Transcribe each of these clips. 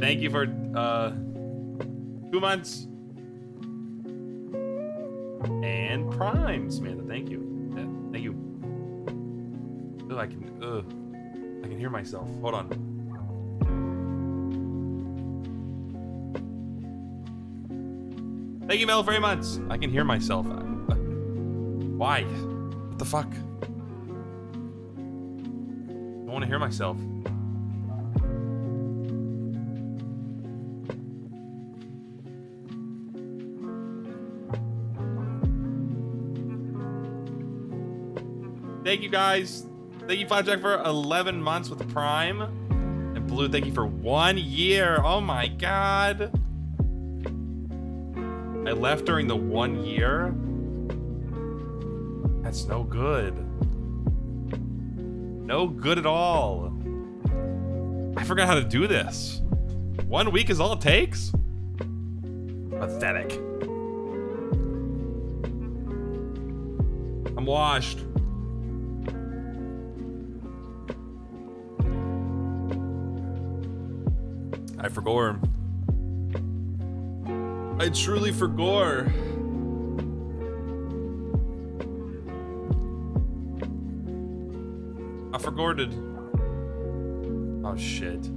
Thank you for 2 months. And Prime, Samantha, thank you. Yeah, thank you. Oh, I can hear myself. Hold on. Thank you, Mel, very much. I can hear myself. Why? What the fuck? I want to hear myself. Thank you, guys. Thank you, Flapjack, for 11 months with Prime. And Blue, thank you for 1 year. Oh my god. I left during the 1 year? That's no good. No good at all. I forgot how to do this. 1 week is all it takes? Pathetic. I'm washed. I forgore. I truly forgore. I forgorted. Oh shit.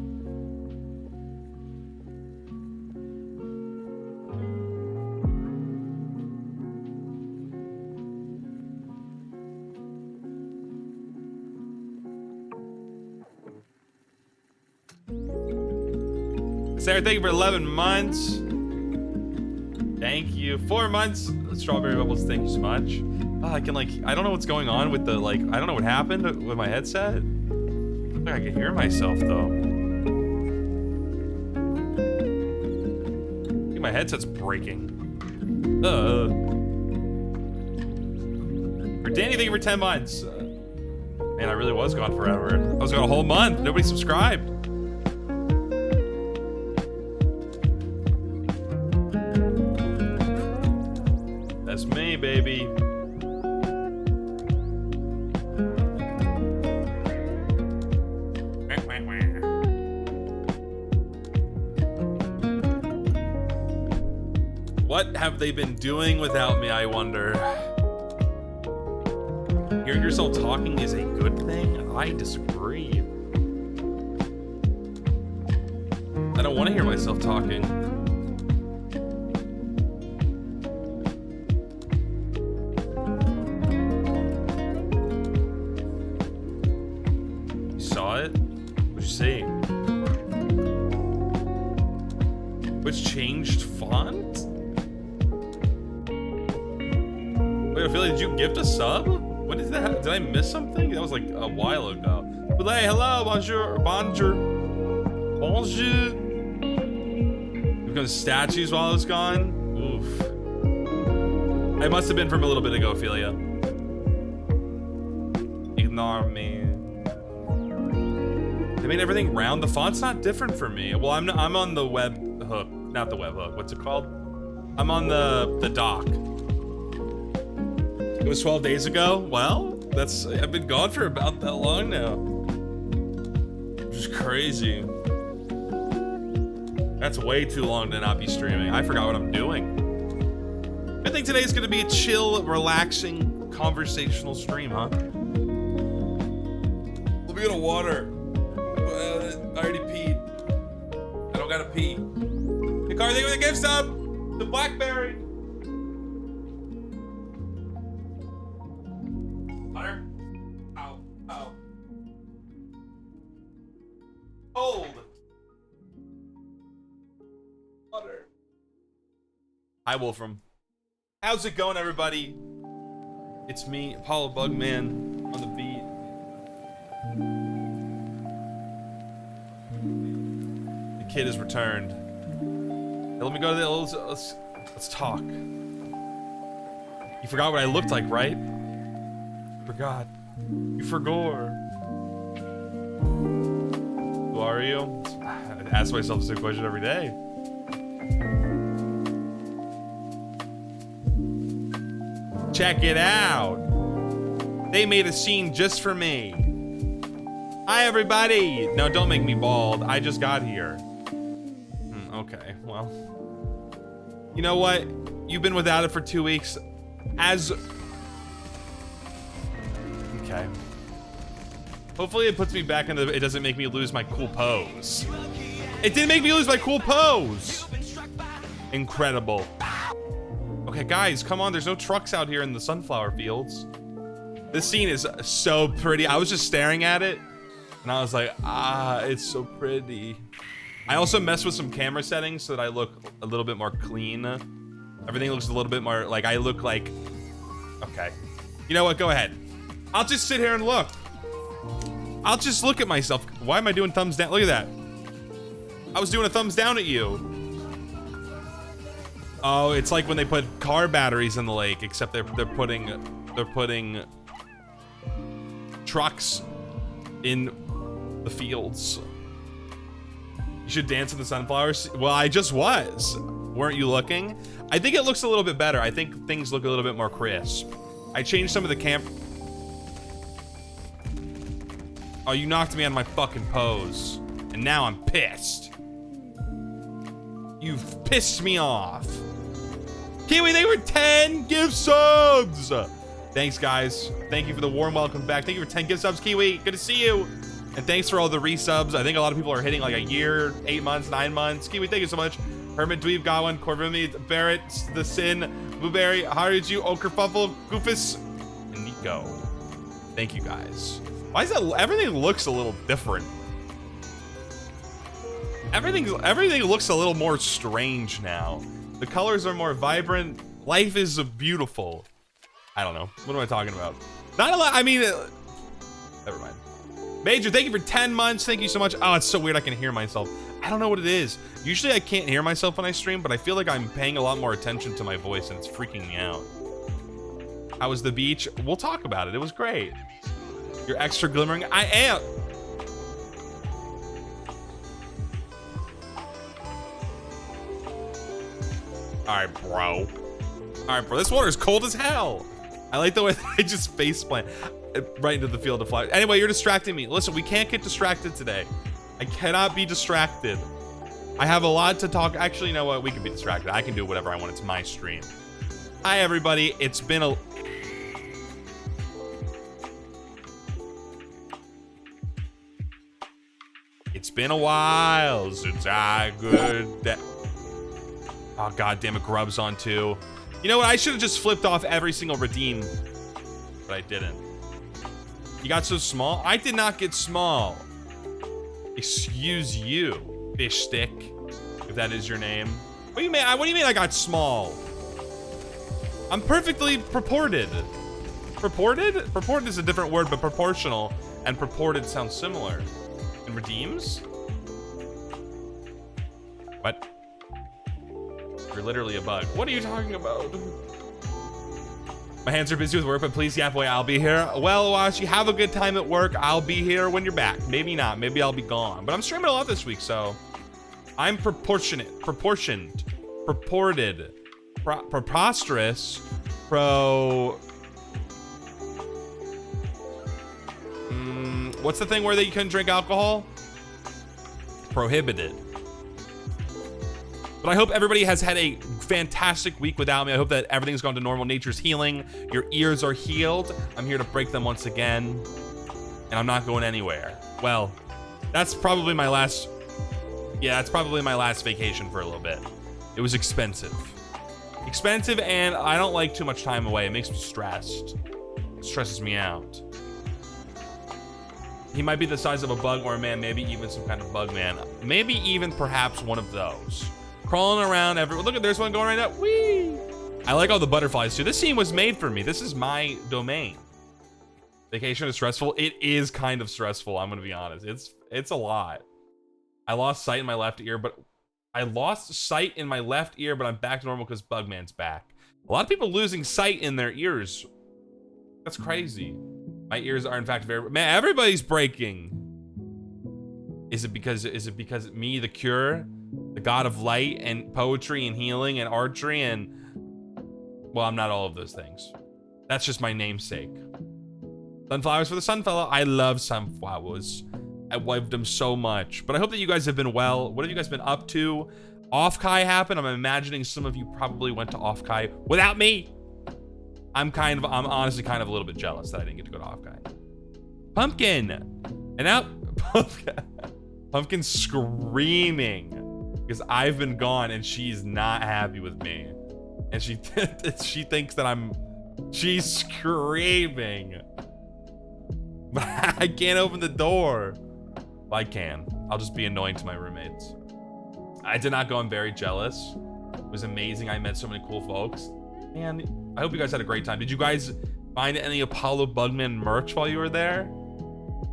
Sarah, thank you for 11 months. Thank you. 4 months. Strawberry Bubbles, thank you so much. Oh, I don't know what's going on with the, I don't know what happened with my headset. I can hear myself, though. I think my headset's breaking. For Danny, thank you for 10 months. Man, I really was gone forever. I was gone a whole month. Nobody subscribed. That's me, baby. What have they been doing without me, I wonder? Hearing yourself talking is a good thing? I disagree. I don't want to hear myself talking. You saw it? What'd you see? Which changed font? Wait, Ophelia, did you gift a sub? When did that? Did I miss something? That was like a while ago. But hey, hello, bonjour, bonjour, bonjour. Become statues while I was gone. Oof. I must have been from a little bit ago, Ophelia. Ignore me. They made everything round. The font's not different for me. Well, I'm on the web hook, not the web hook. What's it called? I'm on the dock. It was 12 days ago. Well, I've been gone for about that long now. Which is crazy. That's way too long to not be streaming. I forgot what I'm doing. I think today's gonna be a chill, relaxing, conversational stream, huh? Let me get a water. I already peed. I don't gotta pee. Hey, Car, thank you for the gift sub. The Blackberry. Butter. Ow. Ow. Cold. Butter. Hi, Wolfram. How's it going, everybody? It's me, Apollo Bugman, on the beat. The kid has returned. Hey, let me go to the let's talk. You forgot what I looked like, right? Forgot. You forgore. Who are you? I ask myself the same question every day. Check it out. They made a scene just for me. Hi, everybody. No, don't make me bald. I just got here. Okay, well. You know what? You've been without it for 2 weeks. Okay. Hopefully it puts me back in the... It doesn't make me lose my cool pose. It didn't make me lose my cool pose. Incredible. Okay, guys, come on. There's no trucks out here in the sunflower fields. This scene is so pretty. I was just staring at it, and I was like, ah, it's so pretty. I also messed with some camera settings so that I look a little bit more clean. Everything looks a little bit more like I look like... Okay. You know what? Go ahead. I'll just sit here and look. I'll just look at myself. Why am I doing thumbs down? Look at that. I was doing a thumbs down at you. Oh, it's like when they put car batteries in the lake, except they're putting trucks in the fields. You should dance in the sunflowers. Well, I just was. Weren't you looking? I think it looks a little bit better. I think things look a little bit more crisp. I changed some of the camp. Oh, you knocked me on my fucking pose. And now I'm pissed. You've pissed me off. Kiwi, they were 10 gift subs. Thanks, guys. Thank you for the warm welcome back. Thank you for 10 gift subs, Kiwi. Good to see you. And thanks for all the resubs. I think a lot of people are hitting like a year, 8 months, 9 months. Kiwi, thank you so much. Hermit, Dweeb, Godwin, Corvimi, Barrett, The Sin, Blueberry, Haruju, Okerfuffle, Goofus, and Nico. Thank you, guys. Why is that? Everything looks a little different. Everything looks a little more strange now. The colors are more vibrant. Life is beautiful. I don't know. What am I talking about? Not a lot. I mean, never mind. Major, thank you for 10 months. Thank you so much. Oh, it's so weird. I can hear myself. I don't know what it is. Usually I can't hear myself when I stream, but I feel like I'm paying a lot more attention to my voice and it's freaking me out. How was the beach? We'll talk about it. It was great. You're extra glimmering. I am. Alright, bro. Alright, bro. This water is cold as hell. I like the way that I just faceplant right into the field of fire. Anyway, you're distracting me. Listen, we can't get distracted today. I cannot be distracted. I have a lot to talk. Actually, you know what? We can be distracted. I can do whatever I want. It's my stream. Hi, everybody. It's been a... It's been a while since I could... Oh, god damn it, Grub's on too. You know what? I should have just flipped off every single redeem, but I didn't. You got so small? I did not get small. Excuse you, fish stick, if that is your name. What do you mean? What do you mean I got small? I'm perfectly proported. Purported? Purported is a different word, but proportional and purported sounds similar. And redeems? What? You're literally a bug. What are you talking about? My hands are busy with work, but please, yeah, boy, I'll be here. Well, Washi, have a good time at work. I'll be here when you're back. Maybe not. Maybe I'll be gone. But I'm streaming a lot this week, so I'm proportioned, purported, preposterous, what's the thing where you couldn't drink alcohol? Prohibited. But I hope everybody has had a fantastic week without me. I hope that everything's gone to normal. Nature's healing. Your ears are healed. I'm here to break them once again. And I'm not going anywhere. Well, that's probably my last... Yeah, that's probably my last vacation for a little bit. It was expensive. Expensive, and I don't like too much time away. It makes me stressed. It stresses me out. He might be the size of a bug or a man, maybe even some kind of bug man. Maybe even perhaps one of those. Crawling around everywhere. Look, there's one going right now. Whee! I like all the butterflies too. This scene was made for me. This is my domain. Vacation is stressful. It is kind of stressful. I'm gonna be honest. It's a lot. I lost sight in my left ear, but I'm back to normal because Bugman's back. A lot of people losing sight in their ears. That's crazy. My ears are in fact very... Man, everybody's breaking. Is it because me, the cure, the god of light and poetry and healing and archery and... Well, I'm not all of those things. That's just my namesake. Sunflowers for the sunflower. I love sunflowers. I loved them so much. But I hope that you guys have been well. What have you guys been up to? Off-Kai happened, I'm imagining some of you probably went to Off-Kai without me. I'm honestly kind of a little bit jealous that I didn't get to go to Off-Kai. Pumpkin! And now, Pumpkin's screaming because I've been gone and she's not happy with me. And she thinks that she's screaming. But I can't open the door. Well, I can. I'll just be annoying to my roommates. I did not go. I'm very jealous. It was amazing. I met so many cool folks. And I hope you guys had a great time. Did you guys find any Apollo Bugman merch while you were there?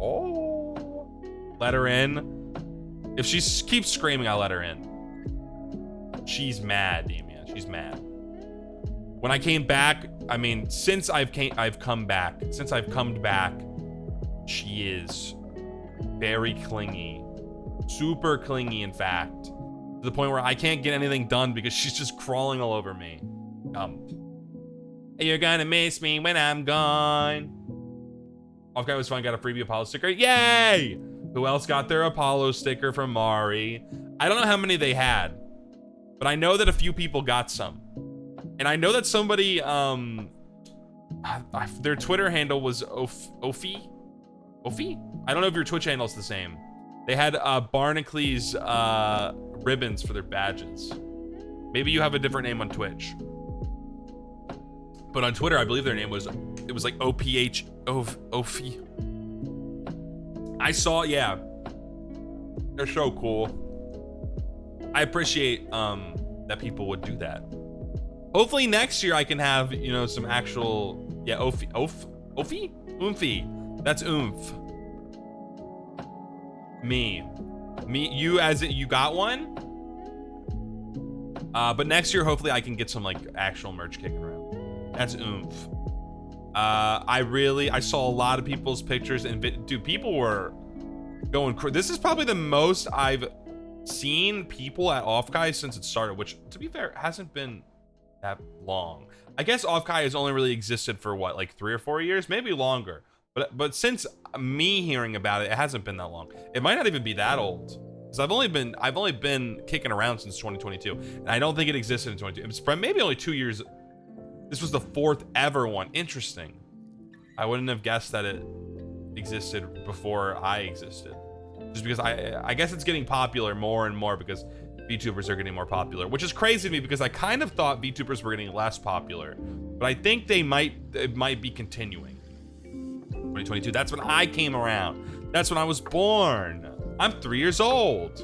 Oh. Let her in. If she keeps screaming, I'll let her in. She's mad, Damien. She's mad. When I came back, I mean, since I've come back, she is very clingy. Super clingy, in fact. To the point where I can't get anything done because she's just crawling all over me. You're gonna miss me when I'm gone. Off-Kai was fun, got a freebie Apollo sticker. Yay! Who else got their Apollo sticker from Mari? I don't know how many they had, but I know that a few people got some. And I know that somebody, their Twitter handle was Ophi? I don't know if your Twitch handle is the same. They had Barnacles ribbons for their badges. Maybe you have a different name on Twitch. But on Twitter, I believe their name was, it was like OPH, Ophi. I saw, yeah. They're so cool. I appreciate that people would do that. Hopefully next year I can have, you know, some actual, yeah, Ophi? Oomphy. That's oomph. Me, you as it, you got one? But next year, hopefully I can get some like actual merch kicking around. That's oomph. I saw a lot of people's pictures and dude, people were going crazy. This is probably the most I've seen people at Off-Kai since it started, which to be fair, hasn't been that long. I guess Off-Kai has only really existed for what, like 3 or 4 years, maybe longer. But since me hearing about it, it hasn't been that long. It might not even be that old. Because I've only been kicking around since 2022. And I don't think it existed in 22. It's maybe only 2 years. This was the 4th ever one. Interesting. I wouldn't have guessed that it existed before I existed. Just because I guess it's getting popular more and more because VTubers are getting more popular, which is crazy to me because I kind of thought VTubers were getting less popular, but I think it might be continuing. 2022, that's when I came around. That's when I was born. I'm 3 years old.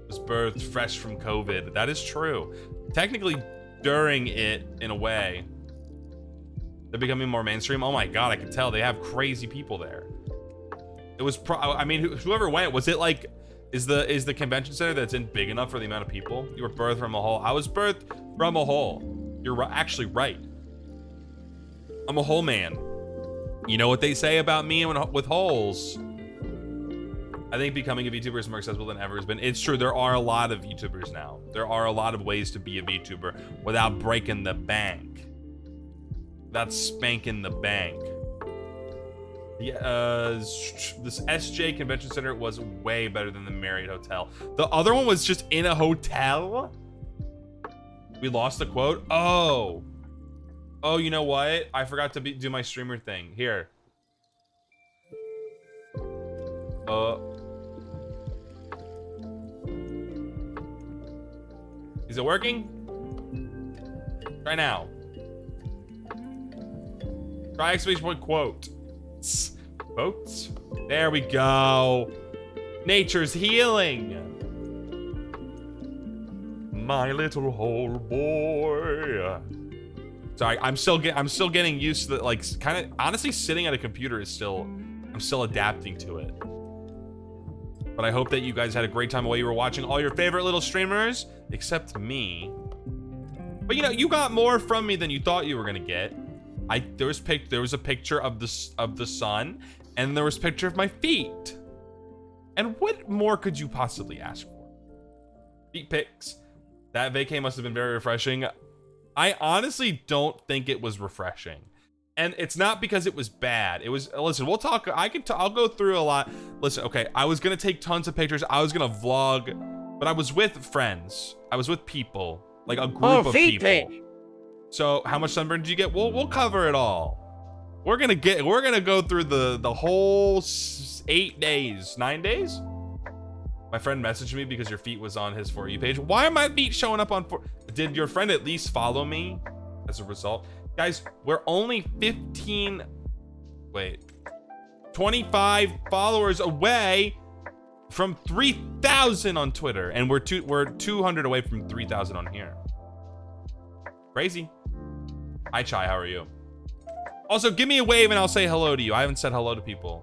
Was birthed fresh from COVID. That is true. Technically during it, in a way. They're becoming more mainstream. Oh my god, I can tell. They have crazy people there. It was I mean, whoever went, was it like, is the convention center that's in big enough for the amount of people? You were birthed from a hole. I was birthed from a hole. You're actually right. I'm a hole man. You know what they say about me with holes. I think becoming a VTuber is more accessible than ever has been. It's true, there are a lot of VTubers now. There are a lot of ways to be a VTuber without breaking the bank. Without spanking the bank. This SJ Convention Center was way better than the Marriott Hotel. The other one was just in a hotel? We lost the quote? Oh, you know what? I forgot to do my streamer thing. Here. Is it working? Try now. Try exclamation point quote. Quotes? There we go. Nature's healing. My little hole boy. Sorry, I'm still getting used to the, like, kind of, honestly, sitting at a computer is still, I'm still adapting to it. But I hope that you guys had a great time while you were watching all your favorite little streamers, except me. But you know, you got more from me than you thought you were gonna get. There was a picture of the sun, and there was a picture of my feet. And what more could you possibly ask for? Feet pics. That vacay must have been very refreshing. I honestly don't think it was refreshing. And it's not because it was bad. It was, listen, we'll talk, I'll go through a lot. Listen, okay, I was gonna take tons of pictures. I was gonna vlog, but I was with friends. I was with people, like a group of people. So how much sunburn did you get? We'll cover it all. We're gonna go through the whole 8 days, 9 days. My friend messaged me because your feet was on his For You page. Why are my feet showing up on Did your friend at least follow me as a result? Guys, we're only 25 followers away from 3,000 on Twitter, and we're 200 away from 3,000 on here. Crazy. Hi Chai, how are you? Also, give me a wave and I'll say hello to you. I haven't said hello to people.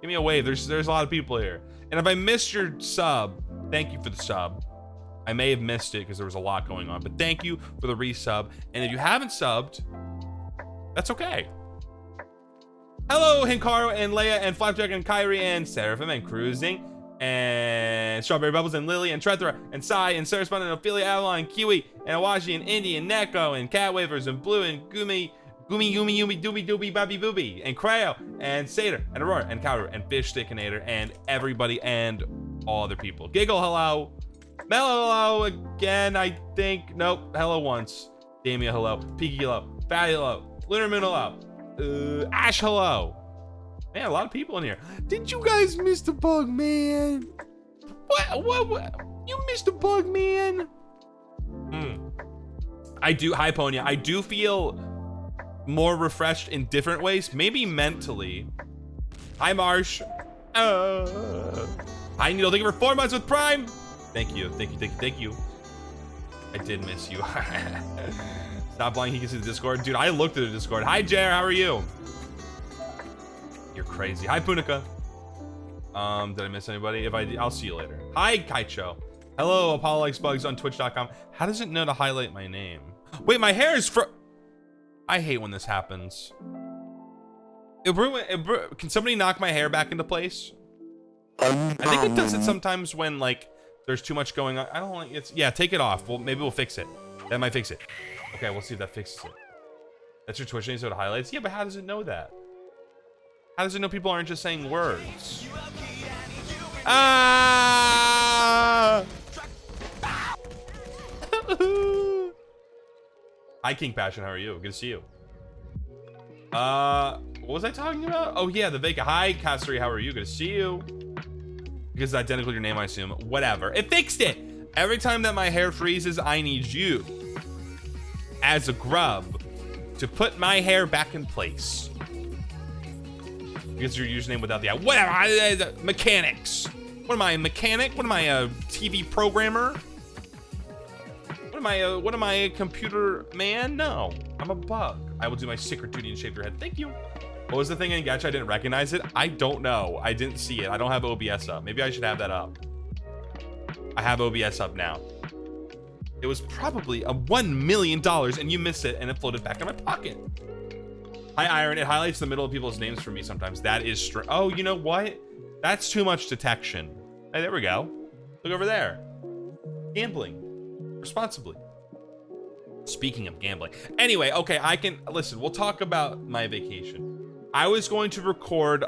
Give me a wave. There's a lot of people here. And if I missed your sub, thank you for the sub. I may have missed it because there was a lot going on, but thank you for the resub. And if you haven't subbed, that's okay. Hello, Hikaru and Leia and Flapjack and Kyrie and Seraphim and Cruising and Strawberry Bubbles and Lily and Trethra and Sai and Saraspan and Ophelia, Avalon and Kiwi and Awaji and Indy and Neko and Cat Wavers and Blue and Gumi, Yumi, Dooby Dooby, Bobby Booby and Cryo and Satyr and Aurora and Kauru and Fish Stickinator and everybody and all other people. Giggle, hello. Mellow, hello again, I think. Nope, hello once. Damia, hello. Peaky, hello. Fatty, hello. Lunar Moon, hello. Ash, hello. Man, a lot of people in here. Did you guys miss the bug, man? What? You missed the bug, man? I do. Hi, Ponya. I do feel more refreshed in different ways, maybe mentally. Hi, Marsh. Hi, Needle. Thank you for 4 months with Prime. Thank you. I did miss you. Stop lying. He can see the Discord. Dude, I looked at the Discord. Hi, Jer. How are you? You're crazy. Hi, Punica. Did I miss anybody? I'll see you later. Hi, Kaicho. Hello, Apollo Likes Bugs on Twitch.com. How does it know to highlight my name? Wait, my hair is I hate when this happens. Can somebody knock my hair back into place? I think it does it sometimes when like there's too much going on. I don't like it's. Yeah, take it off. Well, maybe we'll fix it. That might fix it. Okay, we'll see if that fixes it. That's your Twitch name, so it highlights. Yeah, but how does it know that? How does it know people aren't just saying words? Ah! Hi, King Passion. How are you? Good to see you. What was I talking about? Oh yeah, the Vega. Hi, Cassari. How are you? Good to see you. Because it's identical to your name, I assume. Whatever. It fixed it. Every time that my hair freezes, I need you as a grub to put my hair back in place. Because your username without the whatever. Mechanics. What am I, a mechanic? What am I, a TV programmer? What am I, a computer man? No, I'm a bug. I will do my secret duty and shave your head. Thank you. What was the thing in Gacha? I didn't recognize it. I don't know. I didn't see it. I don't have OBS up. Maybe I should have that up. I have OBS up now. It was probably a $1 million and you missed it and it floated back in my pocket. Hi, Iron. It highlights the middle of people's names for me sometimes. That is strange. Oh, you know what? That's too much detection. Hey, there we go. Look over there. Gambling. Responsibly. Speaking of gambling. Anyway, okay, listen, we'll talk about my vacation. I was going to record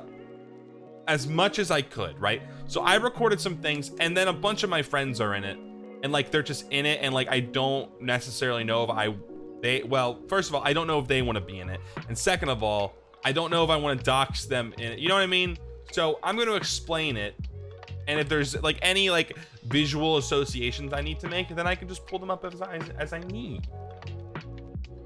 as much as I could, right? So I recorded some things and then a bunch of my friends are in it and like they're just in it and like I don't necessarily know if well, first of all, I don't know if they want to be in it. And second of all, I don't know if I want to dox them in it. You know what I mean? So I'm going to explain it. And if there's like any like visual associations I need to make, then I can just pull them up as I need.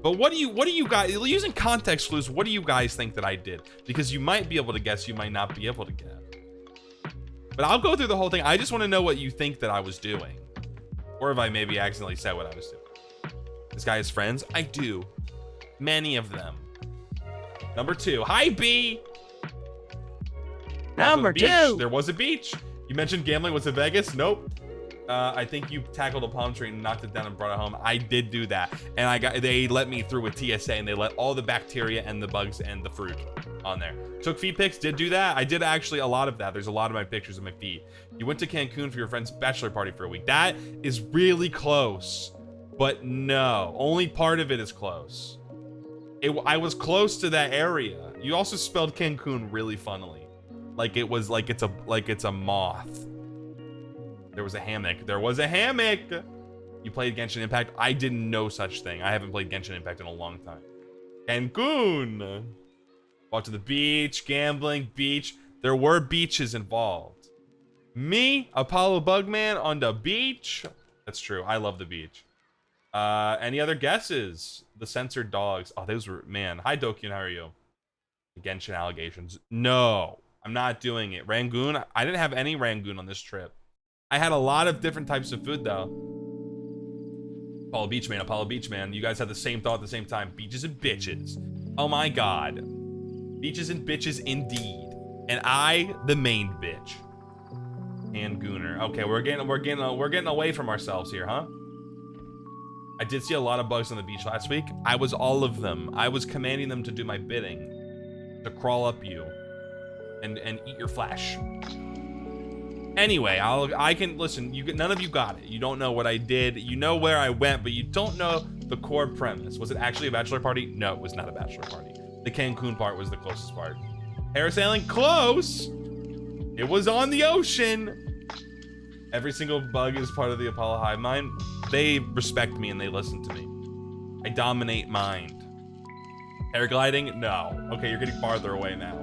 But what do you guys, using context clues, what do you guys think that I did? Because you might be able to guess, you might not be able to guess. But I'll go through the whole thing. I just want to know what you think that I was doing. Or if I maybe accidentally said what I was doing. This guy has friends? I do. Many of them. Number 2. Hi, B! Number 2. There was a beach. You mentioned gambling. Was it Vegas? Nope. I think you tackled a palm tree and knocked it down and brought it home. I did do that. And they let me through with TSA and they let all the bacteria and the bugs and the fruit on there. Took feed pics, did do that. I did actually a lot of that. There's a lot of my pictures of my feet. You went to Cancun for your friend's bachelor party for a week. That is really close. But no, only part of it is close. I was close to that area. You also spelled Cancun really funnily. Like it was like it's a moth. There was a hammock. There was a hammock. You played Genshin Impact? I didn't know such thing. I haven't played Genshin Impact in a long time. Cancun. Walk to the beach, gambling, beach. There were beaches involved. Me, Apollo Bugman on the beach. That's true. I love the beach. Any other guesses? The censored dogs. Oh, those were, man. Hi, Dokyun. How are you? Genshin allegations. No, I'm not doing it. Rangoon. I didn't have any Rangoon on this trip. I had a lot of different types of food, though. Apollo Beach Man. Apollo Beach Man. You guys had the same thought at the same time. Beaches and bitches. Oh, my God. Beaches and bitches, indeed. And I, the main bitch. And Gooner. Okay, we're getting away from ourselves here, huh? I did see a lot of bugs on the beach last week. I was all of them. I was commanding them to do my bidding, to crawl up you, and eat your flesh. Anyway, I can listen. None of you got it. You don't know what I did. You know where I went, but you don't know the core premise. Was it actually a bachelor party? No, it was not a bachelor party. The Cancun part was the closest part. Parasailing, close. It was on the ocean. Every single bug is part of the Apollo hive mind. They respect me and they listen to me. I dominate mind. Paragliding? No. Okay, you're getting farther away now.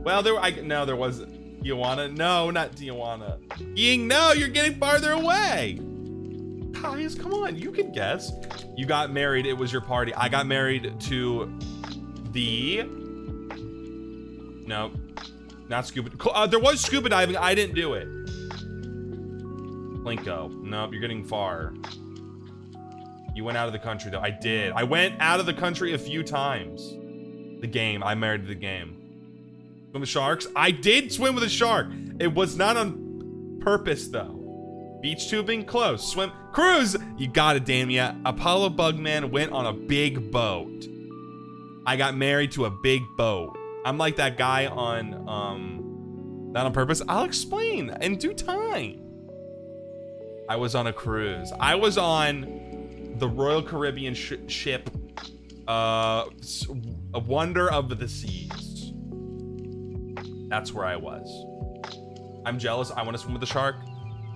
Well, there was Tijuana. No, not Tijuana. Ying, no, you're getting farther away. Guys, come on, you can guess. You got married. It was your party. I got married to the. No, not scuba. There was scuba diving. I didn't do it. Plinko. Nope, you're getting far. You went out of the country, though. I did. I went out of the country a few times. The game. I married the game. Swim with sharks? I did swim with a shark. It was not on purpose, though. Beach tubing? Close. Swim. Cruise! You got it, damn ya. Apollo Bugman went on a big boat. I got married to a big boat. I'm like that guy on, not on purpose. I'll explain in due time. I was on a cruise. I was on the Royal Caribbean ship, A Wonder of the Seas. That's where I was. I'm jealous. I want to swim with the shark.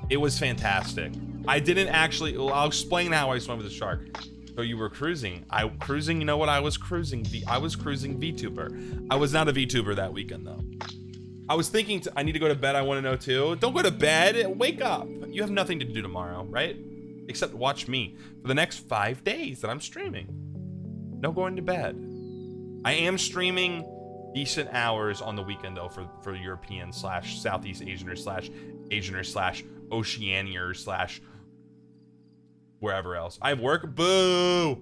It was fantastic. I didn't actually, well, I'll explain how I swam with the shark. So you were cruising. You know what? I was cruising VTuber. I was not a VTuber that weekend, though. I was thinking, I need to go to bed. I want to know, too. Don't go to bed. Wake up. You have nothing to do tomorrow, right? Except watch me for the next 5 days that I'm streaming. No going to bed. I am streaming decent hours on the weekend, though, for European / Southeast Asianer / Asianer / Oceanier / wherever else. I have work. Boo!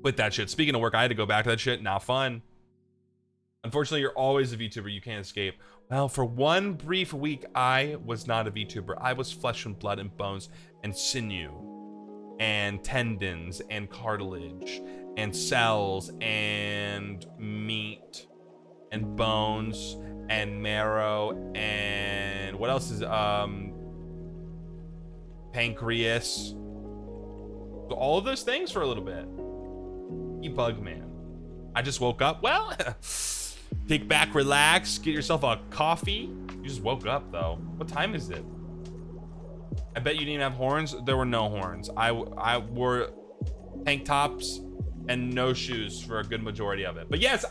Quit that shit. Speaking of work, I had to go back to that shit. Not fun. Unfortunately, you're always a VTuber. You can't escape. Well, for one brief week, I was not a VTuber. I was flesh and blood and bones and sinew and tendons and cartilage and cells and meat and bones and marrow and what else is pancreas. So all of those things for a little bit. Bug man. I just woke up. Well, kick back, relax, get yourself a coffee. You just woke up though. What time is it? I bet you didn't have horns. There were no horns. I wore tank tops and no shoes for a good majority of it. But yes,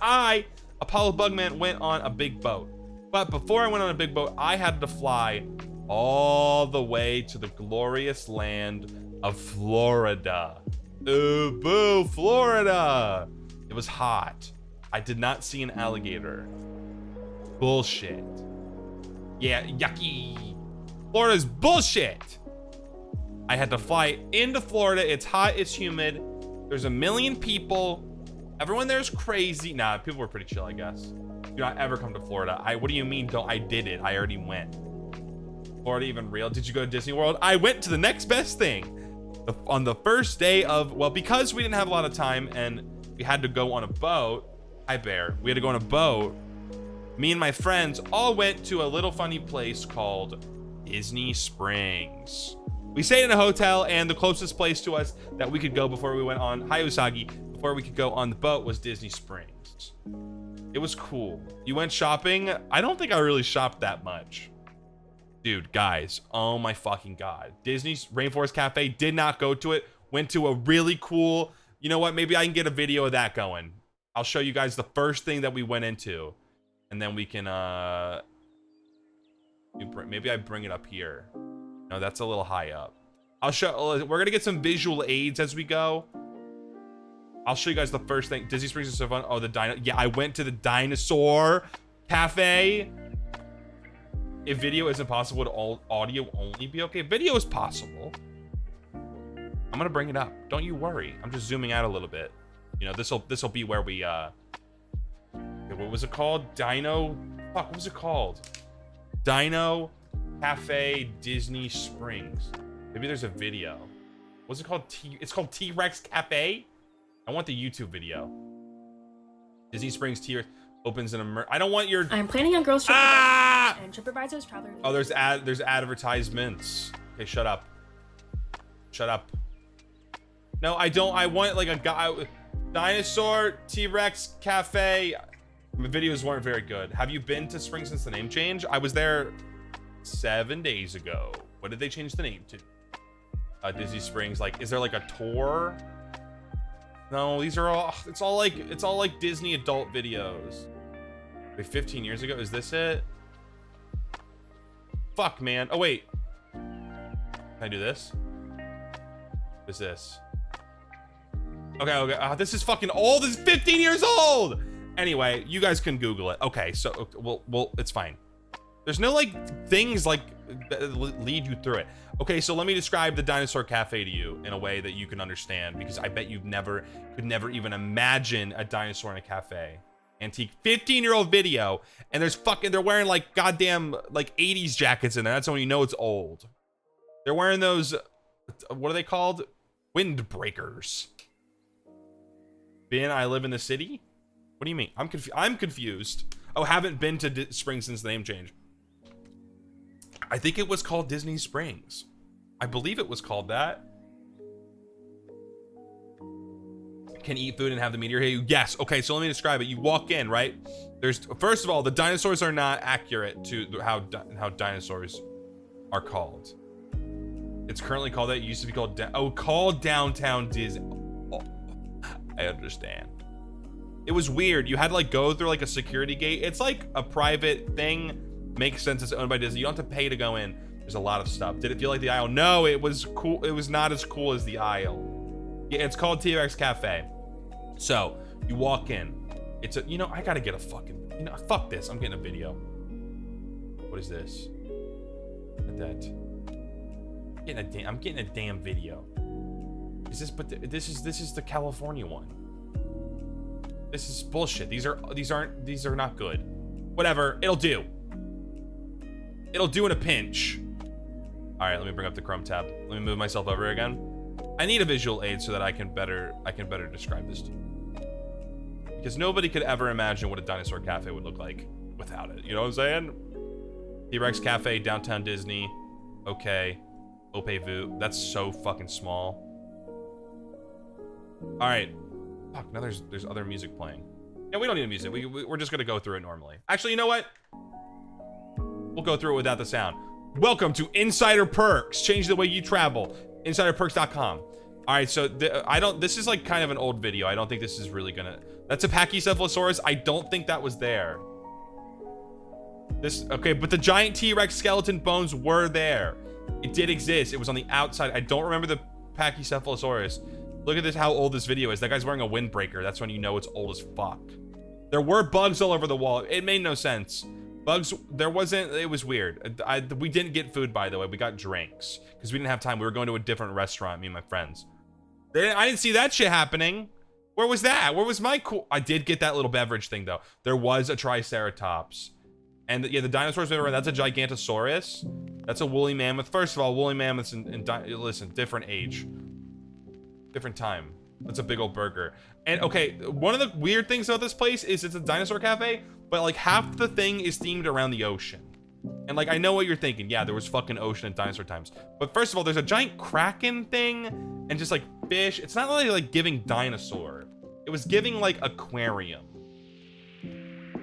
Apollo Bugman, went on a big boat. But before I went on a big boat, I had to fly all the way to the glorious land of Florida. Ooh, boo, Florida. It was hot. I did not see an alligator. Bullshit. Yeah, yucky. Florida's bullshit. I had to fly into Florida. It's hot, it's humid. There's a million people. Everyone there's crazy. Nah, people were pretty chill, I guess. Do not ever come to Florida. What do you mean? I did it. I already went. Florida even real? Did you go to Disney World? I went to the next best thing. On the first day of, well, because we didn't have a lot of time and we had to go on a boat. Hi, Bear. We had to go on a boat. Me and my friends all went to a little funny place called Disney Springs. We stayed in a hotel, and the closest place to us that we could go before we went on before we could go on the boat was Disney Springs. It was cool. You went shopping? I don't think I really shopped that much. Dude, guys, oh my fucking god. Disney's Rainforest Cafe, did not go to it. Went to a really cool, you know what? Maybe I can get a video of that going. I'll show you guys the first thing that we went into. And then we can, maybe I bring it up here. No, that's a little high up. I'll show, we're gonna get some visual aids as we go. I'll show you guys the first thing. Disney Springs is so fun. Oh, yeah, I went to the Dinosaur Cafe. If video isn't possible, would all audio only be okay? Video is possible. I'm gonna bring it up. Don't you worry. I'm just zooming out a little bit. You know, this'll be where we what was it called? What was it called? Dino Cafe Disney Springs. Maybe there's a video. What's it called? It's called T-Rex Cafe? I want the YouTube video. Disney Springs T-Rex opens in I don't want your... I'm planning on girls trip and TripAdvisor's traveler. Oh, there's advertisements. Okay, shut up. Shut up. No, I don't. I want like a guy... Dinosaur T-Rex Cafe. The videos weren't very good. Have you been to Springs since the name change? I was there 7 days ago. What did they change the name to? Disney Springs. Like, is there like a tour? No, these are all. It's all like Disney adult videos. Wait, 15 years ago. Is this it? Fuck, man. Oh wait. Can I do this? What is this? Okay. This is fucking old. This is 15 years old. Anyway, you guys can Google it. Okay, so well, it's fine. There's no like things like that lead you through it. Okay, so let me describe the Dinosaur Cafe to you in a way that you can understand, because I bet you could never even imagine a dinosaur in a cafe. Antique 15-year-old video, and they're wearing like goddamn like 80s jackets in there. That's when you know it's old. They're wearing those, what are they called? Windbreakers. I live in the city? What do you mean? I'm confused. Oh, haven't been to Springs since the name change. I think it was called Disney Springs. I believe it was called that. Can eat food and have the meteor hit you? Yes. Okay, so let me describe it. You walk in, right? First of all, the dinosaurs are not accurate to how dinosaurs are called. It's currently called that. It used to be called called Downtown Disney. Oh, I understand. It was weird. You had to like go through like a security gate. It's like a private thing. Makes sense. It's owned by Disney. You don't have to pay to go in. There's a lot of stuff. Did it feel like the aisle? No, it was cool. It was not as cool as the aisle. Yeah, it's called T-Rex Cafe. So you walk in. It's a, you know, I gotta get a fucking, you know, fuck this. I'm getting a video. What is this? I'm getting a damn video. Is this? But this is the California one. This is bullshit. These are not good. Whatever. It'll do. It'll do in a pinch. All right, let me bring up the Chrome tab. Let me move myself over again. I need a visual aid so that I can better describe this to you. Because nobody could ever imagine what a dinosaur cafe would look like without it. You know what I'm saying? T-Rex Cafe, Downtown Disney. Okay. Opez-Vous. That's so fucking small. All right. Fuck, now there's other music playing. Yeah, we don't need music. We're just gonna go through it normally. Actually, you know what? We'll go through it without the sound. Welcome to Insider Perks. Change the way you travel. InsiderPerks.com. All right, so this is like kind of an old video. I don't think this is really gonna, that's a Pachycephalosaurus. I don't think that was there. Okay, but the giant T-Rex skeleton bones were there. It did exist. It was on the outside. I don't remember the Pachycephalosaurus. Look at this, how old this video is. That guy's wearing a windbreaker. That's when you know it's old as fuck. There were bugs all over the wall. It made no sense. Bugs, there wasn't, it was weird. We didn't get food, by the way. We got drinks because we didn't have time. We were going to a different restaurant, me and my friends. I didn't see that shit happening. Where was that? Where was my cool? I did get that little beverage thing, though. There was a Triceratops. And yeah, the dinosaurs, that's a Gigantosaurus. That's a woolly mammoth. First of all, woolly mammoths listen, different age. Different time. That's a big old burger. And okay, one of the weird things about this place is it's a dinosaur cafe, but like half the thing is themed around the ocean. And like, I know what you're thinking. Yeah, there was fucking ocean in dinosaur times. But first of all, there's a giant kraken thing and just like fish. It's not really like giving dinosaur. It was giving like aquarium.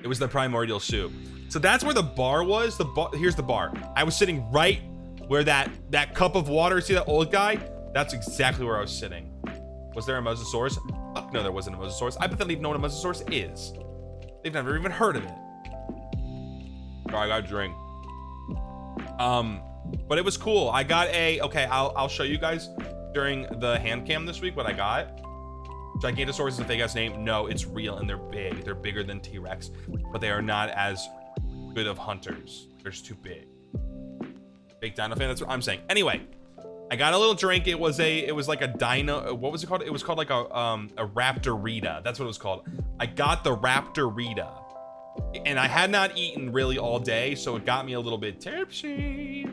It was the primordial soup. So that's where the bar was. Here's the bar. I was sitting right where that cup of water. See that old guy? That's exactly where I was sitting. Was there a Mosasaurus? Fuck no, there wasn't a Mosasaurus. I bet they don't even know what a Mosasaurus is. They've never even heard of it. Oh, I got a drink. But it was cool. I got okay, I'll show you guys during the hand cam this week what I got. Gigantosaurus is a fake ass name. No, it's real and they're big. They're bigger than T-Rex, but they are not as good of hunters. They're just too big. Fake dino fan, that's what I'm saying. Anyway, I got a little drink. It was like a dino. What was it called? It was called like a Raptorita. That's what it was called. I got the Raptorita, and I had not eaten really all day, so it got me a little bit tipsy.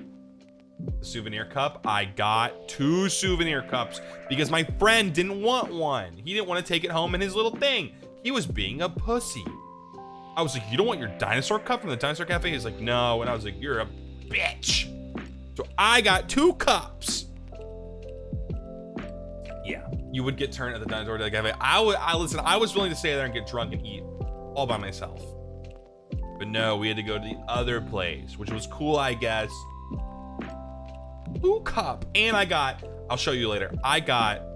The souvenir cup. I got 2 souvenir cups because my friend didn't want one. He didn't want to take it home in his little thing. He was being a pussy. I was like, you don't want your dinosaur cup from the Dinosaur Cafe? He's like, no. And I was like, you're a bitch. So I got 2 cups. Yeah, you would get turned at the Dinosaur Cafe. Listen, I was willing to stay there and get drunk and eat all by myself. But no, we had to go to the other place, which was cool, I guess. 2 cup. And I'll show you later.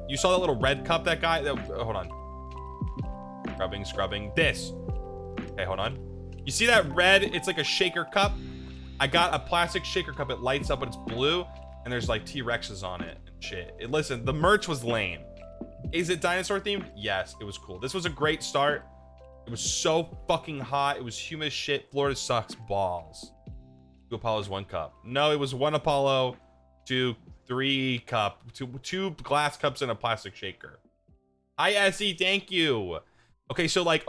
You saw that little red cup, that guy? Hold on. Scrubbing. This. Okay, hold on. You see that red? It's like a shaker cup. I got a plastic shaker cup. It lights up, but it's blue. And there's like T-Rexes on it and shit. Listen, the merch was lame. Is it dinosaur themed? Yes, it was cool. This was a great start. It was so fucking hot. It was humid as shit. Florida sucks balls. 2 Apollos, 1 cup. No, it was 1 Apollo, 2, 3 cup, 2 glass cups and a plastic shaker. Hi, Essie, thank you. Okay, so like,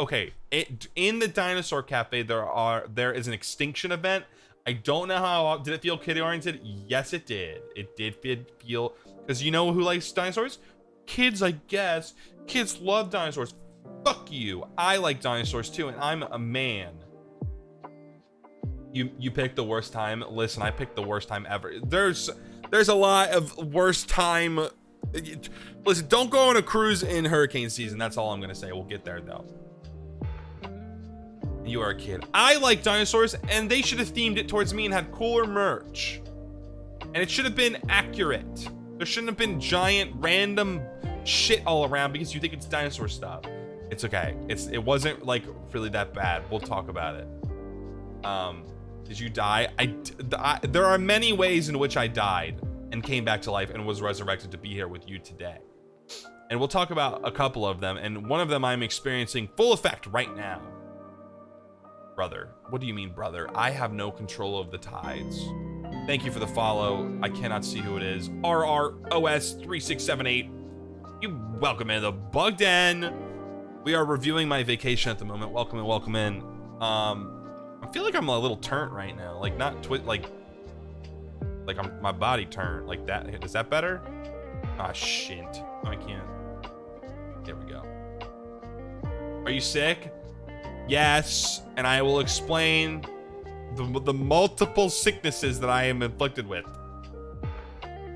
in the Dinosaur Cafe, there is an extinction event. I don't know how, did it feel kid oriented? Yes, it did. It did feel, because you know who likes dinosaurs? Kids, I guess. Kids love dinosaurs. Fuck you. I like dinosaurs too, and I'm a man. You picked the worst time. Listen, I picked the worst time ever. There's a lot of worst time. Listen, don't go on a cruise in hurricane season. That's all I'm gonna say. We'll get there though. You are a kid. I like dinosaurs, and they should have themed it towards me and had cooler merch. And it should have been accurate. There shouldn't have been giant random shit all around because you think it's dinosaur stuff. It's okay. It wasn't like really that bad. We'll talk about it. Did you die? There are many ways in which I died and came back to life and was resurrected to be here with you today. And we'll talk about a couple of them, and one of them I'm experiencing full effect right now. Brother. What do you mean, brother? I have no control of the tides. Thank you for the follow. I cannot see who it is. RROS3678. You welcome in the Bug Den. We are reviewing my vacation at the moment. Welcome in, welcome in. I feel like I'm a little turnt right now. Like not like my body turned like that. Is that better? Ah, shit. No, I can't. There we go. Are you sick? Yes, and I will explain the multiple sicknesses that I am inflicted with.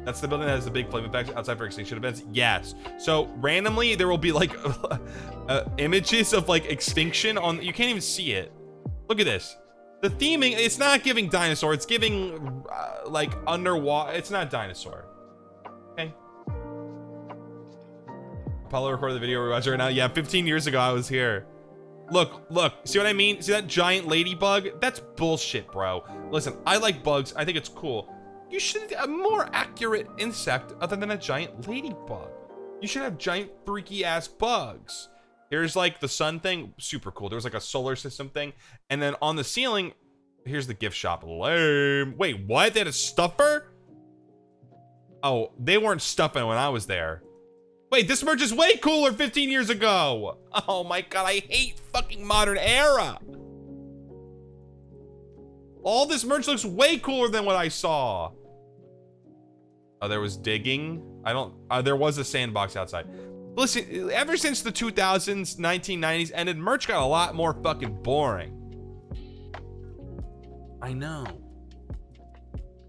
That's the building that has the big flame effect outside for extinction events. Yes. So randomly there will be like images of like extinction on. You can't even see it. Look at this. The theming. It's not giving dinosaur. It's giving like underwater. It's not dinosaur. Okay. Apollo recorded the video we're watching right now. Yeah, 15 years ago I was here. Look, see what I mean? See that giant ladybug? That's bullshit, bro. Listen, I like bugs. I think it's cool. You should have a more accurate insect other than a giant ladybug. You should have giant freaky ass bugs. Here's like the sun thing, super cool. There was like a solar system thing. And then on the ceiling, here's the gift shop. Lame. Wait, what? They had a stuffer? Oh, they weren't stuffing when I was there. Wait, this merch is way cooler 15 years ago. Oh my God, I hate fucking modern era. All this merch looks way cooler than what I saw. Oh, there was digging. There was a sandbox outside. Listen, ever since the 2000s, 1990s ended, merch got a lot more fucking boring. I know.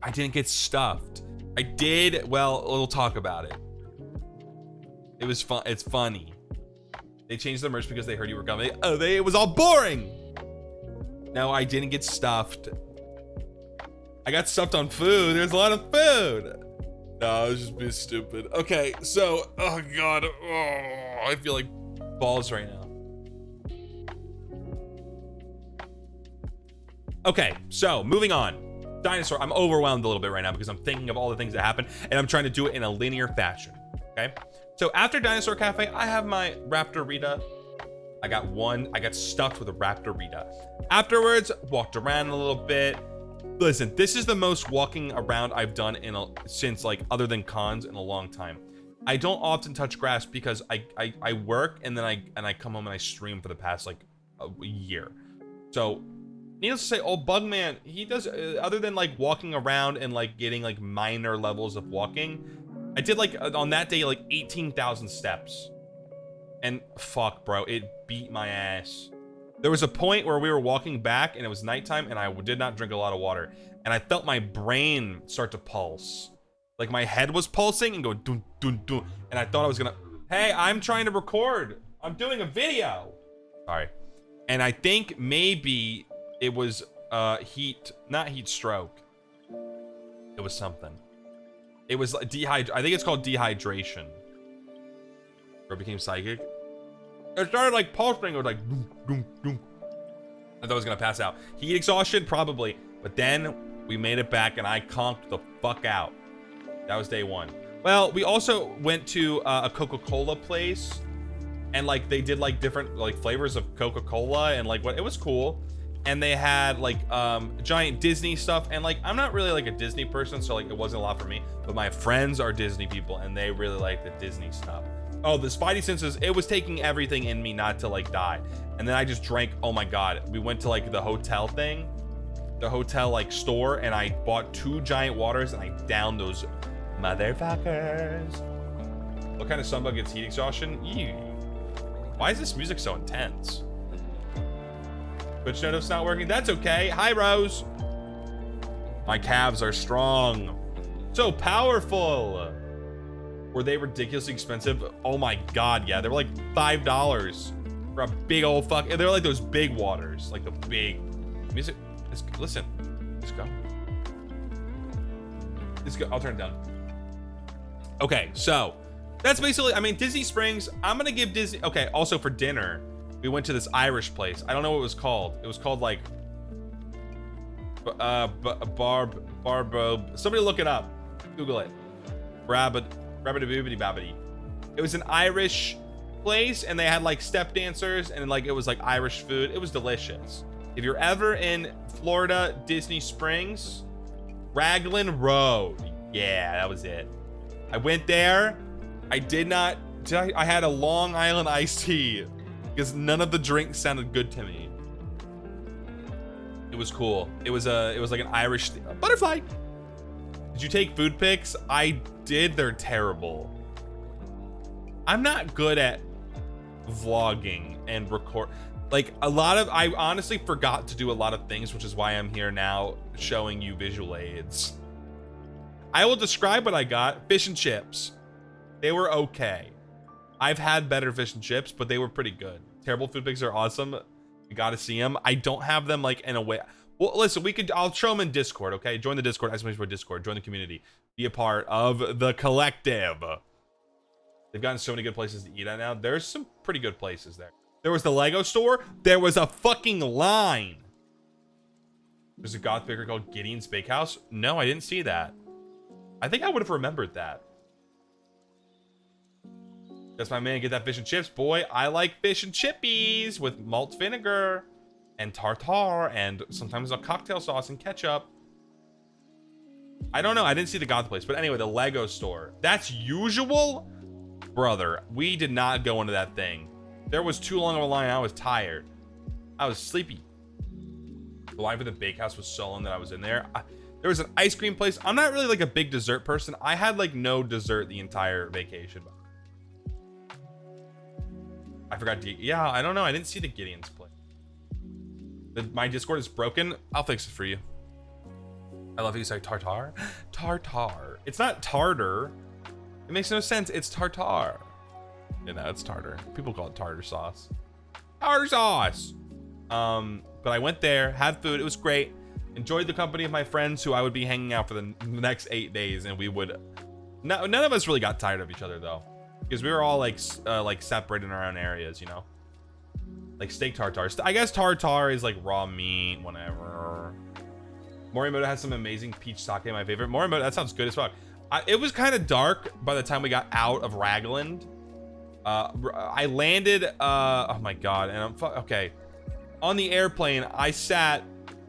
I didn't get stuffed. I did, well, we'll talk about it. It was fun. It's funny. They changed the merch because they heard you were coming. Oh, it was all boring. No, I didn't get stuffed. I got stuffed on food. There's a lot of food. No, I was just being stupid. Okay, so, oh God. Oh, I feel like balls right now. Okay, so moving on. Dinosaur, I'm overwhelmed a little bit right now because I'm thinking of all the things that happen and I'm trying to do it in a linear fashion, okay? So after Dinosaur Cafe, I have my Raptorita. I got stuffed with a Raptorita. Afterwards, walked around a little bit. Listen, this is the most walking around I've done since like other than cons in a long time. I don't often touch grass because I work and then I come home and I stream for the past like a year. So needless to say, old Bugman, he does other than like walking around and like getting like minor levels of walking. I did like on that day like 18,000 steps. And fuck, bro, it beat my ass. There was a point where we were walking back and it was nighttime and I did not drink a lot of water. And I felt my brain start to pulse. Like my head was pulsing and going dun dun dun. And I thought I was gonna, hey, I'm trying to record. I'm doing a video. Sorry. And I think maybe it was not heat stroke. It was something. It was I think it's called dehydration. Or it became psychic. It started like pulsing. It was like doom, doom, doom. I thought I was gonna pass out. Heat exhaustion, probably. But then we made it back and I conked the fuck out. That was day one. Well, we also went to a Coca-Cola place. And like they did like different like flavors of Coca-Cola and like what it was cool. And they had like giant Disney stuff. And like I'm not really like a Disney person, so like it wasn't a lot for me. But my friends are Disney people and they really like the Disney stuff. Oh, the Spidey senses, it was taking everything in me not to like die. And then I just drank, oh my God. We went to like the hotel thing, the hotel like store, and I bought 2 giant waters and I downed those motherfuckers. What kind of sunbug gets heat exhaustion? Ew. Why is this music so intense? Twitch notif's not working. That's okay. Hi, Rose. My calves are strong. So powerful. Were they ridiculously expensive? Oh my God, yeah. They were like $5 for a big old fuck. They're like those big waters, like the big music. Listen, let's go. Let's go. I'll turn it down. Okay, so that's basically, I mean, Disney Springs. I'm gonna give Disney. Okay, also for dinner, we went to this Irish place. I don't know what it was called. It was called like Barbo. Somebody look it up. Google it. Rabbity-boobity-babbity. It was an Irish place and they had like step dancers and like it was like Irish food. It was delicious. If you're ever in Florida, Disney Springs, Raglan Road. Yeah, that was it. I went there. I had a Long Island iced tea because none of the drinks sounded good to me. It was cool. It was like an Irish butterfly. Did you take food pics? I did. They're terrible. I'm not good at vlogging and record. Like I honestly forgot to do a lot of things, which is why I'm here now showing you visual aids. I will describe what I got. Fish and chips. They were okay. I've had better fish and chips, but they were pretty good. Terrible food pics are awesome. You got to see them. I don't have them like in a way. Well, listen, I'll show them in Discord, okay? Join the Discord, Discord, join the community. Be a part of the collective. They've gotten so many good places to eat at now. There's some pretty good places there. There was the Lego store. There was a fucking line. There's a goth baker called Gideon's Bakehouse. No, I didn't see that. I think I would have remembered that. That's my man. Get that fish and chips, boy. I like fish and chippies with malt vinegar and tartar and sometimes a cocktail sauce and ketchup. I don't know. I didn't see the goth place. But anyway, the Lego store. That's usual? Brother, we did not go into that thing. There was too long of a line. I was tired. I was sleepy. The line for the bakehouse was so long that I was in there. There was an ice cream place. I'm not really like a big dessert person. I had like no dessert the entire vacation. I forgot to, yeah, I don't know. I didn't see the Gideon's place. My Discord is broken. I'll fix it for you. I love how you say tartar. Tartar. It's not tartar. It makes no sense. It's tartar. You know, it's tartar. People call it tartar sauce. Tartar sauce. But I went there, had food. It was great. Enjoyed the company of my friends who I would be hanging out for the next 8 days, and we would. None of us really got tired of each other though, because we were all like separated in our own areas, you know. Like steak tartare. I guess tartare is like raw meat, whatever. Morimoto has some amazing peach sake, my favorite. Morimoto, that sounds good as fuck. It was kind of dark by the time we got out of Ragland. I landed, oh my god, and I'm okay. On the airplane, I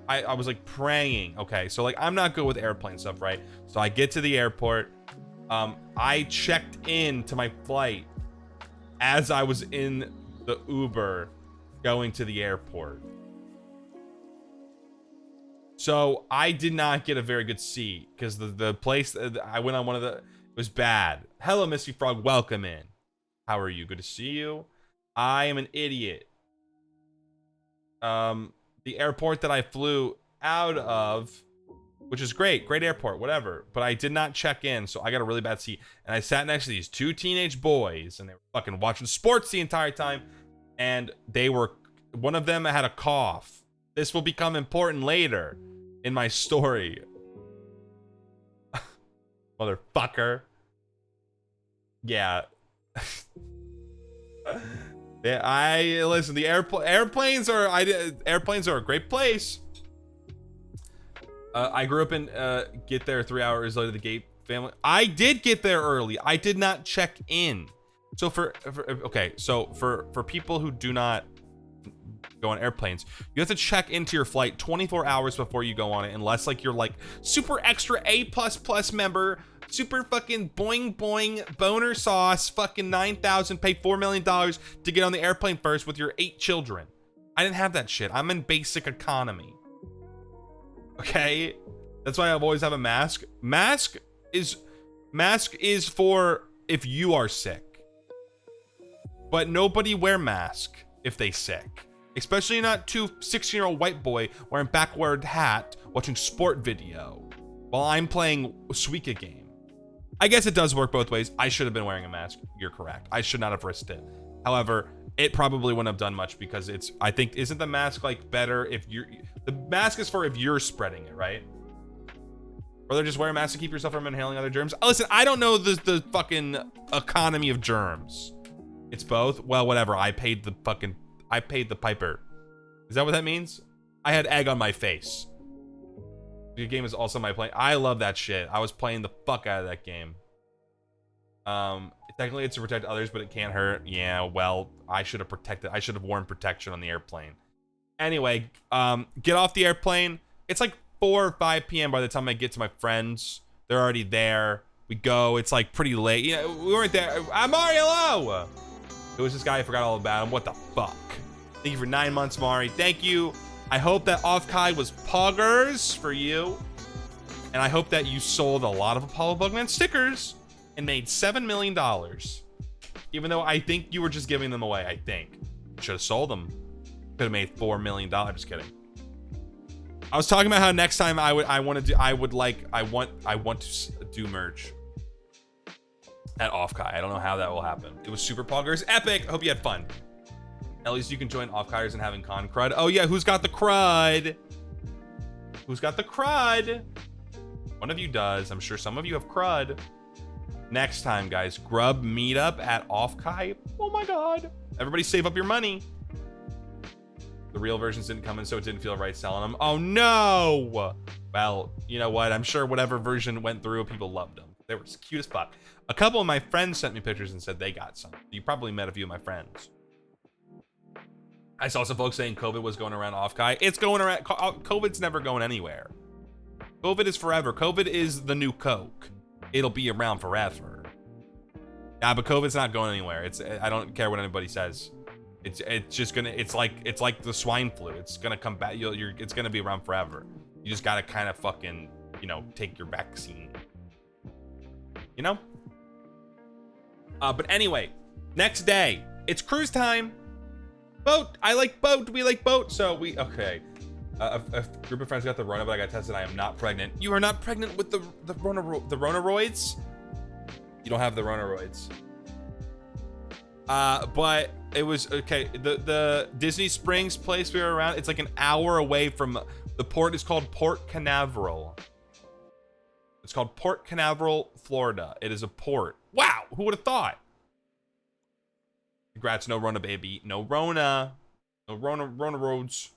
was like praying. Okay, so like I'm not good with airplane stuff, right? So I get to the airport. I checked in to my flight as I was in the Uber going to the airport. So I did not get a very good seat because the place I went on it was bad. Hello, Misty Frog. Welcome in. How are you? Good to see you. I am an idiot. The airport that I flew out of, which is great airport, whatever, but I did not check in, so I got a really bad seat, and I sat next to these 2 teenage boys, and they were fucking watching sports the entire time, and one of them had a cough. This will become important later in my story. Motherfucker. Yeah. Yeah, listen, the airplanes are a great place. I grew up in get there 3 hours later, the gate family. I did get there early. I did not check in. So for people who do not go on airplanes, you have to check into your flight 24 hours before you go on it, unless like you're like super extra A++ member, super fucking boing boing boner sauce, fucking 9,000, pay $4 million to get on the airplane first with your 8 children. I didn't have that shit. I'm in basic economy. Okay, that's why I've always have a mask. Mask is for if you are sick, but nobody wear mask if they sick. Especially not 2 16-year-old white boy wearing backward hat watching sport video while I'm playing Suika game. I guess it does work both ways. I should have been wearing a mask. You're correct. I should not have risked it. However, it probably wouldn't have done much because I think, isn't the mask like better if the mask is for if you're spreading it, right? Rather just wear a mask to keep yourself from inhaling other germs. Listen, I don't know the fucking economy of germs. It's both. Well, whatever. I paid the piper. Is that what that means? I had egg on my face. The game is also my play. I love that shit. I was playing the fuck out of that game. Technically it's to protect others, but it can't hurt. Yeah, well, I should have worn protection on the airplane. Anyway, get off the airplane. It's like 4 or 5 p.m. by the time I get to my friends. They're already there. We go. It's like pretty late. You know, we weren't there. Mari, hello! It was this guy. I forgot all about him. What the fuck? Thank you for 9 months, Mari. Thank you. I hope that Offkai was poggers for you. And I hope that you sold a lot of Apollo Bugman stickers and made $7 million. Even though I think you were just giving them away, I think. Should have sold them. Could have made $4 million. Just kidding. I was talking about how next time I want to do merch at Offkai. I don't know how that will happen. It was super poggers. Epic. Hope you had fun. At least you can join Offkaiers and having con crud. Oh yeah, who's got the crud? Who's got the crud? One of you does. I'm sure some of you have crud. Next time, guys, Grub meetup at Offkai. Oh my god. Everybody save up your money. The real versions didn't come in, so it didn't feel right selling them. Oh no. Well, you know what? I'm sure whatever version went through, people loved them. They were cute as fuck. A couple of my friends sent me pictures and said they got some. You probably met a few of my friends. I saw some folks saying COVID was going around Offkai. It's going around. COVID's never going anywhere. COVID is forever. COVID is the new Coke. It'll be around forever. Nah, but COVID's not going anywhere. I don't care what anybody says. It's just gonna. It's like the swine flu. It's gonna come back. It's gonna be around forever. You just gotta kind of fucking, take your vaccine. You know. But anyway, next day, it's cruise time. Boat. I like boat. We like boat. So okay. A group of friends got the Rona, but I got tested. I am not pregnant. You are not pregnant with the Ronaroids? You don't have the Ronaroids. But it was okay. The Disney Springs place we were around, it's like an hour away from the port. Is called Port Canaveral. It's called Port Canaveral, Florida. It is a port. Wow, who would have thought? Congrats, no Rona, baby. No Rona. No Rona roads.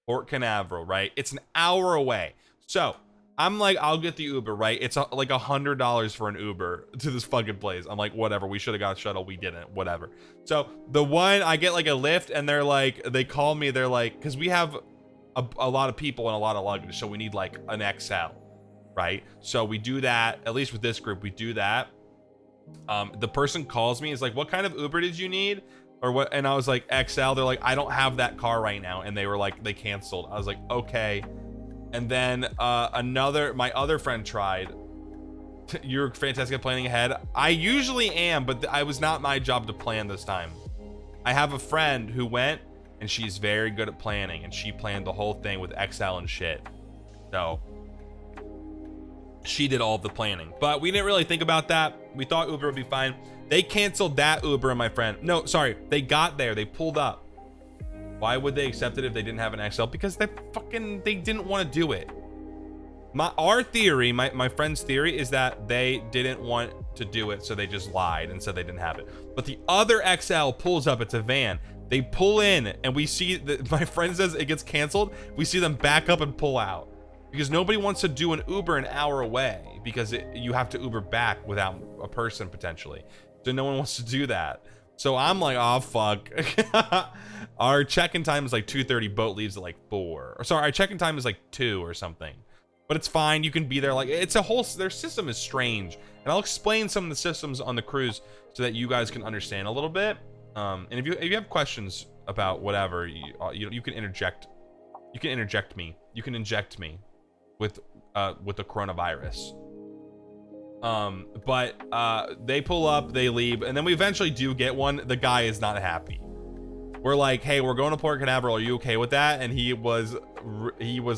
Port Canaveral, right? It's an hour away. So I'm like, I'll get the Uber, right? It's like $100 for an Uber to this fucking place. I'm like, whatever. We should have got a shuttle. We didn't. Whatever. So the one, I get like a lift, and they're like, they call me. They're like, because we have a lot of people and a lot of luggage, so we need like an XL, right? So we do that. At least with this group, we do that. The person calls me, is like, what kind of Uber did you need? Or what? And I was like, XL. They're like, I don't have that car right now. And they were like, they canceled. I was like, okay. And then my other friend tried. You're fantastic at planning ahead. I usually am, but I was not my job to plan this time. I have a friend who went, and she's very good at planning, and she planned the whole thing with XL and shit. So she did all of the planning, but we didn't really think about that. We thought Uber would be fine. They canceled that Uber and my friend. No, sorry. They got there. They pulled up. Why would they accept it if they didn't have an XL? Because they didn't want to do it. Our theory, my friend's theory, is that they didn't want to do it, so they just lied and said they didn't have it. But the other XL pulls up. It's a van. They pull in, and we see that my friend says it gets canceled. We see them back up and pull out because nobody wants to do an Uber an hour away because you have to Uber back without a person potentially. So no one wants to do that. So I'm like, oh fuck. Our check-in time is like 2:30. Boat leaves at like 4. Or sorry, our check-in time is like 2 or something. But it's fine. You can be there. Like, it's a whole. Their system is strange, and I'll explain some of the systems on the cruise so that you guys can understand a little bit. And if you have questions about whatever, you can interject. You can interject me. You can inject me with the coronavirus. But they pull up, they leave, and then we eventually do get one. The guy is not happy. We're like, hey, we're going to Port Canaveral. Are you okay with that? And he was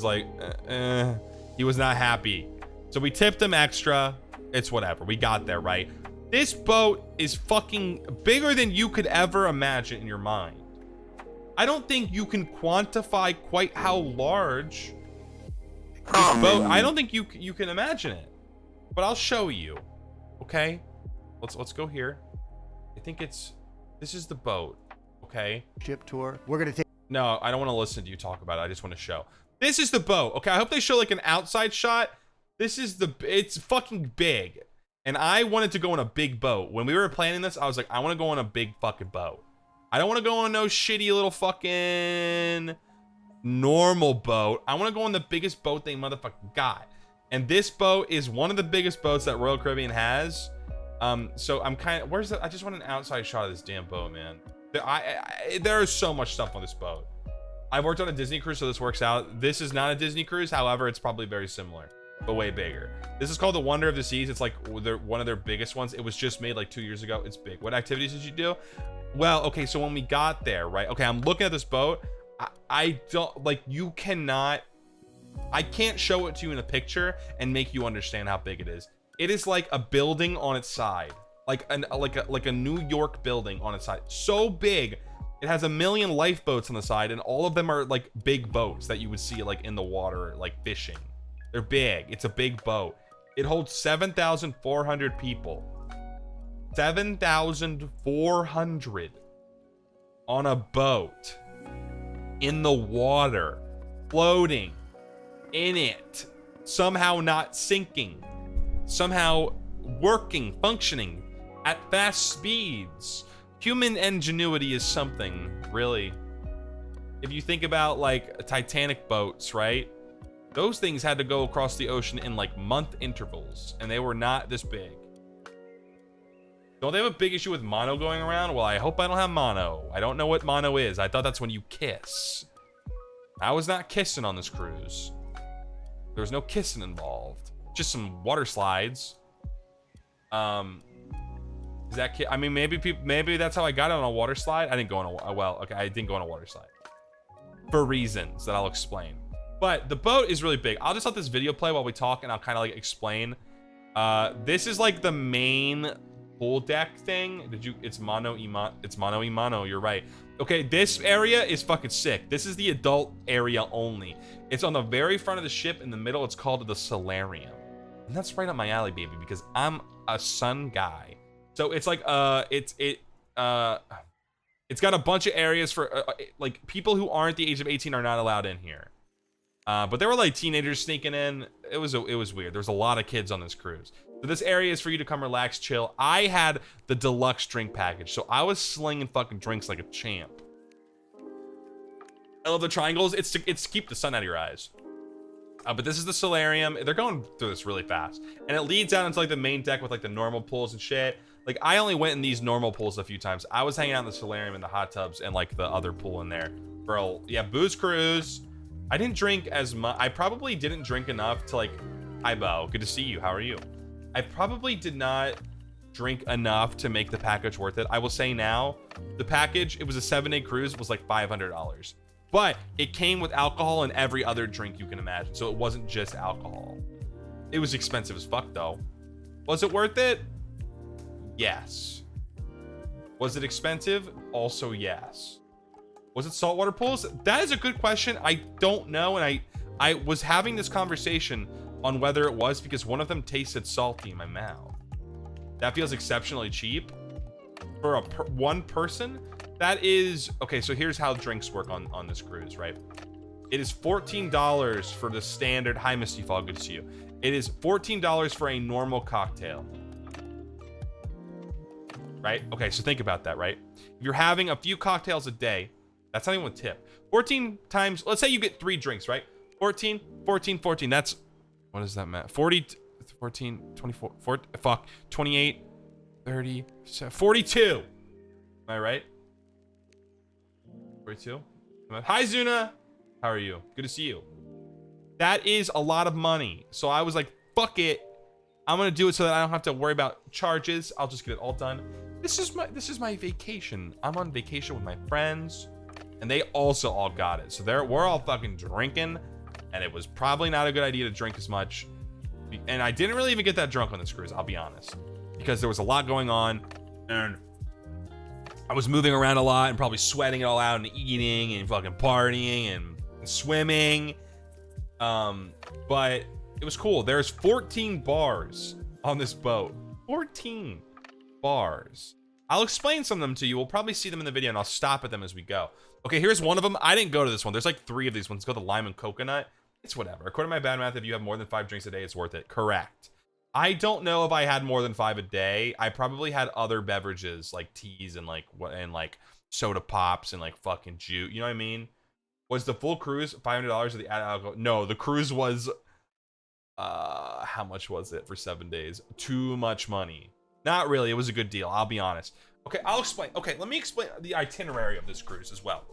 like, he was not happy. So we tipped him extra. It's whatever. We got there, right? This boat is fucking bigger than you could ever imagine in your mind. I don't think you can quantify quite how large this boat. I don't think you can imagine it. But I'll show you. Okay? Let's go here. I think this is the boat. Okay? Ship tour. We're gonna take. No, I don't want to listen to you talk about it. I just want to show. This is the boat. Okay, I hope they show like an outside shot. It's fucking big. And I wanted to go on a big boat. When we were planning this, I was like, I want to go on a big fucking boat. I don't want to go on no shitty little fucking normal boat. I want to go on the biggest boat they motherfucking got. And this boat is one of the biggest boats that Royal Caribbean has. So I'm kind of, where's the, I just want an outside shot of this damn boat, man. There is so much stuff on this boat. I've worked on a Disney cruise, so this works out. This is not a Disney cruise. However, it's probably very similar, but way bigger. This is called the Wonder of the Seas. It's like one of their biggest ones. It was just made like 2 years ago. It's big. What activities did you do? Well, okay, so when we got there, right? Okay, I'm looking at this boat. I don't, like, you cannot, I can't show it to you in a picture and make you understand how big it is. It is like a building on its side, like a New York building on its side. So big, it has 1 million lifeboats on the side, and all of them are like big boats that you would see like in the water, like fishing. They're big. It's a big boat. It holds 7,400 people. 7,400 on a boat in the water, floating in it, somehow not sinking, somehow working, functioning at fast speeds. Human ingenuity is something, really. If you think about like Titanic boats, right? Those things had to go across the ocean in like month intervals, and they were not this big. Don't they have a big issue with mono going around? Well, I hope I don't have mono. I don't know what mono is. I thought that's when you kiss. I was not kissing on this cruise. There was no kissing involved. Just some water slides. Is that I mean, maybe that's how I got on a water slide. I didn't go on a well, okay, I didn't go on a water slide for reasons that I'll explain. But the boat is really big. I'll just let this video play while we talk, and I'll kind of like explain. This is like the main pool deck thing. It's mono imano. You're right. Okay, this area is fucking sick. This is the adult area only. It's on the very front of the ship in the middle. It's called the Solarium. And that's right up my alley, baby, because I'm a sun guy. So it's like it's got a bunch of areas for like people who aren't the age of 18 are not allowed in here. But there were like teenagers sneaking in. It was weird. There was a lot of kids on this cruise. So this area is for you to come relax, chill. I had the deluxe drink package, so I was slinging fucking drinks like a champ. I love the triangles. It's to keep the sun out of your eyes. But this is the Solarium. They're going through this really fast, and it leads out into like the main deck with like the normal pools and shit. Like I only went in these normal pools a few times. I was hanging out in the Solarium and the hot tubs and like the other pool in there. Bro, yeah, booze cruise. I didn't drink as much. I probably didn't drink enough to like. Hi, Bo. Good to see you. How are you? I probably did not drink enough to make the package worth it. I will say now, the package, it was a 7-day cruise, was like $500. But it came with alcohol and every other drink you can imagine. So it wasn't just alcohol. It was expensive as fuck though. Was it worth it? Yes. Was it expensive? Also yes. Was it saltwater pools? That is a good question. I don't know. And I was having this conversation on whether it was because one of them tasted salty in my mouth. That feels exceptionally cheap for one person. That is okay. So here's how drinks work on this cruise, right? It is $14 for the standard. Hi, Misty Fall. Good to see you. It is $14 for a normal cocktail. Right? Okay, so think about that, right? If you're having a few cocktails a day, that's not even with tip. 14 times, let's say you get 3 drinks, right? 14, 14, 14. That's, what is that, Matt? 40, 14, 24, 28, 30, 42. Am I right? 42? Hi, Zuna. How are you? Good to see you. That is a lot of money. So I was like, fuck it. I'm going to do it so that I don't have to worry about charges. I'll just get it all done. This is my vacation. I'm on vacation with my friends. And they also all got it. So we're all fucking drinking. And it was probably not a good idea to drink as much. And I didn't really even get that drunk on this cruise, I'll be honest. Because there was a lot going on. And I was moving around a lot and probably sweating it all out and eating and fucking partying and swimming. But it was cool. There's 14 bars on this boat. 14 bars. I'll explain some of them to you. We'll probably see them in the video and I'll stop at them as we go. Okay, here's one of them. I didn't go to this one. There's like 3 of these ones. It's called the lime and coconut. It's whatever. According to my bad math, if you have more than 5 drinks a day, it's worth it. Correct. I don't know if I had more than 5 a day. I probably had other beverages like teas and like soda pops and like fucking juice. You know what I mean? Was the full cruise $500 of the added alcohol? No, the cruise was how much was it for 7 days? Too much money. Not really. It was a good deal. I'll be honest. Okay, I'll explain. Okay, let me explain the itinerary of this cruise as well.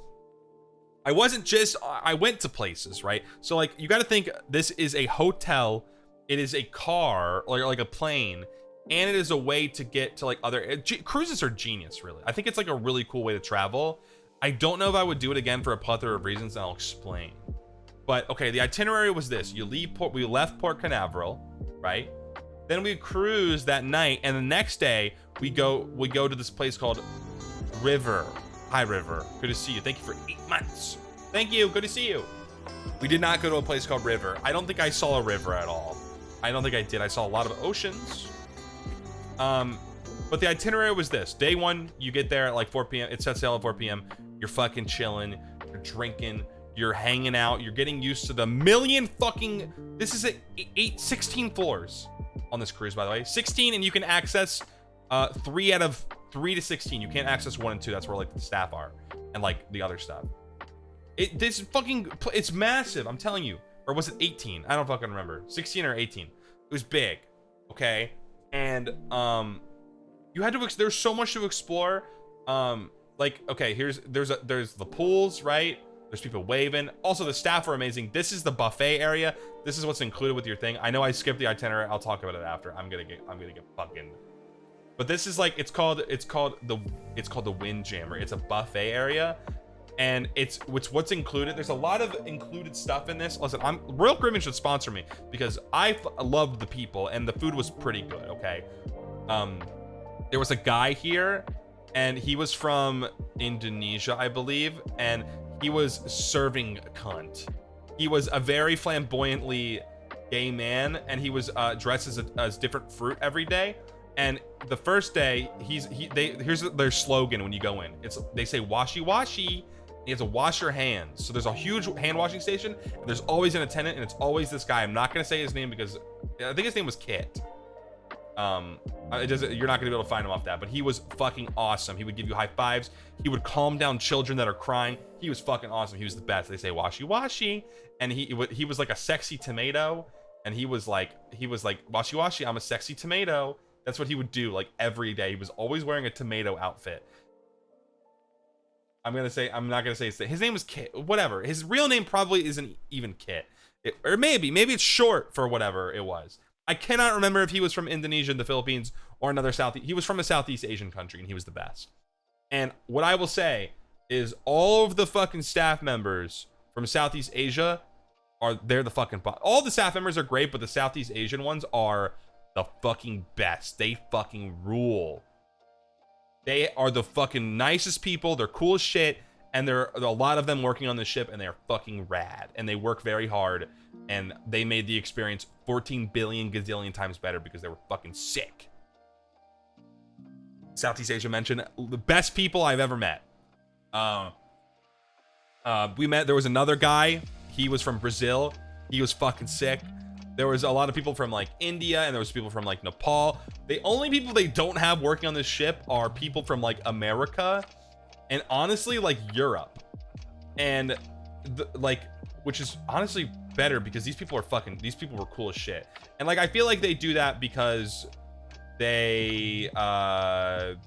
I went to places, right? So like you got to think this is a hotel. It is a car or like a plane, and it is a way to get to like other cruises are genius, really. I think it's like a really cool way to travel. I don't know if I would do it again for a plethora of reasons, and I'll explain. But okay, the itinerary was this: we left Port Canaveral, right? Then we cruised that night, and the next day we go to this place called River. Hi, River. Good to see you. Thank you for 8 months. Thank you. Good to see you. We did not go to a place called River. I don't think I saw a river at all. I don't think I did. I saw a lot of oceans. But the itinerary was this. Day 1, you get there at like 4 p.m. It sets sail at 4 p.m. You're fucking chilling. You're drinking. You're hanging out. You're getting used to the million fucking... This is 16 floors on this cruise, by the way. 16, and you can access 3 out of 3 to 16. You can't access 1 and 2. That's where like the staff are and like the other stuff. It's massive. I'm telling you. Or was it 18? I don't fucking remember. 16 or 18. It was big. Okay. And you had to. There's so much to explore. Like okay, there's the pools, right? There's people waving. Also, the staff are amazing. This is the buffet area. This is what's included with your thing. I know I skipped the itinerary. I'll talk about it after. I'm gonna get fucking. But this is like it's called the Windjammer. It's a buffet area, and what's included. There's a lot of included stuff in this. Listen, Royal Caribbean should sponsor me because I loved the people and the food was pretty good. Okay, there was a guy here, and he was from Indonesia, I believe, and he was serving cunt. He was a very flamboyantly gay man, and he was dressed as different fruit every day. And the first day, here's their slogan when you go in. They say washi washi. And you have to wash your hands. So there's a huge hand washing station, and there's always an attendant, and it's always this guy. I'm not gonna say his name because I think his name was Kit. You're not gonna be able to find him off that, but he was fucking awesome. He would give you high fives. He would calm down children that are crying. He was fucking awesome. He was the best. They say washi washi, and he was like a sexy tomato, and he was like washi washi, I'm a sexy tomato. That's what he would do like every day. He was always wearing a tomato outfit. I'm not gonna say his name was Kit. Whatever. His real name probably isn't even Kit, or maybe it's short for whatever it was. I cannot remember if he was from Indonesia, the Philippines, or another he was from a Southeast Asian country, and he was the best. And what I will say is all of the fucking staff members from Southeast Asia they're the fucking all the staff members are great, but the Southeast Asian ones are the fucking best. They fucking rule. They are the fucking nicest people. They're cool as shit, and there are a lot of them working on the ship, and they're fucking rad, and they work very hard, and they made the experience 14 billion gazillion times better because they were fucking sick. Southeast Asia mentioned the best people I've ever met. There was another guy. He was from Brazil. He was fucking sick. There was a lot of people from like India, and there was people from like Nepal. The only people they don't have working on this ship are people from like America and honestly like Europe, and which is honestly better because these people were cool as shit. And like I feel like they do that because they probably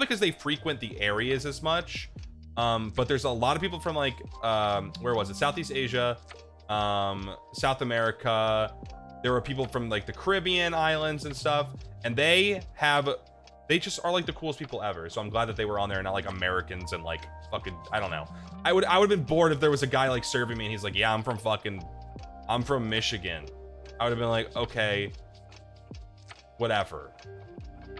because they frequent the areas as much. But there's a lot of people from like where was it, Southeast Asia, South America. There were people from like the Caribbean islands and stuff, and they just are like the coolest people ever. So I'm glad that they were on there, and not like Americans and like fucking, I don't know. I would have been bored if there was a guy like serving me and he's like, yeah, I'm from Michigan. I would have been like, okay, whatever.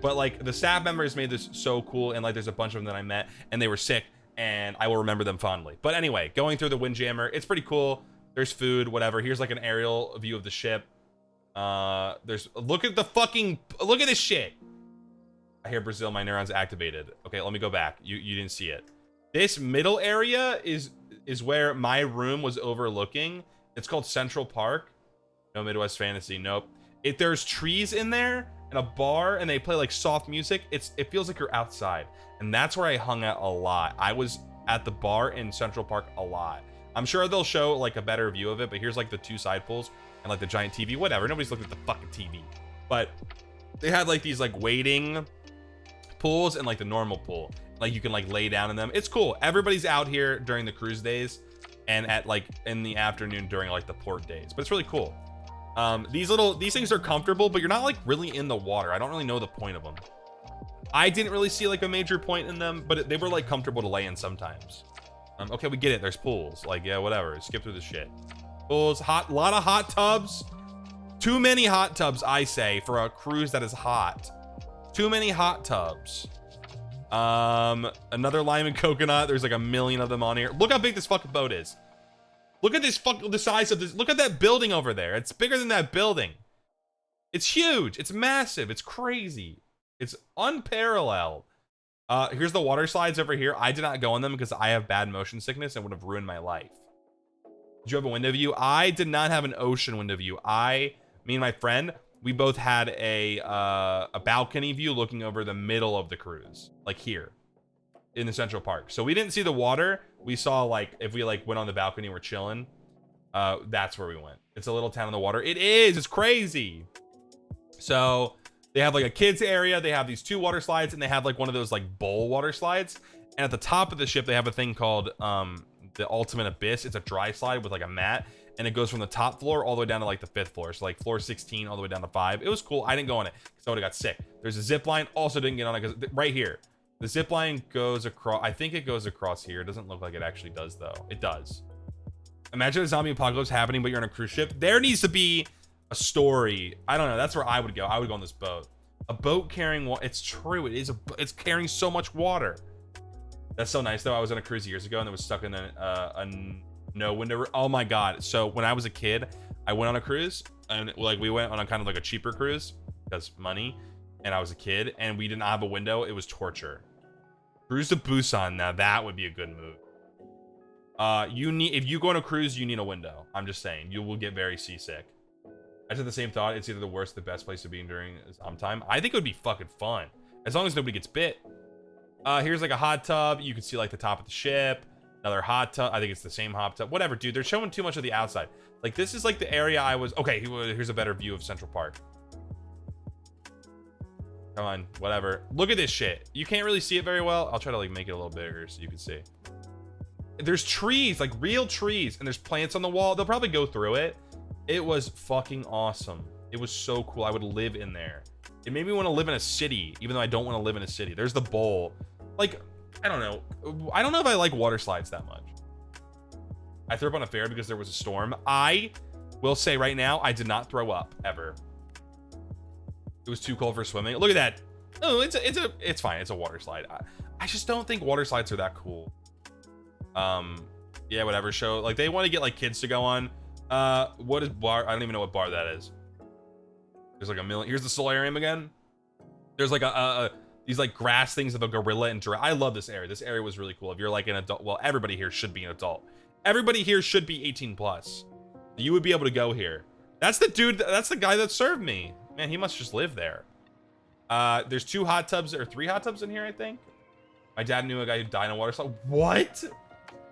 But like the staff members made this so cool, and like there's a bunch of them that I met, and they were sick, and I will remember them fondly. But anyway, going through the Windjammer, it's pretty cool. There's food, whatever. Here's like an aerial view of the ship. Look at this shit. I hear Brazil, my neurons activated. Okay, let me go back. You didn't see it. This middle area is where my room was overlooking. It's called Central Park. No Midwest Fantasy. Nope. There's trees in there and a bar, and they play like soft music. It feels like you're outside, and that's where I hung out a lot. I was at the bar in Central Park a lot. I'm sure they'll show like a better view of it, but here's like the two side pools and like the giant TV, whatever. Nobody's looking at the fucking TV, but they had like these like waiting pools and like the normal pool, like you can like lay down in them. It's cool. Everybody's out here during the cruise days and at like in the afternoon during like the port days, but it's really cool. These things are comfortable, but you're not like really in the water. I don't really know the point of them. I didn't really see like a major point in them, but they were like comfortable to lay in sometimes. Okay, we get it. There's pools. Like, yeah, whatever. Skip through this shit. Pools, a lot of hot tubs. Too many hot tubs, I say, for a cruise that is hot. Too many hot tubs. Another lime and coconut. There's like a million of them on here. Look how big this fucking boat is. Look at the size of this. Look at that building over there. It's bigger than that building. It's huge. It's massive. It's crazy. It's unparalleled. Here's the water slides over here. I did not go on them because I have bad motion sickness and would have ruined my life. Did you have a window view? I did not have an ocean window view. Me and my friend, we both had a balcony view looking over the middle of the cruise, like here in the Central Park. So we didn't see the water. We saw like if we like went on the balcony and we're chilling, that's where we went. It's a little town on the water. It's crazy. So they have like a kids area. They have these two water slides, and they have like one of those like bowl water slides. And at the top of the ship, they have a thing called the Ultimate Abyss. It's a dry slide with like a mat, and it goes from the top floor all the way down to like the 5th floor. So like floor 16 all the way down to 5. It was cool. I didn't go on it because I would have got sick. There's a zip line. Also didn't get on it because right here, the zip line goes across. I think it goes across here. It doesn't look like it actually does though. It does. Imagine a zombie apocalypse happening, but you're on a cruise ship. There needs to be a story. I don't know. That's where I would go. I would go on this boat. A boat carrying water. It's true. It is. It's carrying so much water. That's so nice though. I was on a cruise years ago and it was stuck in a no window. Oh my god. So when I was a kid, I went on a cruise and like we went on a kind of like a cheaper cruise because money, and I was a kid and we didn't have a window. It was torture. Cruise to Busan. Now that would be a good move. If you go on a cruise, you need a window. I'm just saying, you will get very seasick. I had the same thought. It's either the worst or the best place to be during time. I think it would be fucking fun as long as nobody gets bit. Here's like a hot tub. You can see like the top of the ship. Another hot tub. I think it's the same hot tub. Whatever, dude. They're showing too much of the outside. Like this is like the area I was. Okay, here's a better view of Central Park. Come on, whatever. Look at this shit. You can't really see it very well. I'll try to like make it a little bigger so you can see. There's trees, like real trees, and there's plants on the wall. They'll probably go through it. It was fucking awesome. It was so cool. I would live in there. It made me want to live in a city, even though I don't want to live in a city. There's the bowl. Like, I don't know. I don't know if I like water slides that much. I threw up on a fair because there was a storm. I will say right now, I did not throw up ever. It was too cold for swimming. Look at that. Oh, it's fine. It's a water slide. I just don't think water slides are that cool. Yeah, whatever. Show like they want to get like kids to go on. What is bar? I don't even know what bar that is. There's like a million. Here's the solarium again. There's like these like grass things of a gorilla and giraffe. I love this area. This area was really cool. If you're like an adult, well, everybody here should be an adult. Everybody here should be 18 plus. You would be able to go here. That's the dude. That's the guy that served me. Man, he must just live there. There's 2 hot tubs or 3 hot tubs in here, I think. My dad knew a guy who died on a water slide. What?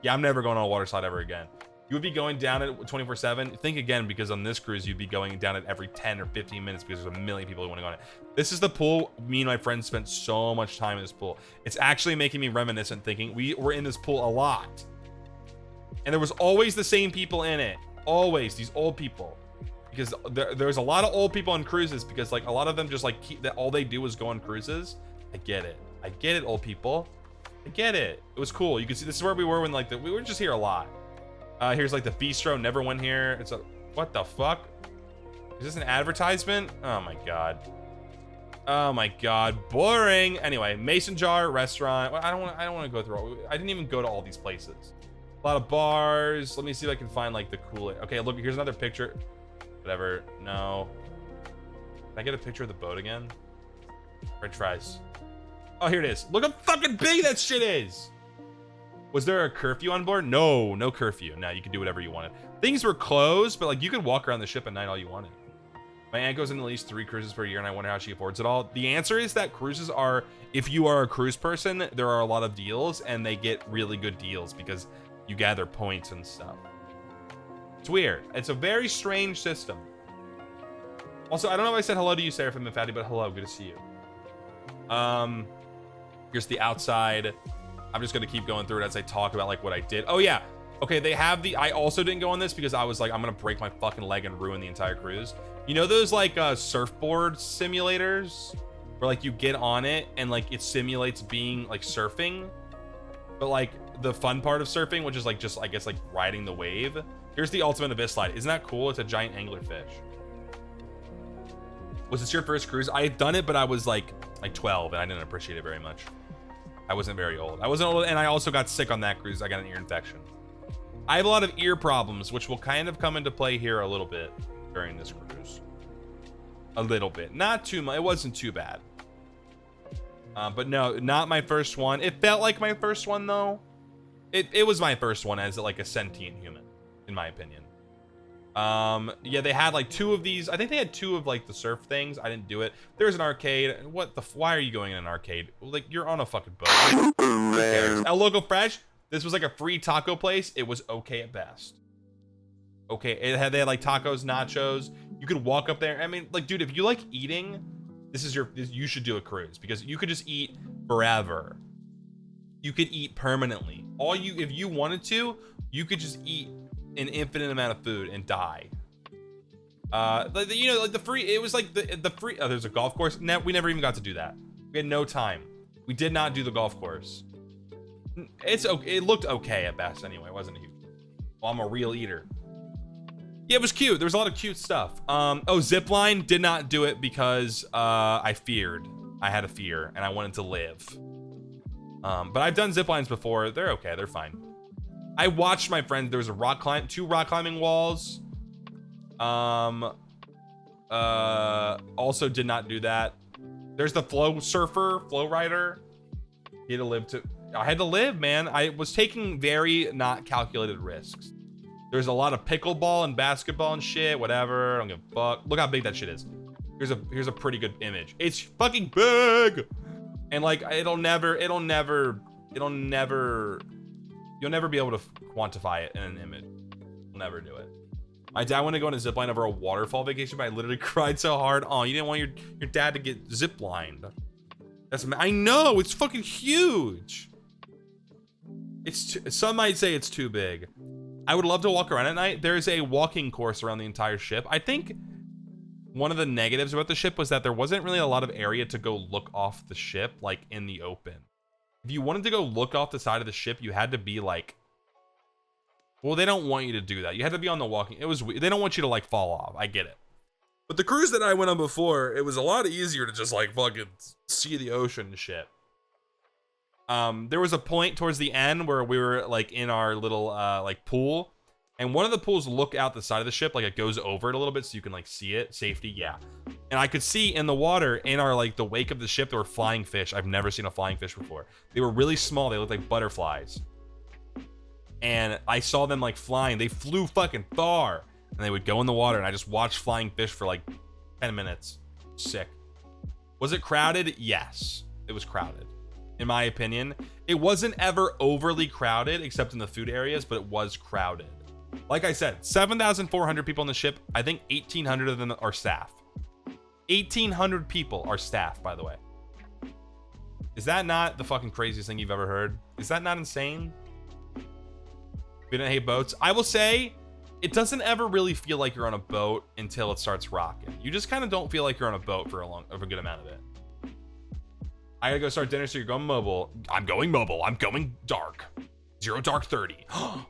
Yeah, I'm never going on a water slide ever again. You would be going down it 24/7. Think again, because on this cruise, you'd be going down it every 10 or 15 minutes because there's a million people who want to go on it. This is the pool. Me and my friends spent so much time in this pool. It's actually making me reminiscent, thinking we were in this pool a lot. And there was always the same people in it. Always, these old people. Because there's a lot of old people on cruises because like a lot of them just like all they do is go on cruises. I get it. I get it, old people. I get it. It was cool. You can see this is where we were when like we were just here a lot. Here's like the bistro. Never went here. It's a what the fuck? Is this an advertisement? Oh my god. Oh my god. Boring. Anyway, Mason Jar restaurant. I don't want to go through. I didn't even go to all these places. A lot of bars. Let me see if I can find like the cool. Okay, look. Here's another picture. Whatever. No. Can I get a picture of the boat again? French fries. Oh, here it is. Look how fucking big that shit is. Was there a curfew on board? No, no curfew. No, you could do whatever you wanted. Things were closed, but like you could walk around the ship at night all you wanted. My aunt goes on at least 3 cruises per year, and I wonder how she affords it all. The answer is that cruises are, if you are a cruise person, there are a lot of deals, and they get really good deals because you gather points and stuff. It's weird. It's a very strange system. Also, I don't know if I said hello to you, Seraphim and Fatty, but hello, good to see you. Here's the outside. I'm just gonna keep going through it as I talk about like what I did. Oh yeah, okay, they have the, I also didn't go on this because I was like, I'm gonna break my fucking leg and ruin the entire cruise. You know those like surfboard simulators where like you get on it and like it simulates being like surfing, but like the fun part of surfing, which is like just I guess like riding the wave. Here's the ultimate abyss slide. Isn't that cool? It's a giant anglerfish. Was this your first cruise? I had done it, but I was like 12 and I didn't appreciate it very much. I wasn't very old. I wasn't old, and I also got sick on that cruise. I got an ear infection. I have a lot of ear problems, which will kind of come into play here a little bit during this cruise. A little bit, not too much. It wasn't too bad. But no, not my first one. It felt like my first one though. It was my first one as like a sentient human, in my opinion. Yeah, they had like 2 of these. I think they had 2 of like the surf things. I didn't do it. There's an arcade. What the? Why are you going in an arcade? Like you're on a fucking boat. Who cares? El Loco Fresh. This was like a free taco place. It was okay at best. Okay, they had like tacos, nachos. You could walk up there. I mean, like, dude, if you like eating, you should do a cruise because you could just eat forever. You could eat permanently. If you wanted to, you could just eat an infinite amount of food and die. You know, like the free, it was like the free, there's a golf course. We never even got to do that. We had no time. We did not do the golf course. It's okay. It looked okay at best anyway. It wasn't a huge. Well, I'm a real eater. Yeah, it was cute. There was a lot of cute stuff. Oh, zipline, did not do it because I feared. I had a fear and I wanted to live. But I've done ziplines before. They're okay. They're fine. I watched my friend. There was a two rock climbing walls. Also did not do that. There's the flow rider. I had to live, man. I was taking very not calculated risks. There's a lot of pickleball and basketball and shit, whatever. I don't give a fuck. Look how big that shit is. Here's a pretty good image. It's fucking big. And like, you'll never be able to quantify it in an image. You'll never do it. My dad wanted to go on a zipline over a waterfall vacation, but I literally cried so hard. Oh, you didn't want your dad to get ziplined. I know, it's fucking huge. Some might say it's too big. I would love to walk around at night. There's a walking course around the entire ship. I think one of the negatives about the ship was that there wasn't really a lot of area to go look off the ship, like in the open. If you wanted to go look off the side of the ship, you had to be like, well, they don't want you to do that. You had to be on the walking. They don't want you to like fall off. I get it. But the cruise that I went on before, it was a lot easier to just like fucking see the ocean and shit. There was a point towards the end where we were like in our little like pool, and one of the pools look out the side of the ship, like it goes over it a little bit so you can like see it. Safety, yeah. And I could see in the water in our like the wake of the ship there were flying fish. I've never seen a flying fish before. They were really small. They looked like butterflies. And I saw them like flying. They flew fucking far, and they would go in the water, and I just watched flying fish for like 10 minutes. Sick. Was it crowded? Yes, it was crowded. In my opinion, it wasn't ever overly crowded except in the food areas, but it was crowded. Like I said, 7,400 people on the ship. I think 1,800 of them are staff. 1,800 people are staff, by the way. Is that not the fucking craziest thing you've ever heard? Is that not insane? We didn't hate boats. I will say, it doesn't ever really feel like you're on a boat until it starts rocking. You just kind of don't feel like you're on a boat for a good amount of it. I gotta go start dinner, so you're going mobile. I'm going mobile. I'm going dark. 0 dark 30. God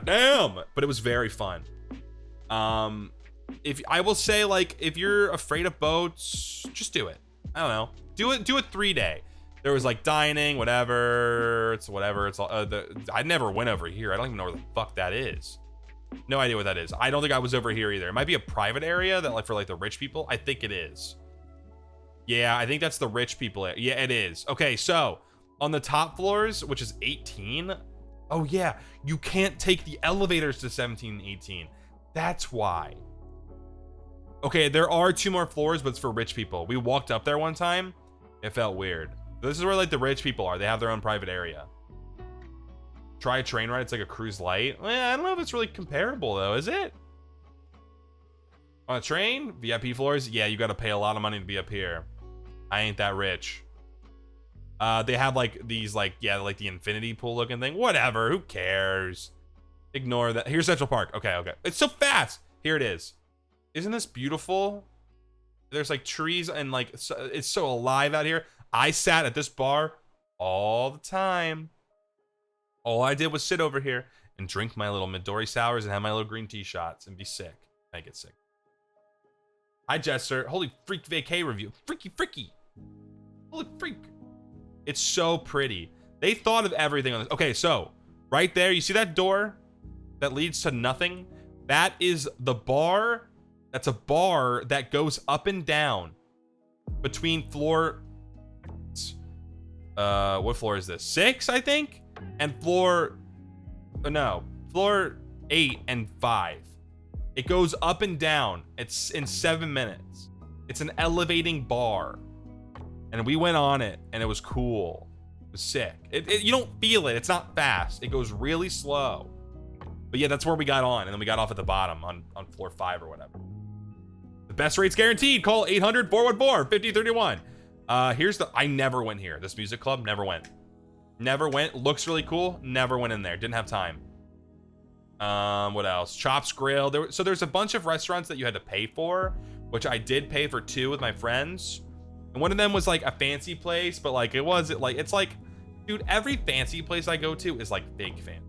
damn. But it was very fun. If I will say, like, if you're afraid of boats, just do it. I don't know. Do it 3-day. There was like dining, whatever. It's whatever. It's all. I never went over here. I don't even know where the fuck that is. No idea what that is. I don't think I was over here either. It might be a private area that like for like the rich people. I think it is. Yeah, I think that's the rich people. Yeah, it is. Okay, so on the top floors, which is 18. Oh yeah, you can't take the elevators to 17 and 18. That's why. Okay, there are 2 more floors, but it's for rich people. We walked up there one time. It felt weird. This is where like the rich people are. They have their own private area. Try a train ride. It's like a cruise light. I don't know if it's really comparable though, is it? On a train, VIP floors. Yeah, you got to pay a lot of money to be up here. I ain't that rich. They have like these like, yeah, like the infinity pool looking thing. Whatever, who cares? Ignore that. Here's Central Park. Okay. It's so fast. Here it is. Isn't this beautiful? There's like trees and like, it's so alive out here. I sat at this bar all the time. All I did was sit over here and drink my little Midori sours and have my little green tea shots and be sick. I get sick. Hi, Jester. Holy freak vacay review. Freaky. Holy freak. It's so pretty. They thought of everything on this. Okay, so right there, you see that door that leads to nothing? That is the bar. That's a bar that goes up and down between floor. What floor is this? 6, I think? And floor 8 and 5. It goes up and down. It's in 7 minutes. It's an elevating bar. And we went on it, and it was cool. It was sick. You don't feel it. It's not fast. It goes really slow. But yeah, that's where we got on, and then we got off at the bottom on floor 5 or whatever. The best rates guaranteed. Call 800-414-5031. I never went here. This music club, never went. Looks really cool. Never went in there. Didn't have time. What else? Chops Grill. There's a bunch of restaurants that you had to pay for, which I did pay for 2 with my friends. And one of them was like a fancy place, but like it's like, dude, every fancy place I go to is like fake fan.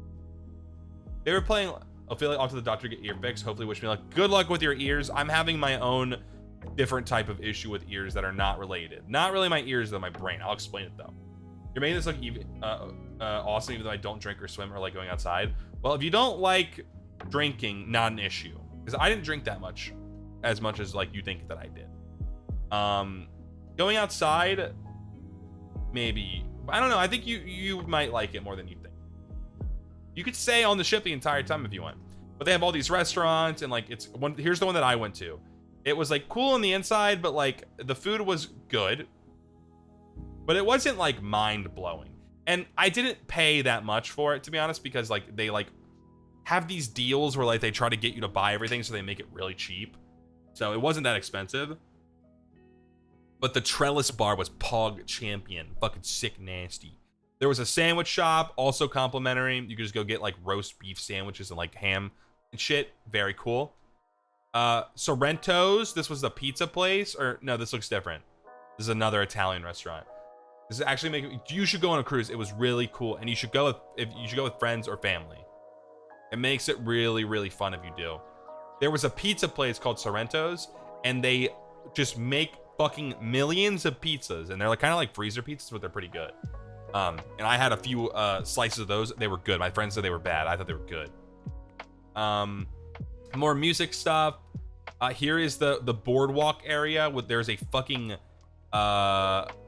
They were playing. Affiliate off to the doctor to get ear fix. Hopefully wish me luck. Good luck with your ears. I'm having my own different type of issue with ears that are not related. Not really my ears, though, my brain. I'll explain it, though. You're making this look even, awesome, even though I don't drink or swim or like going outside. Well, if you don't like drinking, not an issue. Because I didn't drink that much. As much as, like, you think that I did. Going outside, maybe. I don't know. I think you might like it more than you think. You could stay on the ship the entire time if you want. But they have all these restaurants and like here's the one that I went to. It was like cool on the inside, but like the food was good. But it wasn't like mind-blowing. And I didn't pay that much for it, to be honest, because like they like have these deals where like they try to get you to buy everything so they make it really cheap. So it wasn't that expensive. But the Trellis bar was Pog Champion. Fucking sick nasty. There was a sandwich shop, also complimentary. You could just go get like roast beef sandwiches and like ham and shit. Very cool. Sorrento's, this was the pizza place. Or no, this looks different. This is another Italian restaurant. This is actually making, you should go on a cruise. It was really cool. And you should go with friends or family. It makes it really, really fun if you do. There was a pizza place called Sorrento's, and they just make fucking millions of pizzas, and they're like kind of like freezer pizzas, but they're pretty good. And I had a few slices of those. They were good. My friends said they were bad. I thought they were good. More music stuff. Here is the boardwalk area with there's a fucking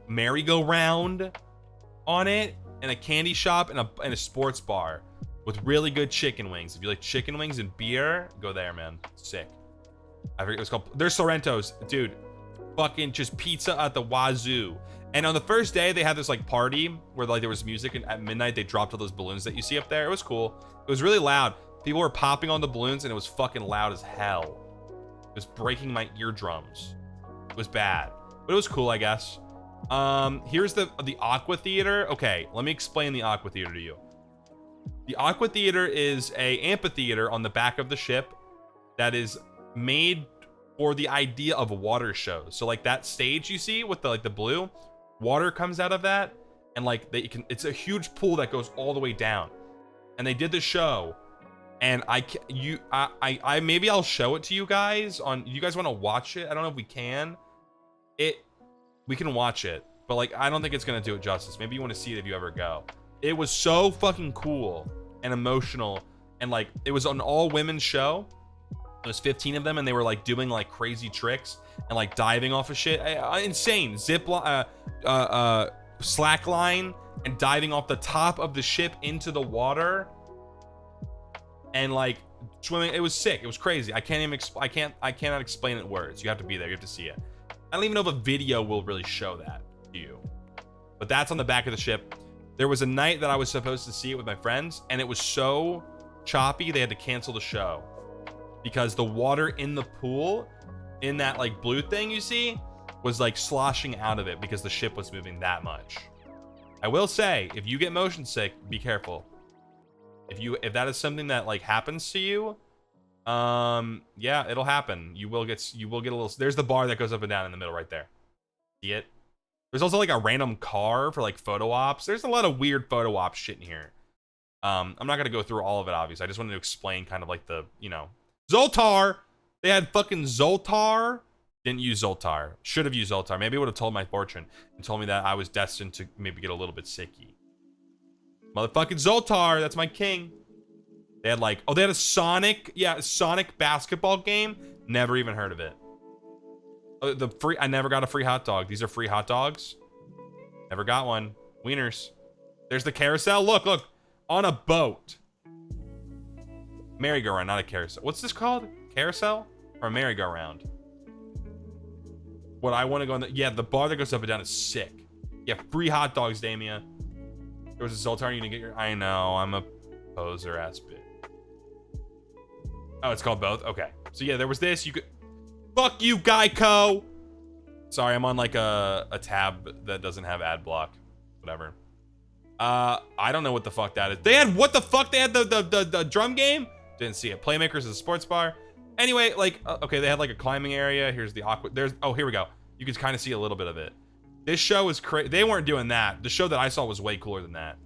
merry-go-round on it, and a candy shop, and a sports bar with really good chicken wings. If you like chicken wings and beer, go there, man. Sick. I forget what it's called. There's Sorrento's, dude. Fucking just pizza at the wazoo. And on the first day, they had this like party where like there was music, and at midnight they dropped all those balloons that you see up there. It was cool. It was really loud. People were popping on the balloons, and it was fucking loud as hell. It was breaking my eardrums. It was bad, but it was cool, I guess. Here's the Aqua Theater. Okay, let me explain the Aqua Theater to you. The Aqua Theater is a amphitheater on the back of the ship that is made for the idea of water shows. So like that stage you see with the like the blue, water comes out of that, and like it's a huge pool that goes all the way down. And they did the show, and I maybe I'll show it to you guys on. You guys want to watch it? I don't know if we can. We can watch it, but like I don't think it's gonna do it justice. Maybe you want to see it if you ever go. It was so fucking cool and emotional, and like it was an all women's show. There was 15 of them, and they were like doing like crazy tricks and like diving off of shit. Insane slack line and diving off the top of the ship into the water and like swimming. It was sick. It was crazy. I cannot explain it in words. You have to be there. You have to see it. I don't even know if a video will really show that to you, but that's on the back of the ship. There was a night that I was supposed to see it with my friends, and it was so choppy they had to cancel the show because the water in the pool, in that like blue thing you see, was like sloshing out of it because the ship was moving that much. I will say, if you get motion sick, be careful. If that is something that like happens to you, yeah, it'll happen. You will get a little. There's the bar that goes up and down in the middle right there. See it? There's also like a random car for like photo ops. There's a lot of weird photo op shit in here. I'm not gonna go through all of it, obviously. I just wanted to explain kind of like the, Zoltar. They had fucking Zoltar. Didn't use Zoltar. Should have used Zoltar. Maybe it would have told my fortune and told me that I was destined to maybe get a little bit sicky. Motherfucking Zoltar. That's my king. They had like, they had a Sonic basketball game. Never even heard of it. I never got a free hot dog. These are free hot dogs. Never got one. Wieners. There's the carousel. Look. On a boat. Merry-go-round, not a carousel. What's this called? Carousel? Or a merry-go-round? What I want to go on the bar that goes up and down is sick. Yeah, free hot dogs, Damia. There was a Zoltar you didn't get your... I know, I'm a poser ass bitch. Oh, it's called both? Okay. So yeah, there was this. You could... Fuck you, Geico! Sorry, I'm on like a tab that doesn't have ad block. Whatever. I don't know what the fuck that is. They had... What the fuck? They had the drum game? Didn't see it. Playmakers is a sports bar. Anyway, like... okay, they had like a climbing area. Here's the aqua... There's... Oh, here we go. You can kind of see a little bit of it. This show is crazy. They weren't doing that. The show that I saw was way cooler than that.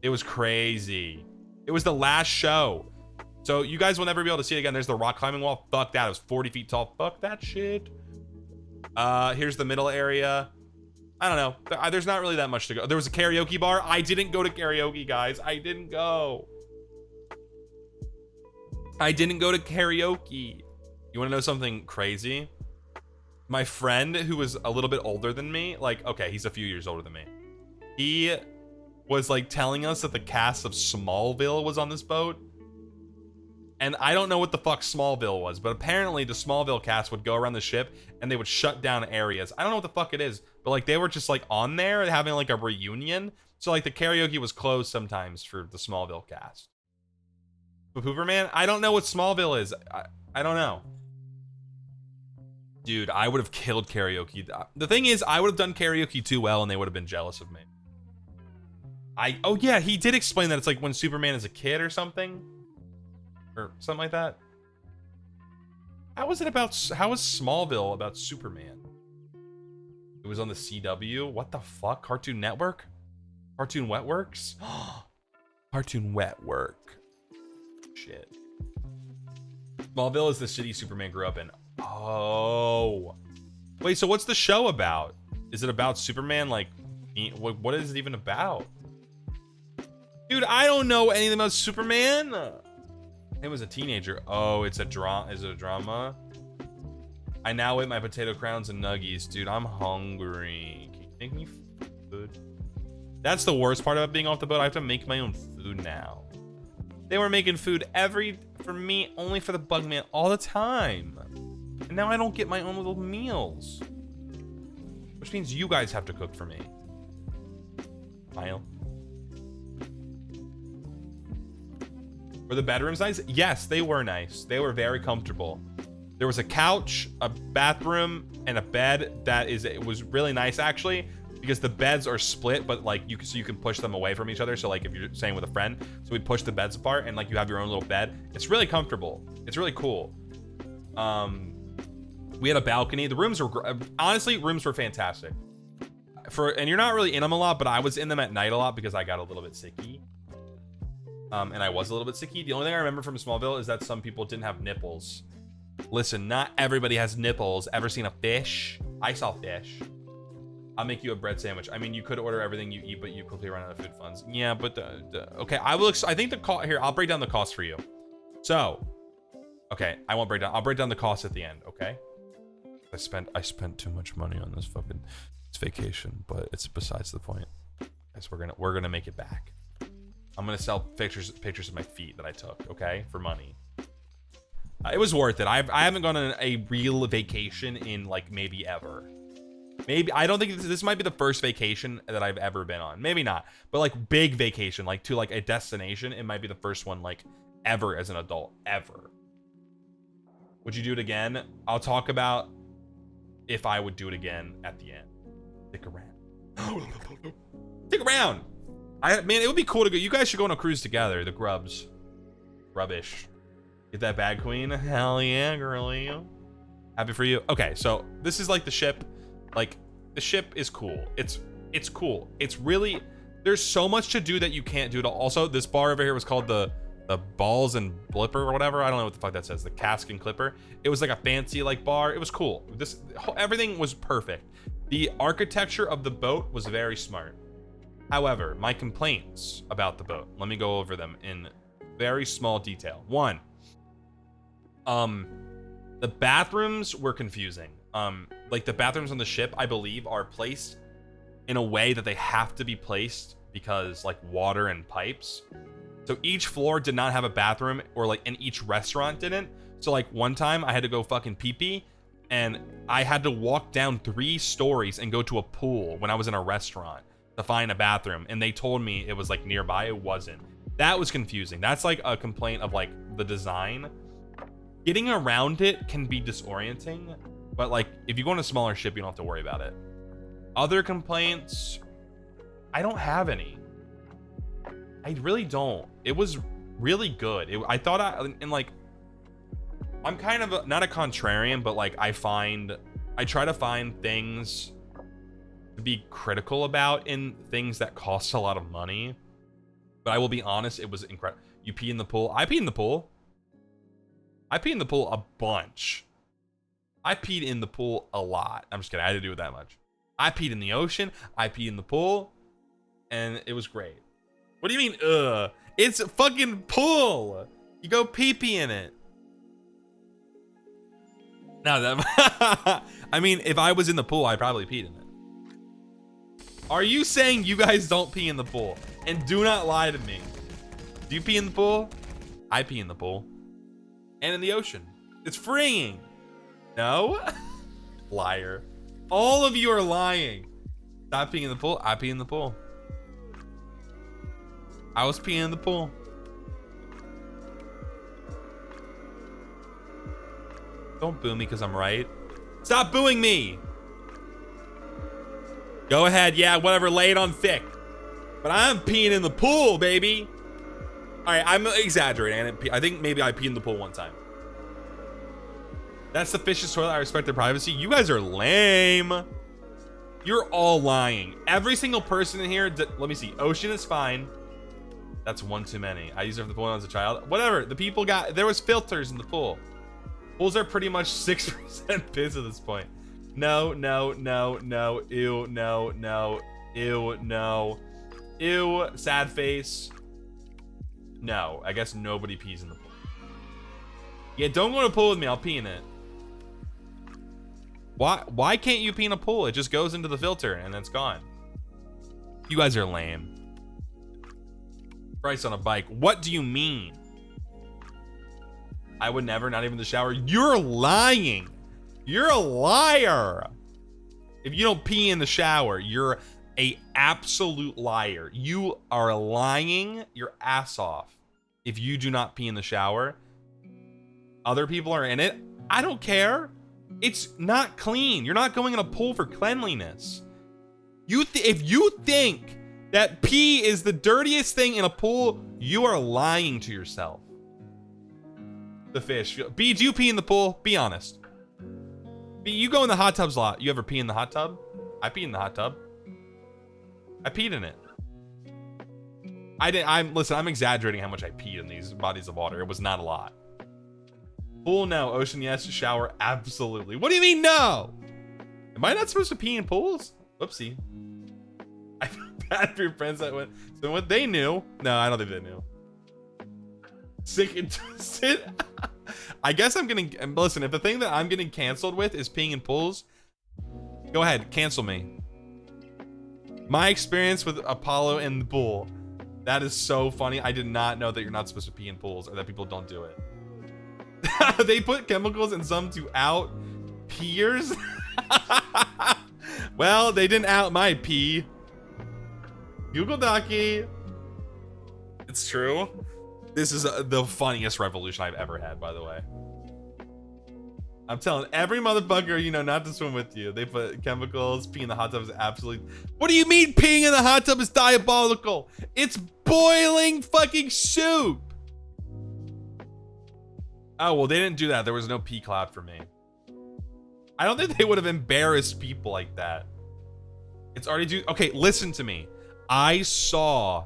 It was crazy. It was the last show. So you guys will never be able to see it again. There's the rock climbing wall. Fuck that. It was 40 feet tall. Fuck that shit. Here's the middle area. I don't know. There's not really that much to go. There was a karaoke bar. I didn't go to karaoke, guys. I didn't go. I didn't go to karaoke. You want to know something crazy? My friend, who was a little bit older than me, like, okay, he's a few years older than me. He was like telling us that the cast of Smallville was on this boat. And I don't know what the fuck Smallville was, but apparently the Smallville cast would go around the ship and they would shut down areas. I don't know what the fuck it is, but like they were just like on there having like a reunion. So like the karaoke was closed sometimes for the Smallville cast. But Pooperman, I don't know what Smallville is. I don't know. Dude, I would have killed karaoke. The thing is, I would have done karaoke too well and they would have been jealous of me. Oh yeah, he did explain that it's like when Superman is a kid or something. Or something like that. How was Smallville about Superman? It was on the CW. What the fuck? Cartoon Network? Cartoon Wetworks? Cartoon Wetwork. Shit. Smallville is the city Superman grew up in. Oh. Wait, so what's the show about? Is it about Superman? Like, what is it even about? Dude, I don't know anything about Superman. It was a teenager. Oh, it's a drama. Is it a drama? I now eat my potato crowns and nuggies. Dude, I'm hungry. Can you make me food? That's the worst part about being off the boat. I have to make my own food now. They were making food for me, only for the bug man all the time. And now I don't get my own little meals. Which means you guys have to cook for me. Smile. Were the bedrooms nice? Yes, they were nice. They were very comfortable. There was a couch, a bathroom, and a bed it was really nice actually, because the beds are split, but like so you can push them away from each other. So like if you're staying with a friend, so we push the beds apart and like you have your own little bed. It's really comfortable. It's really cool. We had a balcony. The rooms were honestly, rooms were fantastic. And you're not really in them a lot, but I was in them at night a lot because I got a little bit sicky. And I was a little bit sicky. The only thing I remember from Smallville is that some people didn't have nipples. Listen, not everybody has nipples. Ever seen a fish? I saw fish. I'll make you a bread sandwich. I mean, you could order everything you eat, but you quickly run out of food funds. Yeah, but okay, I think the cost here. I'll break down the cost for you. So, okay, I won't break down. I'll break down the cost at the end. Okay. I spent too much money on this vacation, but it's besides the point. Guys, we're gonna make it back. I'm gonna sell pictures of my feet that I took, okay, for money. It was worth it. I haven't gone on a real vacation in like maybe ever. Maybe I don't think this might be the first vacation that I've ever been on. Maybe not, but like big vacation, like to like a destination. It might be the first one like ever as an adult ever. Would you do it again? I'll talk about if I would do it again at the end. Stick around. Stick around. Man, it would be cool to go. You guys should go on a cruise together. The Grubs. Rubbish. Get that bag, queen. Hell yeah, girlie. Happy for you. Okay, so this is like the ship. Like, the ship is cool. It's cool. It's really, there's so much to do that you can't do it all. Also, this bar over here was called the Balls and Blipper or whatever. I don't know what the fuck that says. The Cask and Clipper. It was like a fancy like bar. It was cool. Everything was perfect. The architecture of the boat was very smart. However, my complaints about the boat, let me go over them in very small detail. One, the bathrooms were confusing. Like the bathrooms on the ship, I believe, are placed in a way that they have to be placed because like water and pipes. So each floor did not have a bathroom, or like, and each restaurant didn't. So like one time I had to go fucking pee-pee and I had to walk down 3 stories and go to a pool when I was in a restaurant to find a bathroom, and they told me it was like nearby. It wasn't. That was confusing. That's like a complaint of like the design. Getting around it can be disorienting, but like if you go on a smaller ship, you don't have to worry about it. Other complaints, I don't have any. I really don't. It was really good. I thought I'm kind of not a contrarian, but like I try to find things to be critical about in things that cost a lot of money. But I will be honest, it was incredible. You pee in the pool. I pee in the pool. I peed in the pool a bunch. I peed in the pool a lot. I'm just kidding. I had to do it that much. I peed in the ocean. I peed in the pool. And it was great. What do you mean, ugh? It's a fucking pool. You go pee-pee in it. No, that... I mean, if I was in the pool, I'd probably peed in it. Are you saying you guys don't pee in the pool? And do not lie to me. Do you pee in the pool? I pee in the pool. And in the ocean. It's freeing. No? Liar. All of you are lying. Stop peeing in the pool. I pee in the pool. I was peeing in the pool. Don't boo me because I'm right. Stop booing me. Go ahead. Yeah, whatever. Lay it on thick. But I'm peeing in the pool, baby. All right, I'm exaggerating. I think maybe I peed in the pool one time. That's the fish's toilet. I respect their privacy. You guys are lame. You're all lying. Every single person in here. Let me see. Ocean is fine. That's one too many. I used it for the pool when I was a child. Whatever. The people got... There was filters in the pool. Pools are pretty much 6% piss at this point. No, no, no, no. Ew, no, no. Ew, no. Ew, sad face. No, I guess nobody pees in the pool. Yeah, don't go to a pool with me. I'll pee in it. Why can't you pee in a pool? It just goes into the filter and then it's gone. You guys are lame. Bryce on a bike. What do you mean? I would never, not even the shower. You're lying. You're a liar. If you don't pee in the shower, you're a absolute liar. You are lying your ass off. If you do not pee in the shower, other people are in it. I don't care. It's not clean. You're not going in a pool for cleanliness. If you think that pee is the dirtiest thing in a pool, you are lying to yourself. The fish. B, do you pee in the pool? Be honest. B, you go in the hot tubs a lot. You ever pee in the hot tub? I pee in the hot tub. I peed in it. Listen, I'm exaggerating how much I peed in these bodies of water. It was not a lot. Pool, no. Ocean, yes. Shower, absolutely. What do you mean, no? Am I not supposed to pee in pools? Whoopsie. I feel bad for your friends that went. So what they knew? No, I don't think they knew. Sick and twisted. I guess I'm getting. Listen, if the thing that I'm getting canceled with is peeing in pools, go ahead, cancel me. My experience with Apollo in the pool. That is so funny. I did not know that you're not supposed to pee in pools or that people don't do it. They put chemicals in some to out peers. Well, they didn't out my pee. Google Docky. It's true. This is the funniest revolution I've ever had, by the way. I'm telling every motherfucker, you know, not to swim with you. They put chemicals. Pee in the hot tub is absolutely... What do you mean peeing in the hot tub is diabolical? It's boiling fucking soup. Oh, well, they didn't do that. There was no pee cloud for me. I don't think they would have embarrassed people like that. It's already due. Okay, listen to me. I saw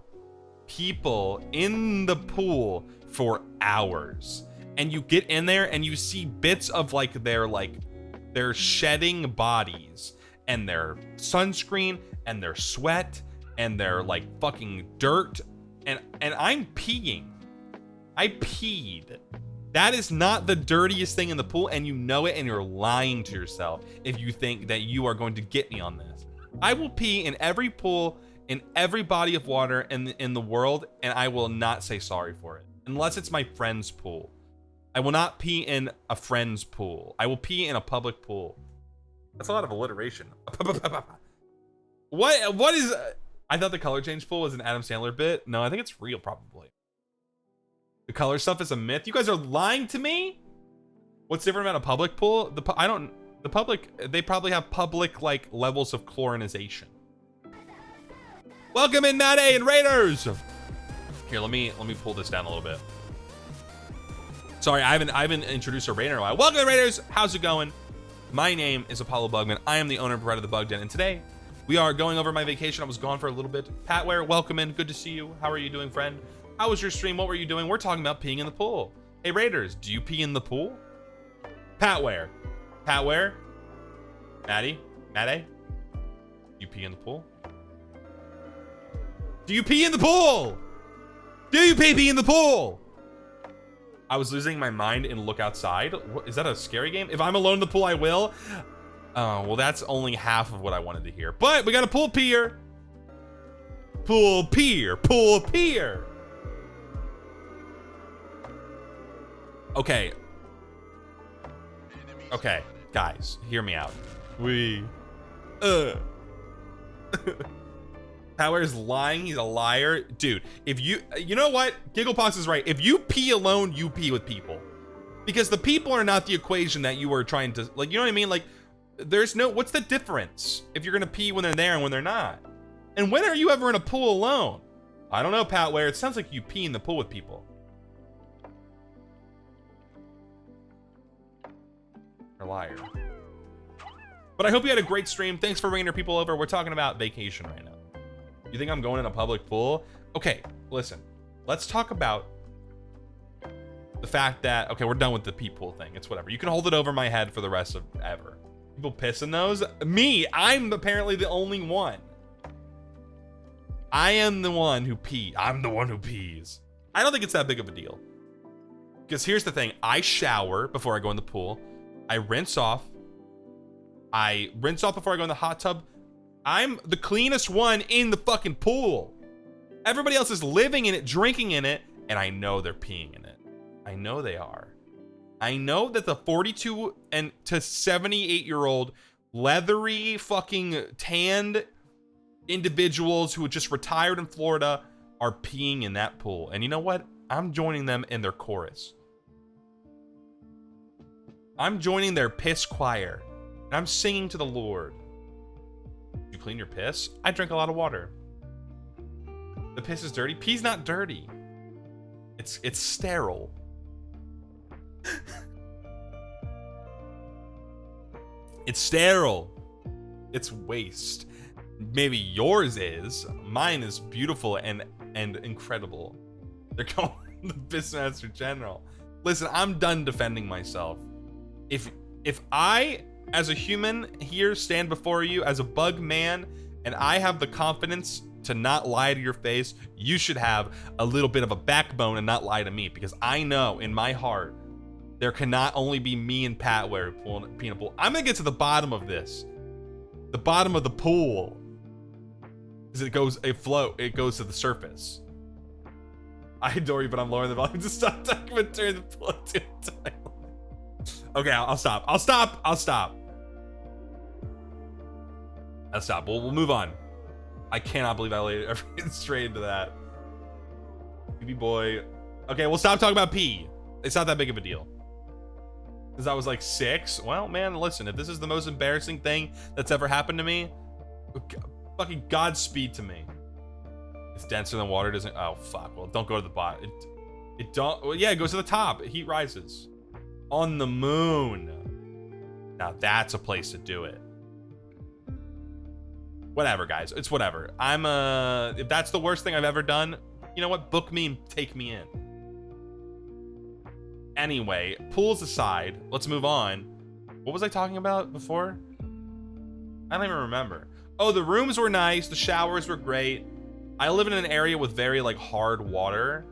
people in the pool for hours. And you get in there and you see bits of their shedding bodies and their sunscreen and their sweat and their like fucking dirt. And I'm peeing. I peed. That is not the dirtiest thing in the pool, and you know it, and you're lying to yourself if you think that you are going to get me on this. I will pee in every pool, in every body of water in the world, and I will not say sorry for it. Unless it's my friend's pool. I will not pee in a friend's pool. I will pee in a public pool. That's a lot of alliteration. What is... I thought the color change pool was an Adam Sandler bit. No, I think it's real, probably. The color stuff is a myth. You guys are lying to me? What's different about a public pool? The public, they probably have public like levels of chlorinization. Welcome in, Matt A and Raiders. Here, let me pull this down a little bit. Sorry, I haven't introduced a Raider in a while. Welcome, Raiders. How's it going? My name is Apollo Bugman. I am the owner and proprietor of the Bug Den, and today we are going over my vacation. I was gone for a little bit. Patware, welcome in. Good to see you. How are you doing, friend? How was your stream? What were you doing? We're talking about peeing in the pool. Hey Raiders, do you pee in the pool? Pat where? Pat where? Maddie? Maddie? You pee in the pool? Do you pee in the pool? Do you pee in the pool? I was losing my mind and look outside. What, is that a scary game? If I'm alone in the pool, I will. Oh, well, that's only half of what I wanted to hear. But we got a pool peer. Pool peer. Pool peer. Okay. Okay, guys, hear me out. Power's lying. He's a liar. Dude, if you know what? Gigglepox is right. If you pee alone, you pee with people. Because the people are not the equation that you were trying to, like, you know what I mean? Like, there's no, what's the difference if you're going to pee when they're there and when they're not? And when are you ever in a pool alone? I don't know, Pat Ware. It sounds like you pee in the pool with people. You're a liar. But I hope you had a great stream. Thanks for bringing your people over. We're talking about vacation right now. You think I'm going in a public pool? Okay, listen. Let's talk about the fact that, okay, we're done with the pee pool thing. It's whatever. You can hold it over my head for the rest of ever. People piss in those? Me, I'm apparently the only one. I am the one who pees. I'm the one who pees. I don't think it's that big of a deal. Because here's the thing. I shower before I go in the pool. I rinse off. I rinse off before I go in the hot tub. I'm the cleanest one in the fucking pool. Everybody else is living in it, drinking in it, and I know they're peeing in it. I know they are. I know that the 42 and to 78-year-old leathery fucking tanned individuals who just retired in Florida are peeing in that pool. And you know what? I'm joining them in their chorus. I'm joining their piss choir. And I'm singing to the Lord. You clean your piss? I drink a lot of water. The piss is dirty? Pee's not dirty. It's sterile. It's sterile. It's waste. Maybe yours is. Mine is beautiful and incredible. They're calling the Pissmaster General. Listen, I'm done defending myself. If I, as a human here, stand before you as a bug man, and I have the confidence to not lie to your face, you should have a little bit of a backbone and not lie to me, because I know in my heart there cannot only be me and Pat where pulling peanut pool. I'm gonna get to the bottom of this. The bottom of the pool. Because it goes to the surface. I adore you, but I'm lowering the volume to stop talking about turn the pool to Okay, I'll stop. I'll stop. We'll move on. I cannot believe I laid everything straight into that. BB boy. Okay, we'll stop talking about pee. It's not that big of a deal. Because I was like 6. Well, man, listen. If this is the most embarrassing thing that's ever happened to me, fucking Godspeed to me. It's denser than water, doesn't... Oh, fuck. Well, don't go to the bottom. It don't... Well, yeah, it goes to the top. Heat rises. On the moon. Now, that's a place to do it. Whatever, guys. It's whatever. If that's the worst thing I've ever done, you know what? Book me and take me in. Anyway, pools aside, let's move on. What was I talking about before? I don't even remember. Oh, the rooms were nice. The showers were great. I live in an area with very, like, hard water.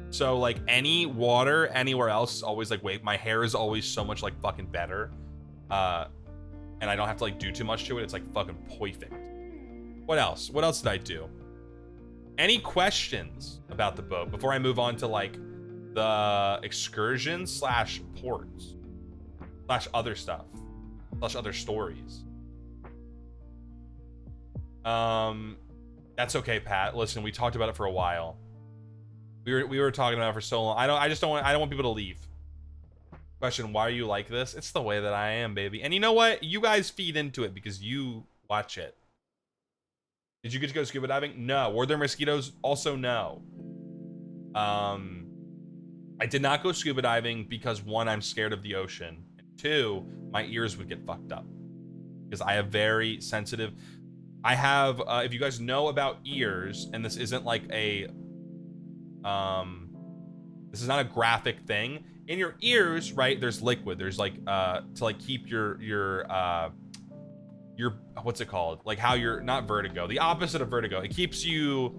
So, like, any water anywhere else is always, like, wait, my hair is always so much, like, fucking better. And I don't have to, like, do too much to it. It's, like, fucking perfect. What else? What else did I do? Any questions about the boat before I move on to, like, the excursions slash ports slash other stuff slash other stories? That's okay, Pat. Listen, we talked about it for a while. We were talking about it for so long. I don't want people to leave. Question, why are you like this? It's the way that I am, baby. And you know what? You guys feed into it because you watch it. Did you get to go scuba diving? No. Were there mosquitoes? Also, no. I did not go scuba diving because 1, I'm scared of the ocean. And 2, my ears would get fucked up. Because I have very sensitive... I have, if you guys know about ears, and this isn't like a, This is not a graphic thing. In your ears, right, there's liquid. There's like to like keep your what's it called? Like how you're not vertigo. The opposite of vertigo. It keeps you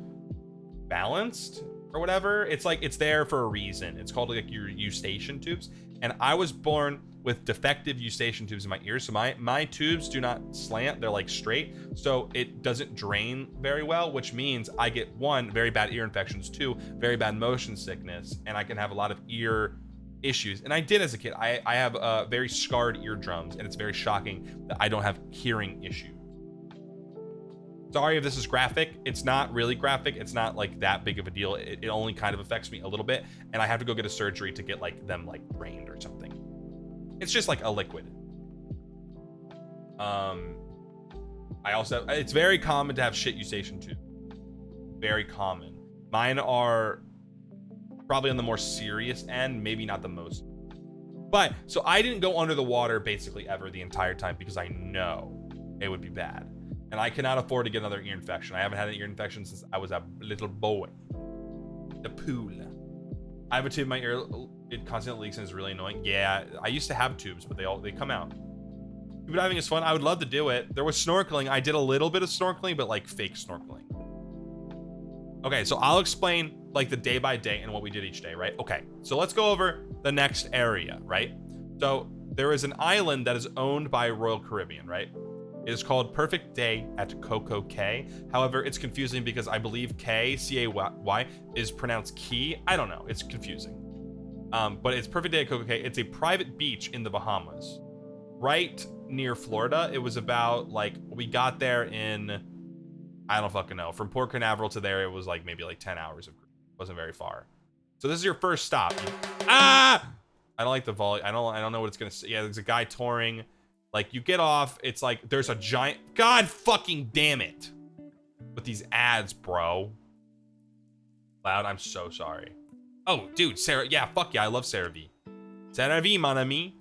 balanced or whatever. It's like it's there for a reason. It's called like your eustachian tubes. And I was born with defective eustachian tubes in my ears, so my tubes do not slant, they're like straight, so it doesn't drain very well, which means I get 1, very bad ear infections, 2, very bad motion sickness, and I can have a lot of ear issues. And I did as a kid. I have very scarred eardrums, and it's very shocking that I don't have hearing issues. Sorry if this is graphic. It's not really graphic. It's not like that big of a deal. It only kind of affects me a little bit, and I have to go get a surgery to get like them like drained or something. It's just like a liquid. I also, it's very common to have shit eustachian tubes. Very common. Mine are probably on the more serious end, maybe not the most. But so I didn't go under the water basically ever the entire time because I know it would be bad. And I cannot afford to get another ear infection. I haven't had an ear infection since I was a little boy. The pool. I have a tube in my ear. It constantly leaks and is really annoying. Yeah, I used to have tubes, but they come out. Scuba diving is fun. I would love to do it. There was snorkeling. I did a little bit of snorkeling, but like fake snorkeling. Okay, so I'll explain like the day by day and what we did each day, right? Okay, so let's go over the next area, right? So there is an island that is owned by Royal Caribbean, right? It is called Perfect Day at Coco Cay. However, it's confusing because I believe K, C-A-Y, is pronounced key. I don't know. It's confusing. But it's Perfect Day at Coco Cay. It's a private beach in the Bahamas, right near Florida. It was about like, we got there in, I don't fucking know. From Port Canaveral to there, it was like maybe like 10 hours of cruise. It wasn't very far. So this is your first stop. Ah! I don't like the volley. I don't know what it's gonna say. Yeah, there's a guy touring. Like, you get off, it's like, there's a giant... God fucking damn it. With these ads, bro. Loud, I'm so sorry. Oh, dude, Sarah... Yeah, fuck yeah, I love CeraVe. CeraVe, mon ami.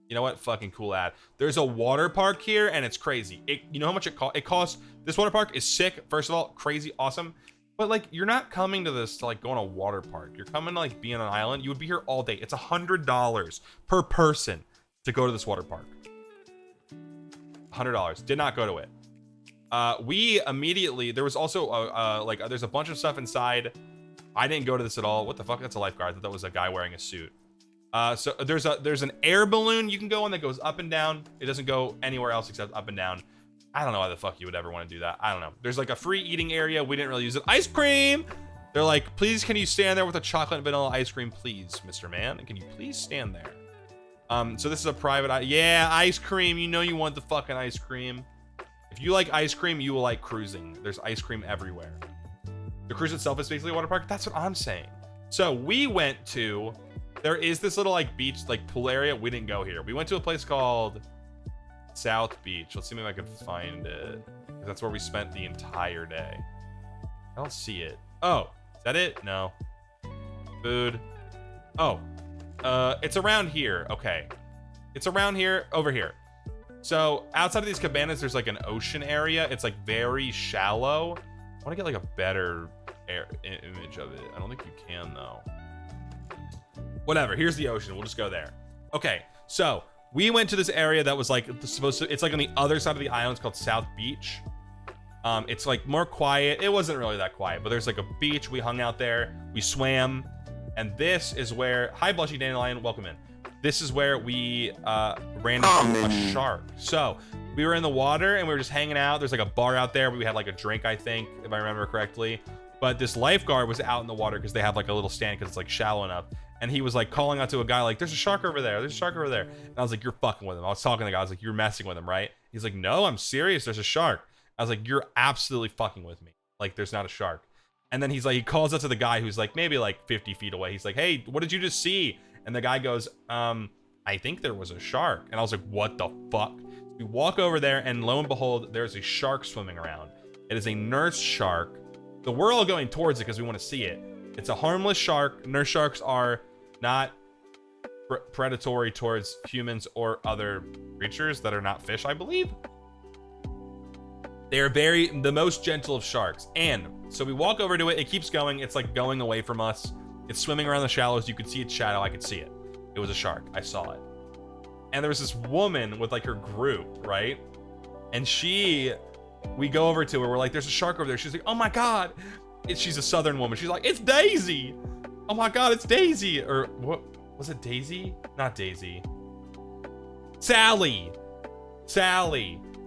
You know what? Fucking cool ad. There's a water park here, and it's crazy. You know how much it costs? It costs... This water park is sick. First of all, crazy, awesome. But, like, you're not coming to this to, like, go on a water park. You're coming to, like, be on an island. You would be here all day. It's $100 per person to go to this water park. $100. Did not go to it. We immediately, there was also like there's a bunch of stuff inside. I didn't go to this at all. What the fuck? That's a lifeguard. I thought that was a guy wearing a suit. So there's an air balloon you can go on that goes up and down. It doesn't go anywhere else except up and down. I don't know why the fuck you would ever want to do that. I don't know. There's like a free eating area. We didn't really use it. Ice cream. They're like, please, can you stand there with a chocolate and vanilla ice cream, please, Mr. Man? Can you please stand there? So this is a private, yeah, ice cream. You know you want the fucking ice cream. If you like ice cream, you will like cruising. There's ice cream everywhere. The cruise itself is basically a water park. That's what I'm saying. So we went to, there is this little like beach, like pool area. We didn't go here. We went to a place called South Beach. Let's see if I can find it. That's where we spent the entire day. I don't see it. Oh, is that it? No. Food. Oh. It's around here. Okay. It's around here, over here. So outside of these cabanas, there's like an ocean area. It's like very shallow. I want to get like a better image of it. I don't think you can though. Whatever. Here's the ocean. We'll just go there. Okay. So we went to this area that was like supposed to, it's like on the other side of the island. It's called South Beach. It's like more quiet. It wasn't really that quiet, but there's like a beach. We hung out there. We swam. And this is where, hi Blushy Dandelion, welcome in. This is where we ran into a shark. So we were in the water and we were just hanging out. There's like a bar out there where we had like a drink, I think, if I remember correctly. But this lifeguard was out in the water because they have like a little stand because it's like shallow enough. And he was like calling out to a guy like, there's a shark over there. There's a shark over there. And I was like, you're fucking with him. I was talking to the guy. I was like, you're messing with him, right? He's like, no, I'm serious. There's a shark. I was like, you're absolutely fucking with me. Like, there's not a shark. And then he's like, he calls out to the guy who's like maybe like 50 feet away. He's like, hey, what did you just see? And the guy goes, I think there was a shark. And I was like, what the fuck? We walk over there and lo and behold, there's a shark swimming around. It is a nurse shark. So we're all going towards it because we want to see it. It's a harmless shark. Nurse sharks are not predatory towards humans or other creatures that are not fish, I believe. They are the most gentle of sharks. And so we walk over to it. It keeps going. It's like going away from us. It's swimming around the shallows. You could see its shadow. I could see it. It was a shark. I saw it. And there was this woman with like her group, right? And we go over to her. We're like, there's a shark over there. She's like, oh my God. She's a Southern woman. She's like, it's Daisy. Oh my God, it's Daisy. Or what was it? Daisy? Not Daisy. Sally.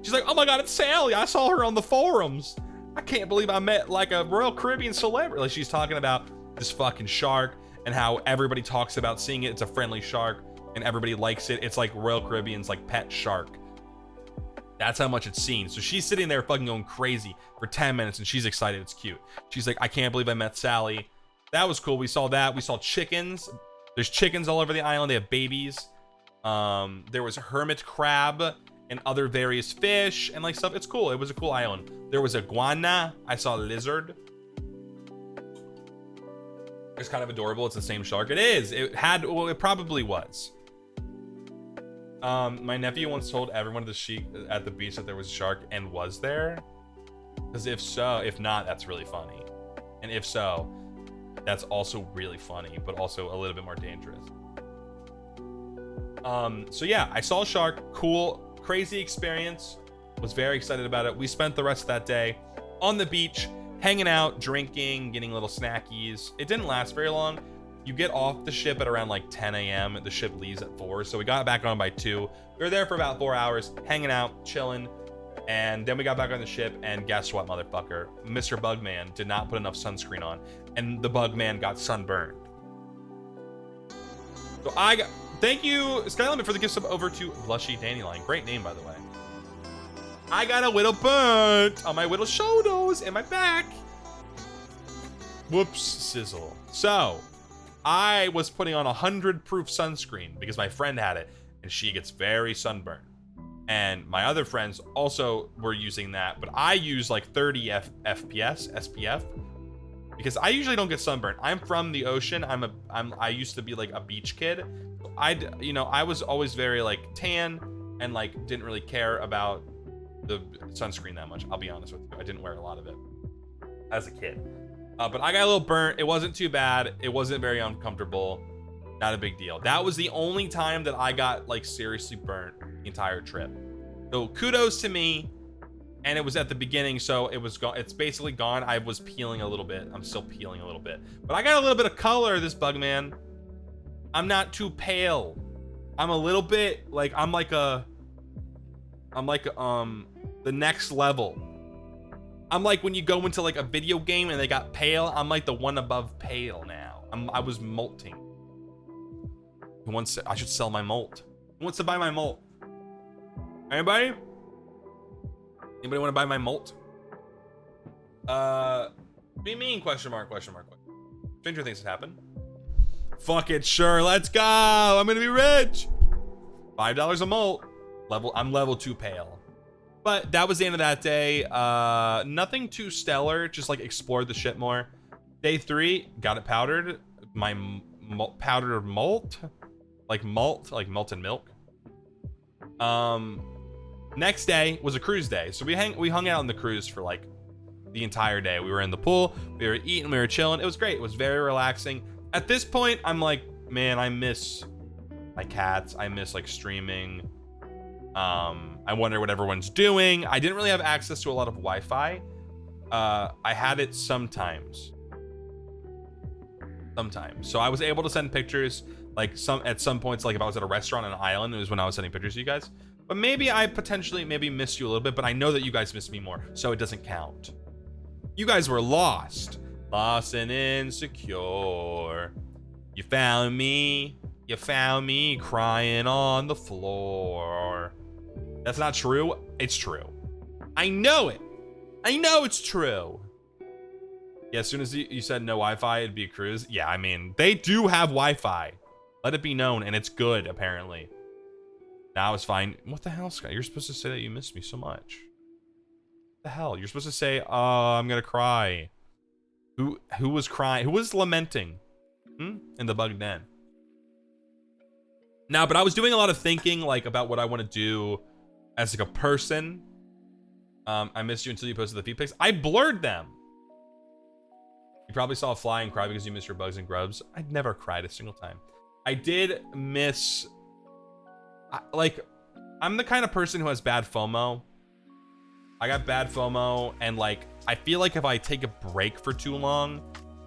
She's like, oh my God, it's Sally. I saw her on the forums. I can't believe I met like a Royal Caribbean celebrity. Like she's talking about this fucking shark and how everybody talks about seeing it. It's a friendly shark and everybody likes it. It's like Royal Caribbean's like pet shark. That's how much it's seen. So she's sitting there fucking going crazy for 10 minutes and she's excited. It's cute. She's like, I can't believe I met Sally. That was cool. We saw that. We saw chickens. There's chickens all over the island. They have babies. There was hermit crab and other various fish and like stuff. It's cool. It was a cool island. There was iguana. I saw a lizard. It's kind of adorable. It's the same shark. It is. It probably was. My nephew once told everyone at the beach that there was a shark and was there. Because if not, that's really funny. And if so, that's also really funny, but also a little bit more dangerous. So yeah, I saw a shark. Cool, crazy experience. Was very excited about it. We spent the rest of that day on the beach, hanging out, drinking, getting little snackies. It didn't last very long. You get off the ship at around like 10 a.m. The ship leaves at 4, so we got back on by 2. We were there for about 4 hours, hanging out, chilling, and then we got back on the ship, and guess what, motherfucker? Mr. Bugman did not put enough sunscreen on, and the Bugman got sunburned. So thank you, Skylimit, for the gift sub over to Blushy Dandelion. Great name, by the way. I got a little burnt on my little shoulders and my back. Whoops, sizzle. So, I was putting on 100 proof sunscreen because my friend had it and she gets very sunburned. And my other friends also were using that, but I use like 30 SPF because I usually don't get sunburned. I'm from the ocean. I used to be like a beach kid. I was always very like tan and like didn't really care about the sunscreen that much. I'll be honest with you. I didn't wear a lot of it as a kid. But I got a little burnt. It wasn't too bad. It wasn't very uncomfortable. Not a big deal. That was the only time that I got like seriously burnt the entire trip. So kudos to me. And it was at the beginning, so it was gone. It's basically gone. I was peeling a little bit. I'm still peeling a little bit. But I got a little bit of color, this Bugman. I'm not too pale. I'm a little bit like I'm like the next level. I'm like when you go into like a video game and they got pale, I'm like the one above pale now. I was molting. I should sell my molt. Who wants to buy my molt? Anybody? Anybody want to buy my molt? What do you mean? Question mark. Stranger things have happened. Fuck it, sure. Let's go. I'm gonna be rich. $5 a molt. I'm level 2 pale. But that was the end of that day. Nothing too stellar. Just like explored the ship more. Day 3, got it powdered. My powdered molt, like melted milk. Next day was a cruise day, so we hung out on the cruise for like the entire day. We were in the pool, we were eating, we were chilling. It was great. It was very relaxing. At this point, I'm like, man, I miss my cats. I miss like streaming. I wonder what everyone's doing. I didn't really have access to a lot of Wi-Fi. I had it sometimes. So I was able to send pictures like at some points, like if I was at a restaurant on an island, it was when I was sending pictures to you guys. But maybe I potentially missed you a little bit, but I know that you guys missed me more, so it doesn't count. You guys were lost and insecure. You found me crying on the floor. That's not true. It's true. I know it. I know it's true. Yeah, as soon as you said no Wi-Fi, it'd be a cruise. Yeah, I mean, they do have Wi-Fi. Let it be known, and it's good, apparently. Now it's fine. What the hell, Sky? You're supposed to say that you missed me so much. What the hell? You're supposed to say, oh, I'm gonna cry. Who was crying? Who was lamenting? In the bug den. Now, but I was doing a lot of thinking, like, about what I want to do as, like, a person. I missed you until you posted the feed pics. I blurred them. You probably saw a fly and cry because you missed your bugs and grubs. I'd never cried a single time. I did miss... like, I'm the kind of person who has bad FOMO. I got bad FOMO, and like, I feel like if I take a break for too long,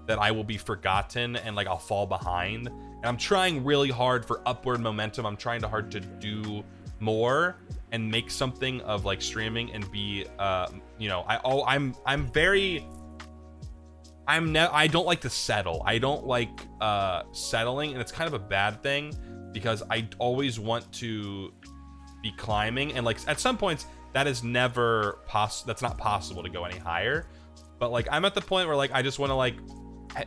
that I will be forgotten and like I'll fall behind. And I'm trying really hard for upward momentum. I'm trying hard to do more and make something of like streaming and be, you know, I don't like to settle. I don't like settling, and it's kind of a bad thing because I always want to be climbing, and like at some points that is never that's not possible to go any higher. But like I'm at the point where like I just want to like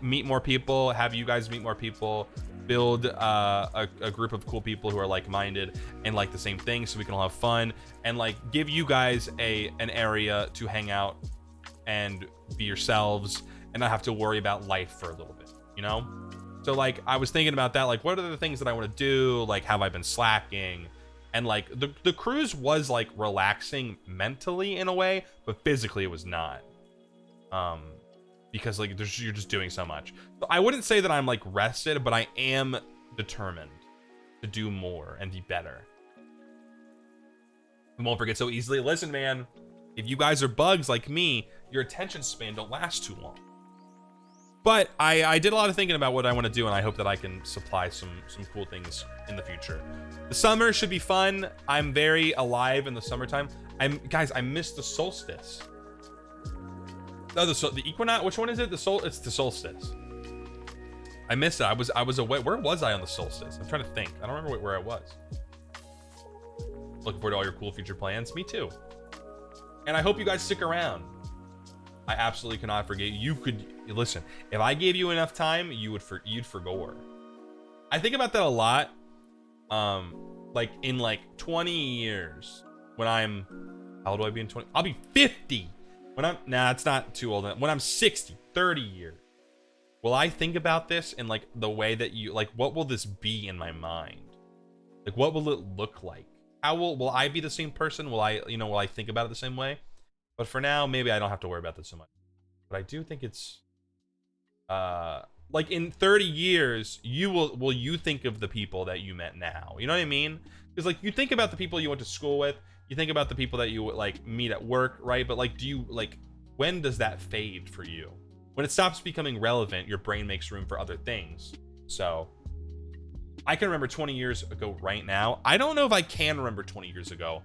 meet more people, have you guys meet more people, build a group of cool people who are like-minded and like the same thing, so we can all have fun, and like give you guys an area to hang out and be yourselves and not have to worry about life for a little bit, you know? So like I was thinking about that, like what are the things that I want to do, like have I been slacking? And like the cruise was like relaxing mentally in a way, but physically it was not, because like you're just doing so much. So I wouldn't say that I'm like rested, but I am determined to do more and be better. I won't forget so easily. Listen, man, if you guys are bugs like me, your attention span don't last too long. But I did a lot of thinking about what I want to do, and I hope that I can supply some cool things in the future. The summer should be fun. I'm very alive in the summertime. Guys, I missed the solstice. Oh, the equinox. Which one is it? It's the solstice. I missed it. I was away. Where was I on the solstice? I'm trying to think. I don't remember where I was. Looking forward to all your cool future plans. Me too. And I hope you guys stick around. I absolutely cannot forget. You could listen. If I gave you enough time, you'd forgo. I think about that a lot. Like in like 20 years, when I'm, how old will I be in 20? I'll be 50. When I'm, nah, it's not too old. When I'm 60, 30 years, will I think about this in like the way that you like? What will this be in my mind? Like, what will it look like? How will I be the same person? Will I think about it the same way? But for now, maybe I don't have to worry about this so much. But I do think it's, like in 30 years, will you think of the people that you met now? You know what I mean? Because like you think about the people you went to school with, you think about the people that you like meet at work, right? But like, when does that fade for you? When it stops becoming relevant, your brain makes room for other things. So I can remember 20 years ago right now. I don't know if I can remember 20 years ago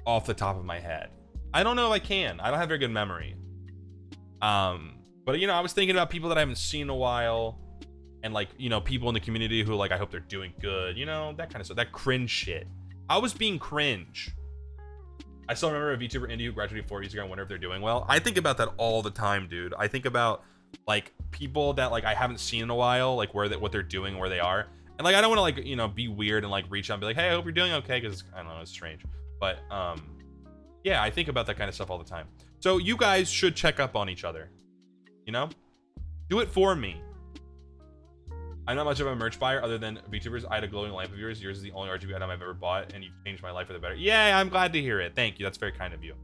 off the top of my head. I don't know if I can. I don't have very good memory. But you know, I was thinking about people that I haven't seen in a while, and like, you know, people in the community who like I hope they're doing good, you know, that kind of stuff, that cringe shit. I was being cringe. I still remember a VTuber indie who graduated 4 years ago. I wonder if they're doing well. I think about that all the time, dude. I think about like people that like I haven't seen in a while, like what they're doing, where they are, and like I don't want to like, you know, be weird and like reach out and be like, hey, I hope you're doing okay, because I don't know, it's strange. But yeah, I think about that kind of stuff all the time. So you guys should check up on each other. You know, do it for me. I'm not much of a merch buyer other than VTubers. I had a glowing lamp of yours. Yours is the only RGB item I've ever bought, and you've changed my life for the better. Yeah, I'm glad to hear it. Thank you. That's very kind of you.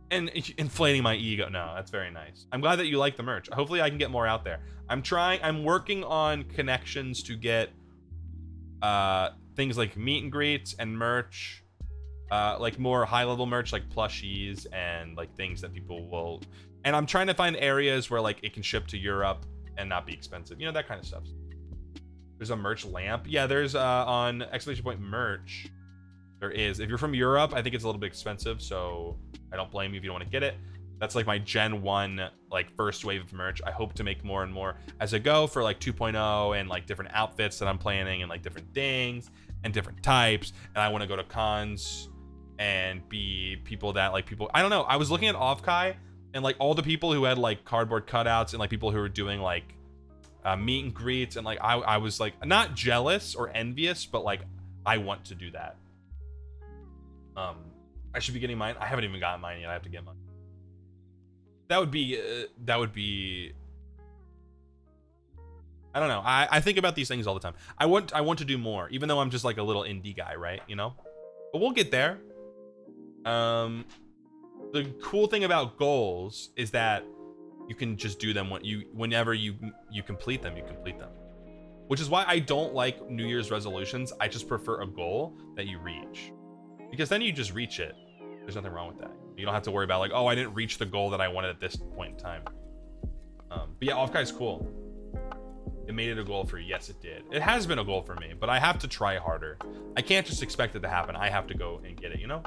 And inflating my ego. No, that's very nice. I'm glad that you like the merch. Hopefully I can get more out there. I'm working on connections to get things like meet and greets and merch, like more high-level merch, like plushies and like things that people will. And I'm trying to find areas where like it can ship to Europe and not be expensive, you know, that kind of stuff. There's a merch lamp. Yeah, there's on exclamation point merch, there is. If you're from Europe, I think it's a little bit expensive, so I don't blame you if you don't want to get it. That's like my Gen 1 like first wave of merch. I hope to make more and more as I go for like 2.0 and like different outfits that I'm planning and like different things and different types. And I want to go to cons and be people that like people, I don't know. I was looking at Offkai, and like all the people who had like cardboard cutouts and like people who were doing like meet and greets, and like I was like not jealous or envious, but like I want to do that. I should be getting mine. I haven't even gotten mine yet. I have to get mine. That would be I don't know. I think about these things all the time. I want to do more, even though I'm just like a little indie guy, right? You know, but we'll get there. The cool thing about goals is that you can just do them whenever you complete them, which is why I don't like New Year's resolutions. I just prefer a goal that you reach, because then you just reach it. There's nothing wrong with that. You don't have to worry about like, oh, I didn't reach the goal that I wanted at this point in time. But yeah, Offkai is cool. It made it a goal for you. Yes, it did. It has been a goal for me, but I have to try harder. I can't just expect it to happen. I have to go and get it, you know?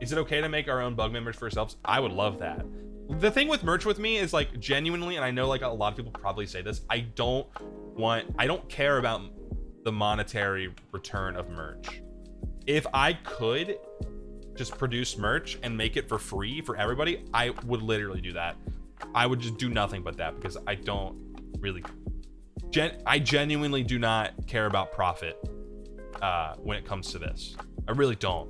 Is it okay to make our own bug members for ourselves? I would love that. The thing with merch with me is like genuinely, and I know like a lot of people probably say this, I don't care about the monetary return of merch. If I could just produce merch and make it for free for everybody, I would literally do that. I would just do nothing but that, because I don't really I genuinely do not care about profit when it comes to this. I really don't.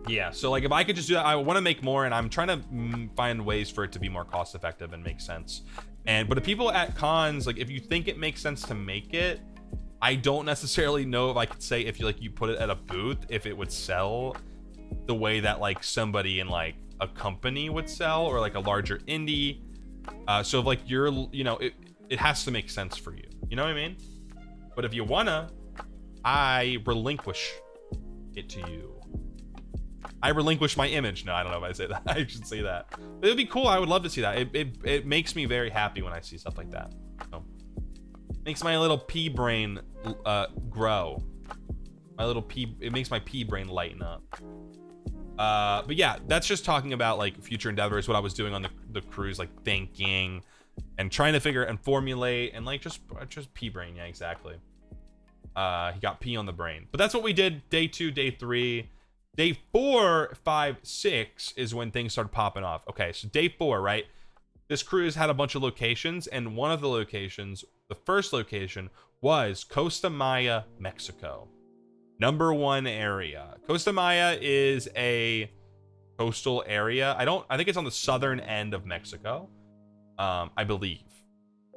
Yeah, so like if I could just do that, I want to make more, and I'm trying to find ways for it to be more cost effective and make sense. But if people at cons, like if you think it makes sense to make it, I don't necessarily know if I could say if you put it at a booth, if it would sell the way that like somebody in like a company would sell, or like a larger indie. So if like you're, it has to make sense for you. You know what I mean? But if you wanna, I relinquish it to you. I relinquish my image. No, I don't know if I say that. I should say that. But it'd be cool. I would love to see that. It makes me very happy when I see stuff like that. So, makes my little pea brain grow. It makes my pea brain lighten up. But yeah, that's just talking about like future endeavors, what I was doing on the cruise, like thinking and trying to figure and formulate and like just pea brain. Yeah, exactly. He got pee on the brain. But that's what we did day 2, day 3. Day 4, 5, 6 is when things started popping off. Okay, so day 4, right? This cruise had a bunch of locations, and one of the locations, the first location, was Costa Maya, Mexico. #1 area. Costa Maya is a coastal area. I think it's on the southern end of Mexico. I believe.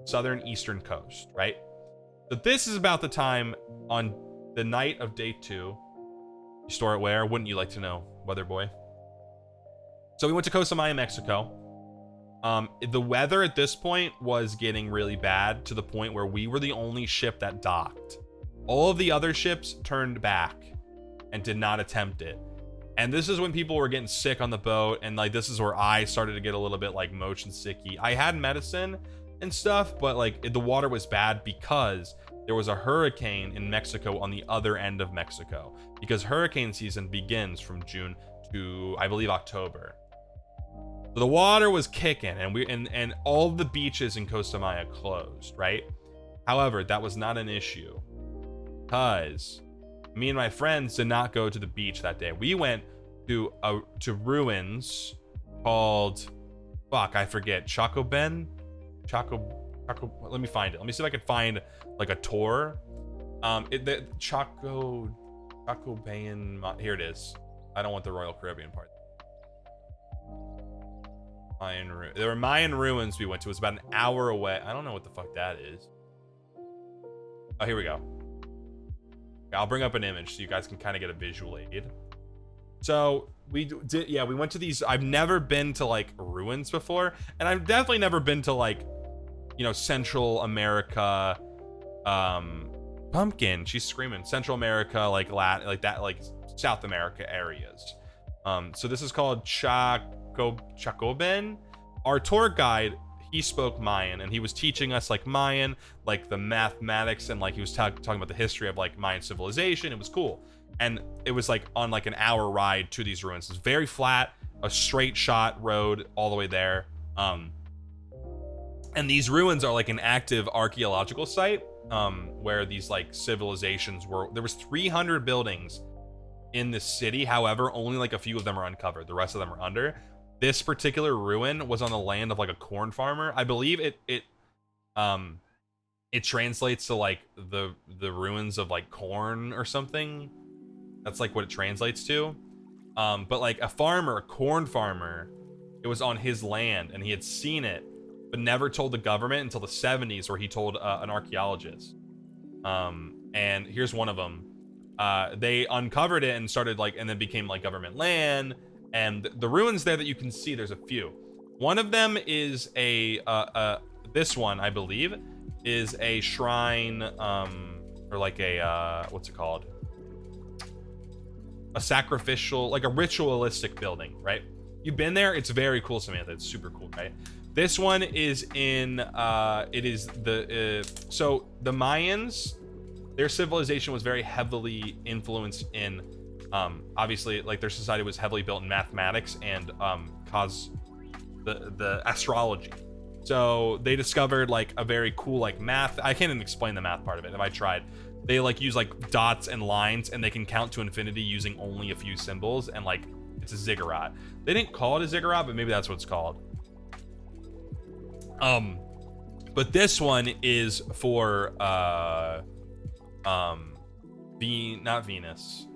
Southern eastern coast, right? So this is about the time on the night of day 2. You store it where? Wouldn't you like to know, weather boy? So we went to Costa Maya, Mexico. The weather at this point was getting really bad, to the point where we were the only ship that docked. All of the other ships turned back and did not attempt it. And this is when people were getting sick on the boat, and like this is where I started to get a little bit like motion sicky. I had medicine and stuff, but like the water was bad because there was a hurricane in Mexico on the other end of Mexico, because hurricane season begins from June to, I believe, October. So the water was kicking, and all the beaches in Costa Maya closed, right? However, that was not an issue, because me and my friends did not go to the beach that day. We went to ruins called, I forget, Chacoben? Let me find it. Let me see if I can find like a tour. The Chacobayan, here it is. I don't want the Royal Caribbean part. There were Mayan ruins we went to. It was about an hour away. I don't know what the fuck that is. Oh, here we go. I'll bring up an image so you guys can kind of get a visual aid. So we went to these. I've never been to like ruins before, and I've definitely never been to like, Central America. Pumpkin, she's screaming. Central America, like Latin, like that, like South America areas. So this is called Chacoben. Our tour guide, he spoke Mayan, and he was teaching us like Mayan, like the mathematics, and like he was talking about the history of like Mayan civilization. It was cool, and it was like on like an hour ride to these ruins. It's very flat, a straight shot road all the way there. And these ruins are like an active archaeological site, where these like civilizations were. There was 300 buildings in this city. However, only like a few of them are uncovered. The rest of them are under. This particular ruin was on the land of like a corn farmer. I believe it translates to like the ruins of like corn or something. That's like what it translates to. But like a corn farmer, it was on his land, and he had seen it, but never told the government until the 70s, where he told an archaeologist. And here's one of them. They uncovered it and started like, and then became like government land. And the ruins there that you can see, there's a few. One of them is this one, I believe, is a shrine, or like a, what's it called? A sacrificial, like a ritualistic building, right? You've been there, it's very cool, Samantha. It's super cool, right? This one is in, so the Mayans, their civilization was very heavily influenced in, obviously, like their society was heavily built in mathematics and the astrology. So they discovered like a very cool like math. I can't even explain the math part of it if I tried. They like use like dots and lines, and they can count to infinity using only a few symbols, and like it's a ziggurat. They didn't call it a ziggurat, but maybe that's what it's called. But this one is for not Venus.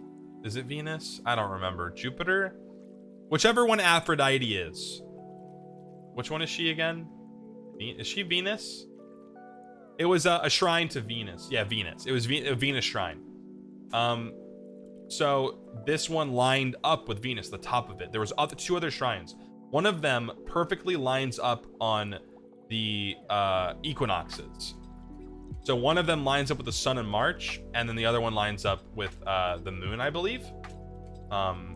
Is it Venus? I don't remember. Jupiter? Whichever one Aphrodite is. Which one is she again? Is she Venus? It was a shrine to Venus. Yeah, Venus. It was a Venus shrine. So this one lined up with Venus, the top of it. There was two other shrines. One of them perfectly lines up on the equinoxes. So one of them lines up with the sun in March, and then the other one lines up with the moon, I believe,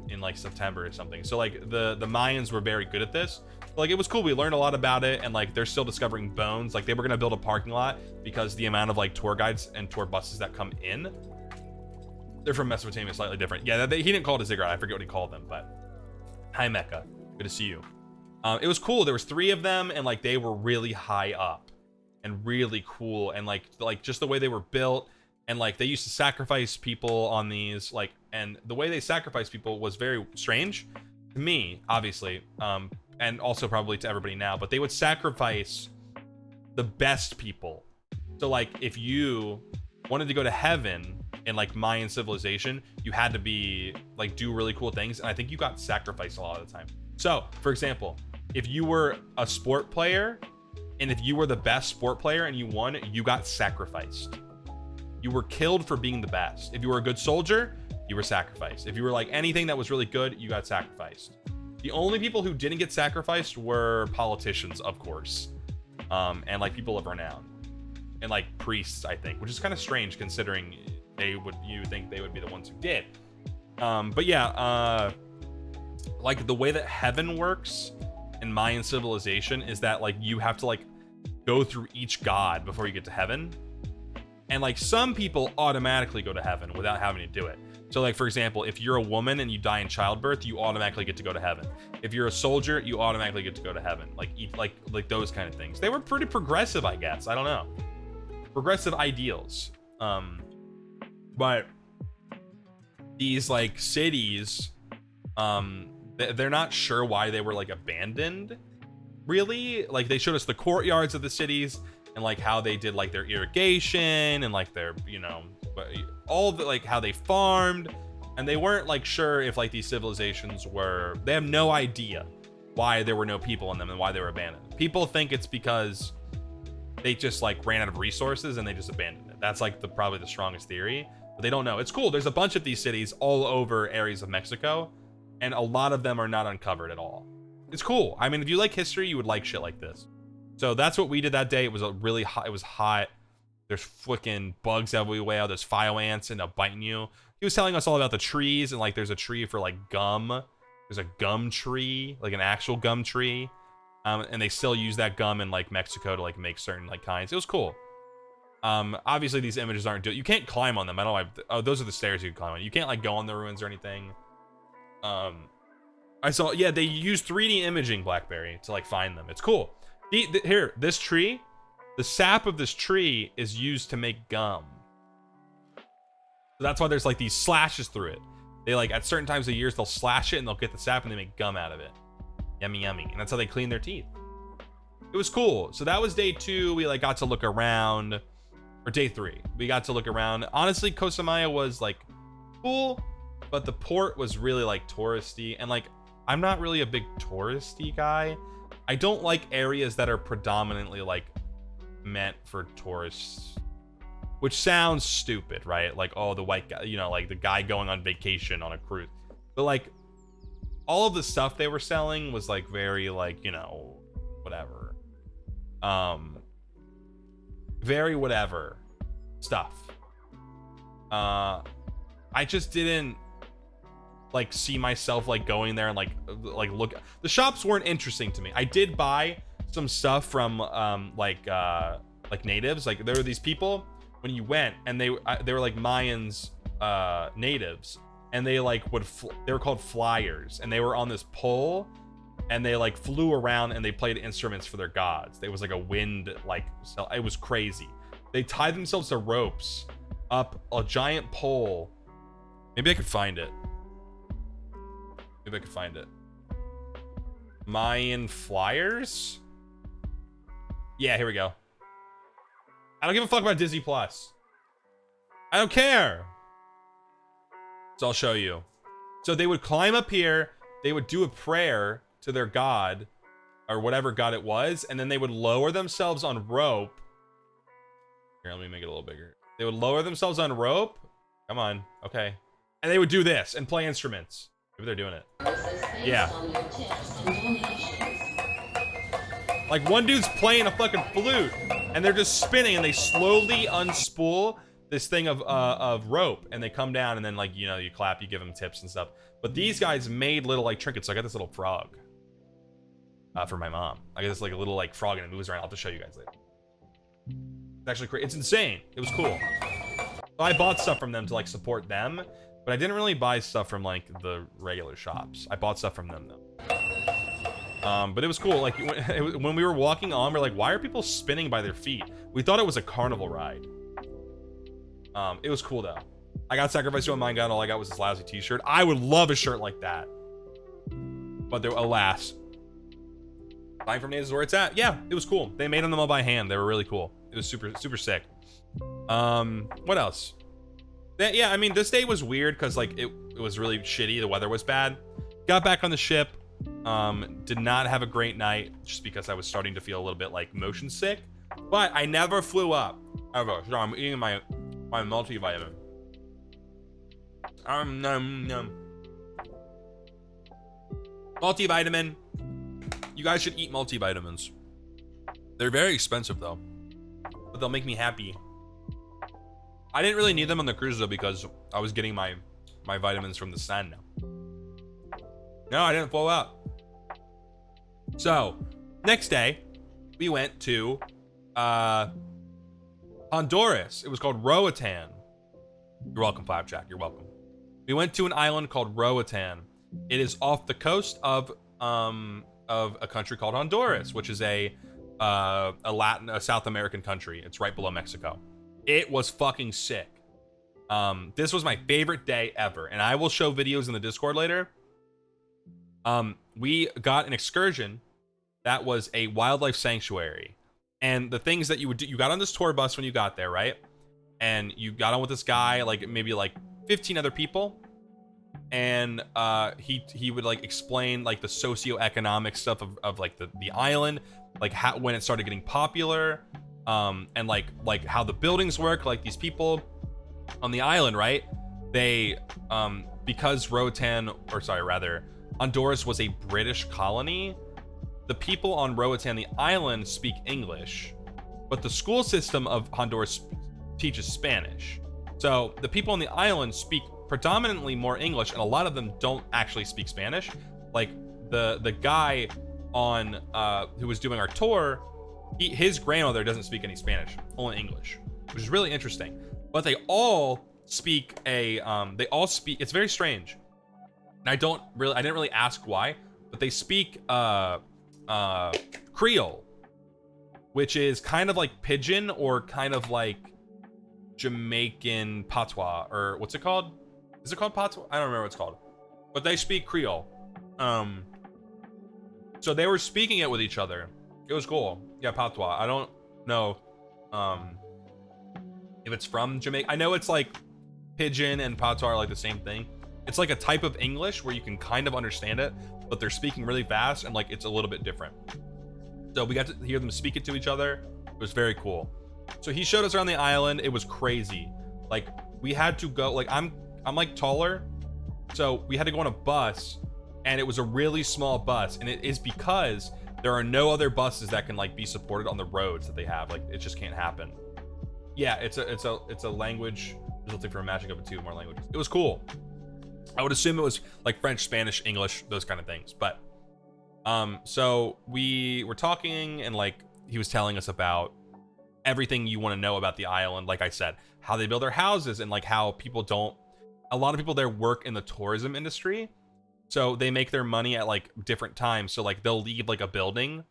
in like September or something. So like the Mayans were very good at this. Like it was cool. We learned a lot about it, and like they're still discovering bones. Like they were gonna build a parking lot because the amount of like tour guides and tour buses that come in, they're from Mesopotamia, slightly different. Yeah, he didn't call it a ziggurat. I forget what he called them, but hi Mecca, good to see you. It was cool. There was 3 of them, and like they were really high up and really cool, and like just the way they were built, and like they used to sacrifice people on these, like, and the way they sacrificed people was very strange to me, obviously, and also probably to everybody now, but they would sacrifice the best people. So like if you wanted to go to heaven in like Mayan civilization, you had to be like do really cool things, and I think you got sacrificed a lot of the time. So for example, if you were a sport player, and if you were the best sport player and you won, you got sacrificed. You were killed for being the best. If you were a good soldier, you were sacrificed. If you were like anything that was really good, you got sacrificed. The only people who didn't get sacrificed were politicians, of course, and like people of renown, and like priests, I think, which is kind of strange considering you think they would be the ones who did. But yeah, like the way that heaven works in Mayan civilization is that like you have to like go through each god before you get to heaven, and like some people automatically go to heaven without having to do it. So like for example, if you're a woman and you die in childbirth, you automatically get to go to heaven. If you're a soldier, you automatically get to go to heaven. Like those kind of things. They were pretty progressive, I guess. I don't know, progressive ideals. But these like cities, they're not sure why they were like abandoned, really. Like they showed us the courtyards of the cities and like how they did like their irrigation and like their, you know, all the like how they farmed, and they weren't like sure if like these civilizations were, they have no idea why there were no people in them and why they were abandoned. People think it's because they just like ran out of resources and they just abandoned it. That's like probably the strongest theory, but they don't know. It's cool. There's a bunch of these cities all over areas of Mexico, and a lot of them are not uncovered at all. It's cool. I mean, if you like history, you would like shit like this. So that's what we did that day. It was a really hot. It was hot. There's freaking bugs everywhere. There's fire ants and they're biting you. He was telling us all about the trees, and like there's a tree for like gum. There's a gum tree, like an actual gum tree. And they still use that gum in like Mexico to like make certain like kinds. It was cool. Obviously these images aren't you can't climb on them. I don't know. Oh, those are the stairs you can climb on. You can't like go on the ruins or anything. I saw, yeah, they use 3D imaging, BlackBerry, to like find them. It's cool. Here, this tree, the sap of this tree is used to make gum. So that's why there's like these slashes through it. They like at certain times of years they'll slash it and they'll get the sap and they make gum out of it. Yummy, yummy. And that's how they clean their teeth. It was cool. So that was day 2. We like got to look around, or day 3. We got to look around. Honestly, Cosamaya was like cool, but the port was really like touristy, and like I'm not really a big touristy guy. I don't like areas that are predominantly like meant for tourists, which sounds stupid, right? Like, oh, the white guy, you know, like the guy going on vacation on a cruise. But like all of the stuff they were selling was like very like, you know, whatever. Very whatever stuff. I just didn't like see myself like going there and like look. The shops weren't interesting to me. I did buy some stuff from like natives. Like there were these people when you went, and they were like Mayans natives, and they like they were called flyers, and they were on this pole, and they like flew around and they played instruments for their gods. There was like a wind, like, it was crazy. They tied themselves to ropes up a giant pole. Maybe I could find it. Mayan flyers? Yeah, here we go. I don't give a fuck about Disney Plus. I don't care. So I'll show you. So they would climb up here, they would do a prayer to their god, or whatever god it was, and then they would lower themselves on rope. Here, let me make it a little bigger. They would lower themselves on rope. Come on, okay. And they would do this and play instruments. Maybe they're doing it. Yeah. Like one dude's playing a fucking flute, and they're just spinning, and they slowly unspool this thing of rope, and they come down, and then like, you know, you clap, you give them tips and stuff. But these guys made little like trinkets. So I got this little frog for my mom. I got this like a little like frog, and it moves around. I'll have to show you guys later. It's actually crazy. It's insane. It was cool. So I bought stuff from them to like support them, but I didn't really buy stuff from like the regular shops. I bought stuff from them though. But it was cool. Like when we were walking on, we're like, why are people spinning by their feet? We thought it was a carnival ride. It was cool though. I got sacrificed to a mine god. All I got was this lousy t-shirt. I would love a shirt like that. But there, alas. Buying from Natives is where it's at. Yeah, it was cool. They made them all by hand. They were really cool. It was super, super sick. What else? Yeah, I mean, this day was weird because like it was really shitty. The weather was bad. Got back on the ship. Did not have a great night just because I was starting to feel a little bit like motion sick. But I never flew up ever. So I'm eating my multivitamin. Multivitamin. You guys should eat multivitamins. They're very expensive though, but they'll make me happy. I didn't really need them on the cruise though because I was getting my vitamins from the sun now. No, I didn't blow up. So next day we went to Honduras. It was called Roatan. You're welcome, Flapjack. You're welcome. We went to an island called Roatan. It is off the coast of a country called Honduras, which is a South American country. It's right below Mexico. It was fucking sick. This was my favorite day ever, and I will show videos in the Discord later. We got an excursion that was a wildlife sanctuary, and the things that you would do, you got on this tour bus when you got there, right? And you got on with this guy, like maybe like 15 other people, and he would like explain like the socioeconomic stuff of like the island, like how when it started getting popular, and like how the buildings work. Like these people on the island, right? They because Honduras was a British colony. The people on Roatan, the island, speak English, but the school system of Honduras teaches Spanish. So the people on the island speak predominantly more English, and a lot of them don't actually speak Spanish. Like the guy on who was doing our tour, his grandmother doesn't speak any Spanish, only English, which is really interesting. But they all speak it's very strange. And I didn't really ask why, but they speak Creole, which is kind of like Pidgin or kind of like Jamaican patois, or what's it called? Is it called patois? I don't remember what it's called, but they speak Creole. So they were speaking it with each other. It was cool. Yeah, patois. I don't know if it's from Jamaica. I know it's like Pidgin and patois are like the same thing. It's like a type of English where you can kind of understand it, but they're speaking really fast and like it's a little bit different. So we got to hear them speak it to each other. It was very cool. So he showed us around the island. It was crazy. Like we had to go, like I'm like taller, so we had to go on a bus and it was a really small bus, and it is because there are no other buses that can like be supported on the roads that they have. Like it just can't happen. Yeah, it's a language resulting from a matching up of 2 more languages. It was cool. I would assume it was like French, Spanish, English, those kind of things. But so we were talking, and like he was telling us about everything you want to know about the island. Like I said, how they build their houses, and like how a lot of people there work in the tourism industry. So they make their money at like different times. So like they'll leave like a building,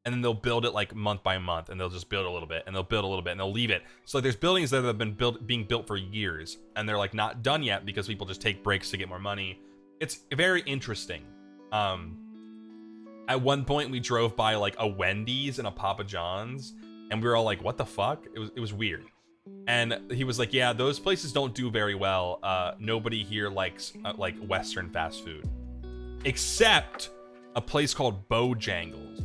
and then they'll build it like month by month, and they'll just build a little bit, and they'll build a little bit, and they'll leave it. So like, there's buildings that have been being built for years, and they're like not done yet because people just take breaks to get more money. It's very interesting. At one point we drove by like a Wendy's and a Papa John's, and we were all like, what the fuck? It was weird. And he was like, yeah, those places don't do very well. Nobody here likes like Western fast food, except a place called Bojangles.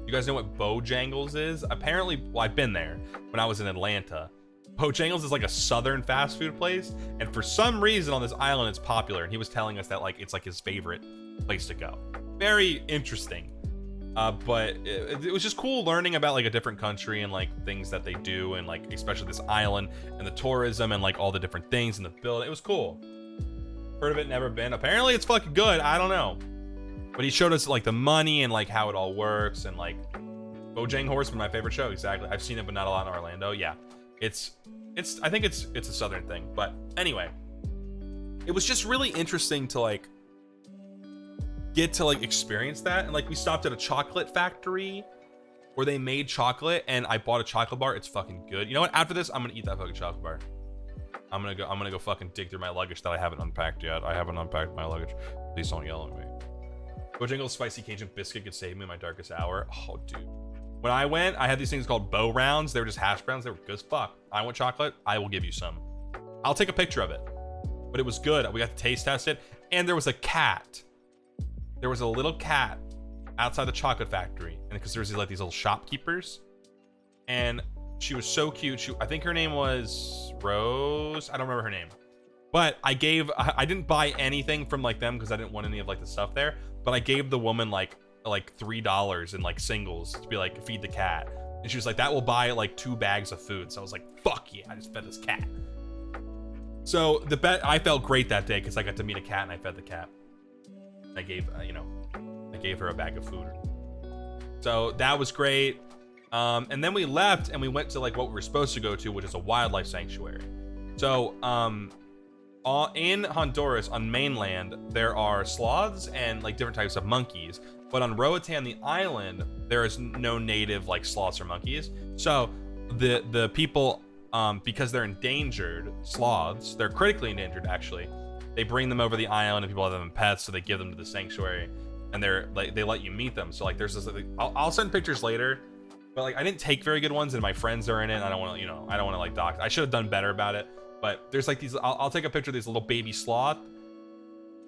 You guys know what Bojangles is? Apparently, well, I've been there when I was in Atlanta. Bojangles is like a southern fast food place, and for some reason on this island it's popular, and he was telling us that like it's like his favorite place to go. Very interesting. But it was just cool learning about like a different country and like things that they do, and like especially this island and the tourism and like all the different things in the building. It was cool. Heard of it, never been. Apparently it's fucking good. I don't know. But he showed us like the money and like how it all works, and like BoJack Horseman, my favorite show. Exactly. I've seen it, but not a lot in Orlando. Yeah, it's I think it's a southern thing. But anyway, it was just really interesting to like get to like experience that. And like we stopped at a chocolate factory where they made chocolate, and I bought a chocolate bar. It's fucking good. You know what? After this, I'm gonna eat that fucking chocolate bar. I'm gonna go fucking dig through my luggage that I haven't unpacked yet. I haven't unpacked my luggage. Please don't yell at me. Bojangles spicy Cajun biscuit could save me in my darkest hour. Oh, dude. When I went, I had these things called Bo Rounds. They were just hash browns. They were good as fuck. I want chocolate. I will give you some. I'll take a picture of it. But it was good. We got to taste test it. And there was a cat. There was a little cat outside the chocolate factory. And because there was like these little shopkeepers. And she was so cute. I think her name was Rose. I don't remember her name. But I didn't buy anything from like them because I didn't want any of like the stuff there. But I gave the woman like $3 in like singles to be like, feed the cat. And she was like, that will buy like 2 bags of food. So I was like, fuck yeah, I just fed this cat. So I felt great that day because I got to meet a cat and I fed the cat. I gave I gave her a bag of food. So that was great. And then we left and we went to like what we were supposed to go to, which is a wildlife sanctuary. So in Honduras, on mainland, there are sloths and like different types of monkeys, but on Roatan, the island, there is no native like sloths or monkeys. So the people, because they're endangered sloths, they're critically endangered actually, they bring them over the island and people have them in pets, so they give them to the sanctuary, and they let you meet them. So like there's this, I'll send pictures later, but like I didn't take very good ones and my friends are in it. I don't want to like dox. I should have done better about it. But there's like these, I'll take a picture of these little baby sloth,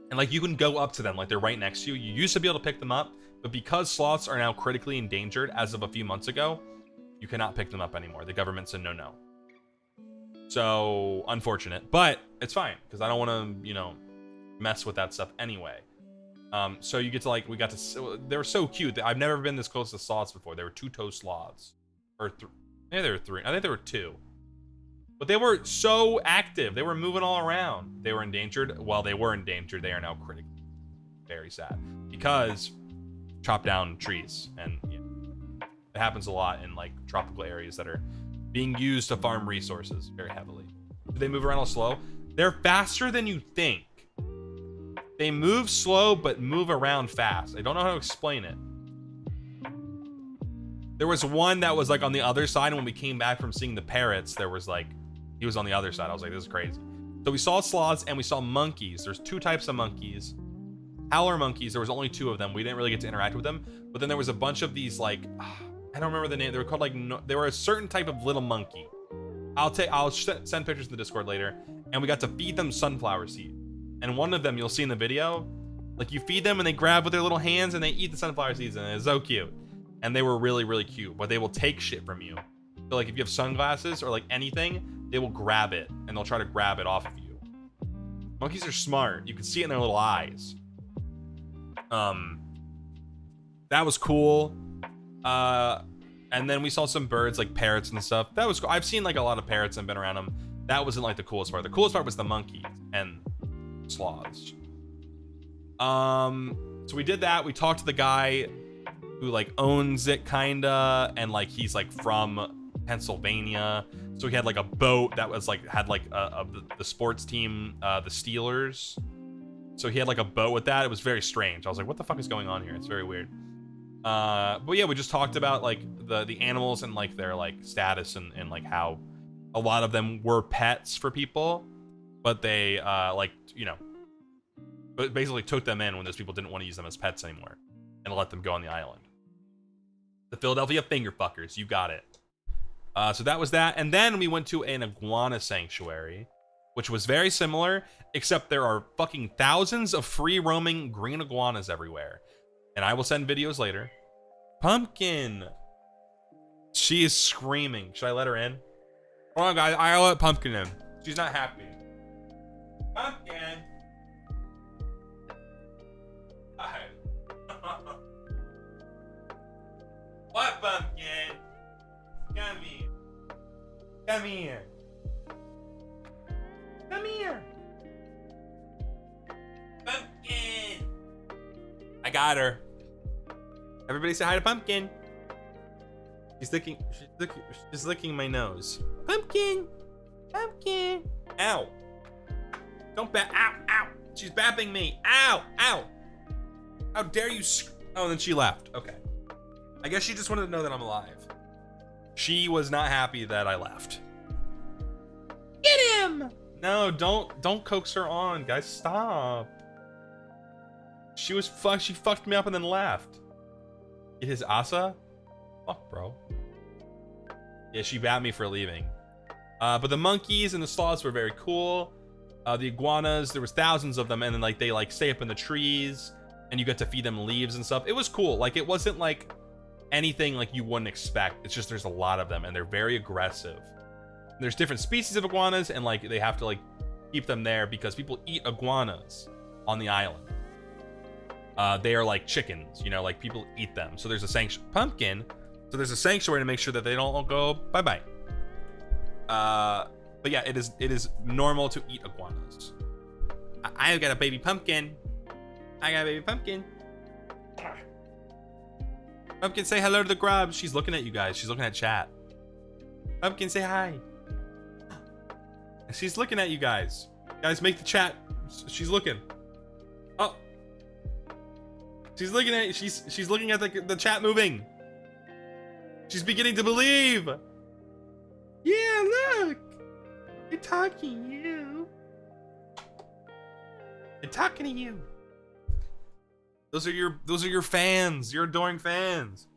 and like you can go up to them, like they're right next to you. You used to be able to pick them up, but because sloths are now critically endangered as of a few months ago, you cannot pick them up anymore. The government said no. So unfortunate, but it's fine because I don't want to, mess with that stuff anyway. So you get to like, they were so cute. I've never been this close to sloths before. There were 2-toe sloths, or maybe there were 3. I think there were 2. But they were so active. They were moving all around. They were endangered. While they were endangered, they are now critically. Very sad. Because chop down trees. And it happens a lot in like tropical areas that are being used to farm resources very heavily. Do they move around all slow? They're faster than you think. They move slow, but move around fast. I don't know how to explain it. There was one that was like on the other side, and when we came back from seeing the parrots, there was like, he was on the other side. I was like, this is crazy. So we saw sloths and we saw monkeys. There's 2 types of monkeys. Howler monkeys, there was only 2 of them. We didn't really get to interact with them. But then there was a bunch of these like, I don't remember the name. They were called like, they were a certain type of little monkey. I'll send pictures to the Discord later. And we got to feed them sunflower seed. And one of them you'll see in the video, like you feed them and they grab with their little hands and they eat the sunflower seeds, and it's so cute. And they were really, really cute, but they will take shit from you. So like if you have sunglasses or like anything, they will grab it and they'll try to grab it off of you. Monkeys are smart. You can see it in their little eyes. That was cool. And then we saw some birds, like parrots and stuff. That was cool. I've seen like a lot of parrots and been around them. That wasn't like the coolest part. The coolest part was the monkeys and sloths. So we did that. We talked to the guy who like owns it kinda, and like he's like from Pennsylvania. So he had like a boat that was like had like the sports team, the Steelers. So he had like a boat with that. It was very strange. I was like, what the fuck is going on here? It's very weird. But yeah, we just talked about like the animals and like their like status and like how a lot of them were pets for people, but they like, you know, but basically took them in when those people didn't want to use them as pets anymore and let them go on the island. The Philadelphia finger fuckers, you got it. So that was that. And then we went to an iguana sanctuary, which was very similar, except there are fucking thousands of free roaming green iguanas everywhere. And I will send videos later. Pumpkin. She is screaming. Should I let her in? Hold on, guys. I'll let Pumpkin in. She's not happy. Pumpkin. Hi. What, Pumpkin? Come here. Come here. Come here. Pumpkin. I got her. Everybody say hi to Pumpkin. She's licking my nose. Pumpkin. Pumpkin. Ow. Don't bat. Ow. Ow. She's bapping me. Ow. Ow. How dare you? Oh, and then she left. Okay. I guess she just wanted to know that I'm alive. She was not happy that I left. Get him! No, don't coax her on, guys. Stop. She fucked me up and then left. It is Asa? Fuck, bro. Yeah, she bapped me for leaving. But the monkeys and the sloths were very cool. The iguanas, there was thousands of them, and then like they like stay up in the trees, and you get to feed them leaves and stuff. It was cool. Like it wasn't like anything like you wouldn't expect. It's just there's a lot of them, and they're very aggressive. There's different species of iguanas, and like they have to like keep them there because people eat iguanas on the island. They are like chickens, you know, like people eat them. So there's a pumpkin. So there's a sanctuary to make sure that they don't go bye-bye. But yeah, it is normal to eat iguanas. I got a baby pumpkin. I got a baby pumpkin. Pumpkin, say hello to the grub. She's looking at you guys. She's looking at chat. Pumpkin, say hi. She's looking at you guys. Guys, make the chat. She's looking. Oh. She's looking at she's looking at the chat moving. She's beginning to believe. Yeah, look. They're talking to you. They're talking to you. Those are your fans, your adoring fans.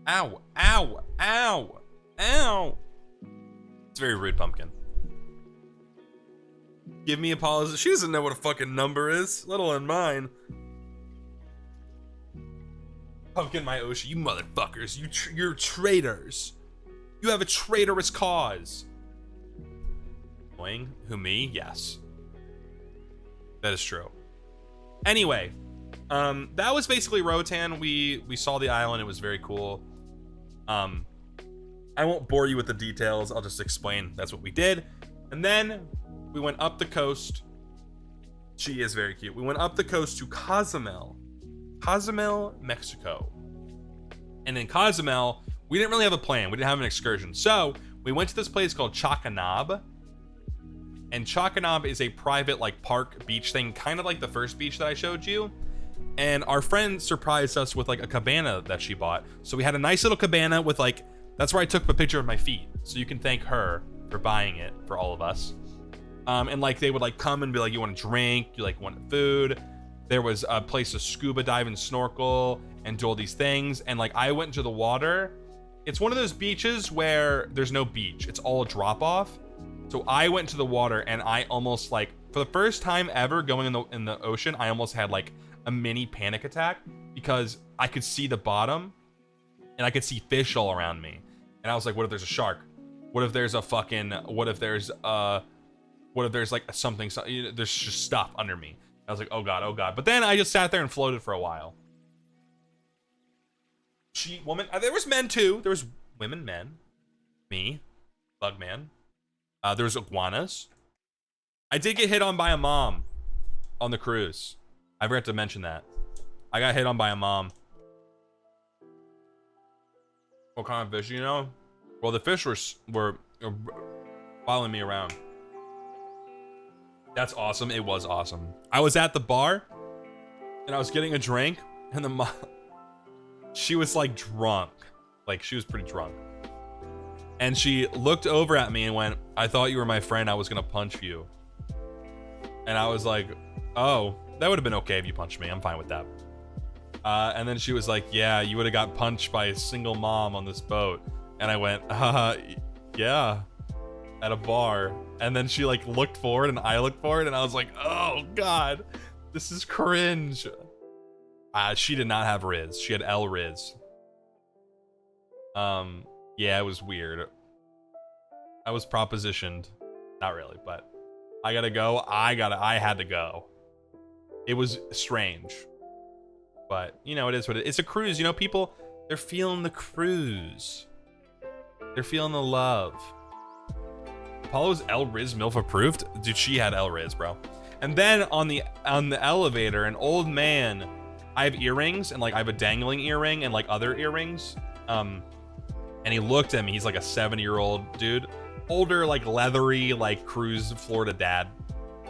Ow, ow, ow, ow. It's very rude, Pumpkin. Give me a pause. She doesn't know what a fucking number is, let alone mine. Pumpkin, my Oshi, you motherfuckers, you're traitors. You have a traitorous cause. Annoying? Who, me? Yes. That is true. Anyway, that was basically Roatan. We saw the island. It was very cool. I won't bore you with the details. I'll just explain. That's what we did. And then we went up the coast. She is very cute. We went up the coast to Cozumel, Mexico. And in Cozumel, we didn't really have a plan. We didn't have an excursion. So we went to this place called Chacanab. And Chacanab is a private like park beach thing, kind of like the first beach that I showed you. And our friend surprised us with like a cabana that she bought. So we had a nice little cabana with like, that's where I took a picture of my feet. So you can thank her for buying it for all of us. And like they would like come and be like, you want a drink? You like want food? There was a place to scuba dive and snorkel and do all these things. And like I went into the water. It's one of those beaches where there's no beach. It's all a drop off. So I went into the water and I almost like, for the first time ever going in the ocean, I almost had like a mini panic attack because I could see the bottom and I could see fish all around me. And I was like, what if there's a shark? What if there's a fucking, what if there's like something, there's just stuff under me. I was like, oh god, oh god. But then I just sat there and floated for a while. Woman, there was men too. There was women, men, me, Bugman. There was iguanas. I did get hit on by a mom on the cruise. I forgot to mention that. I got hit on by a mom. What kind of fish, you know? Well, the fish were following me around. That's awesome. It was awesome. I was at the bar and I was getting a drink, and the mom, she was like drunk. Like, she was pretty drunk. And she looked over at me and went, I thought you were my friend. I was gonna punch you. And I was like, oh, that would have been okay if you punched me. I'm fine with that. And then she was like, yeah, you would have got punched by a single mom on this boat. And I went, yeah, at a bar. And then she like looked forward and I looked forward and I was like, oh god, this is cringe. She did not have Riz. She had L Riz. Yeah, it was weird. I was propositioned. Not really, but I gotta go. I had to go. It was strange. But, you know, it is what it is. It's a cruise, you know, people, they're feeling the cruise. They're feeling the love. Apollo's L Riz MILF approved? Dude, she had L Riz, bro. And then on the elevator, an old man, I have earrings, and like I have a dangling earring and like other earrings. And he looked at me. He's like a 70-year-old dude. Older, like leathery, like cruise Florida dad,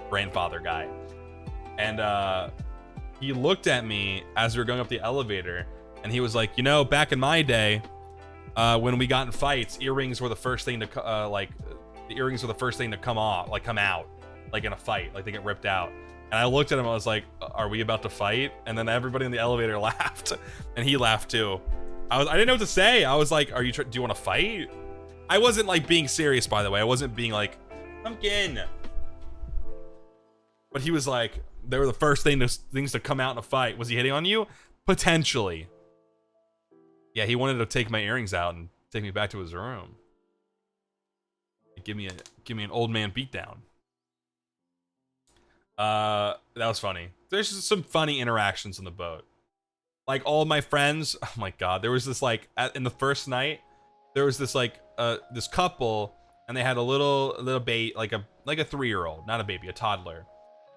grandfather guy. And he looked at me as we were going up the elevator, and he was like, you know, back in my day, when we got in fights, earrings were the first thing to the earrings were the first thing to come out, like in a fight, like they get ripped out. And I looked at him, I was like, are we about to fight? And then everybody in the elevator laughed, and he laughed too. I didn't know what to say. I was like, do you want to fight? I wasn't like being serious, by the way. I wasn't being like, pumpkin. But he was like, they were the first things to come out in a fight. Was he hitting on you? Potentially. Yeah, he wanted to take my earrings out and take me back to his room. Give me an old man beatdown. That was funny. There's just some funny interactions on the boat. Like all my friends, oh my god, there was this like in the first night, there was this like this couple, and they had a little baby, like a 3-year-old, not a baby, a toddler.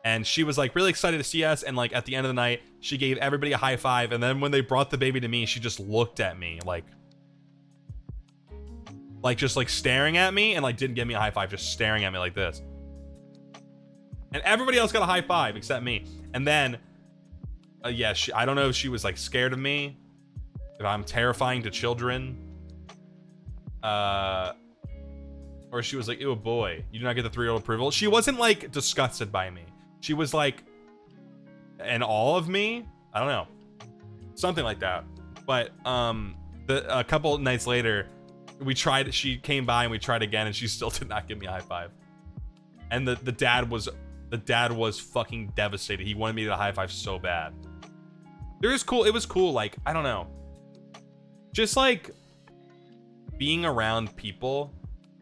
And she was like really excited to see us, and like at the end of the night, she gave everybody a high five, and then when they brought the baby to me, she just looked at me like just like staring at me, and like didn't give me a high five, just staring at me like this. And everybody else got a high five except me. And then yeah, I don't know if she was like scared of me, if I'm terrifying to children, or she was like, ew, boy, you do not get the 3-year-old approval. She wasn't like disgusted by me. She was like in awe of me. I don't know, something like that. But a couple nights later, she came by and we tried again, and she still did not give me a high five. And the dad was fucking devastated. He wanted me to high five so bad. It was cool. Like, I don't know, just like being around people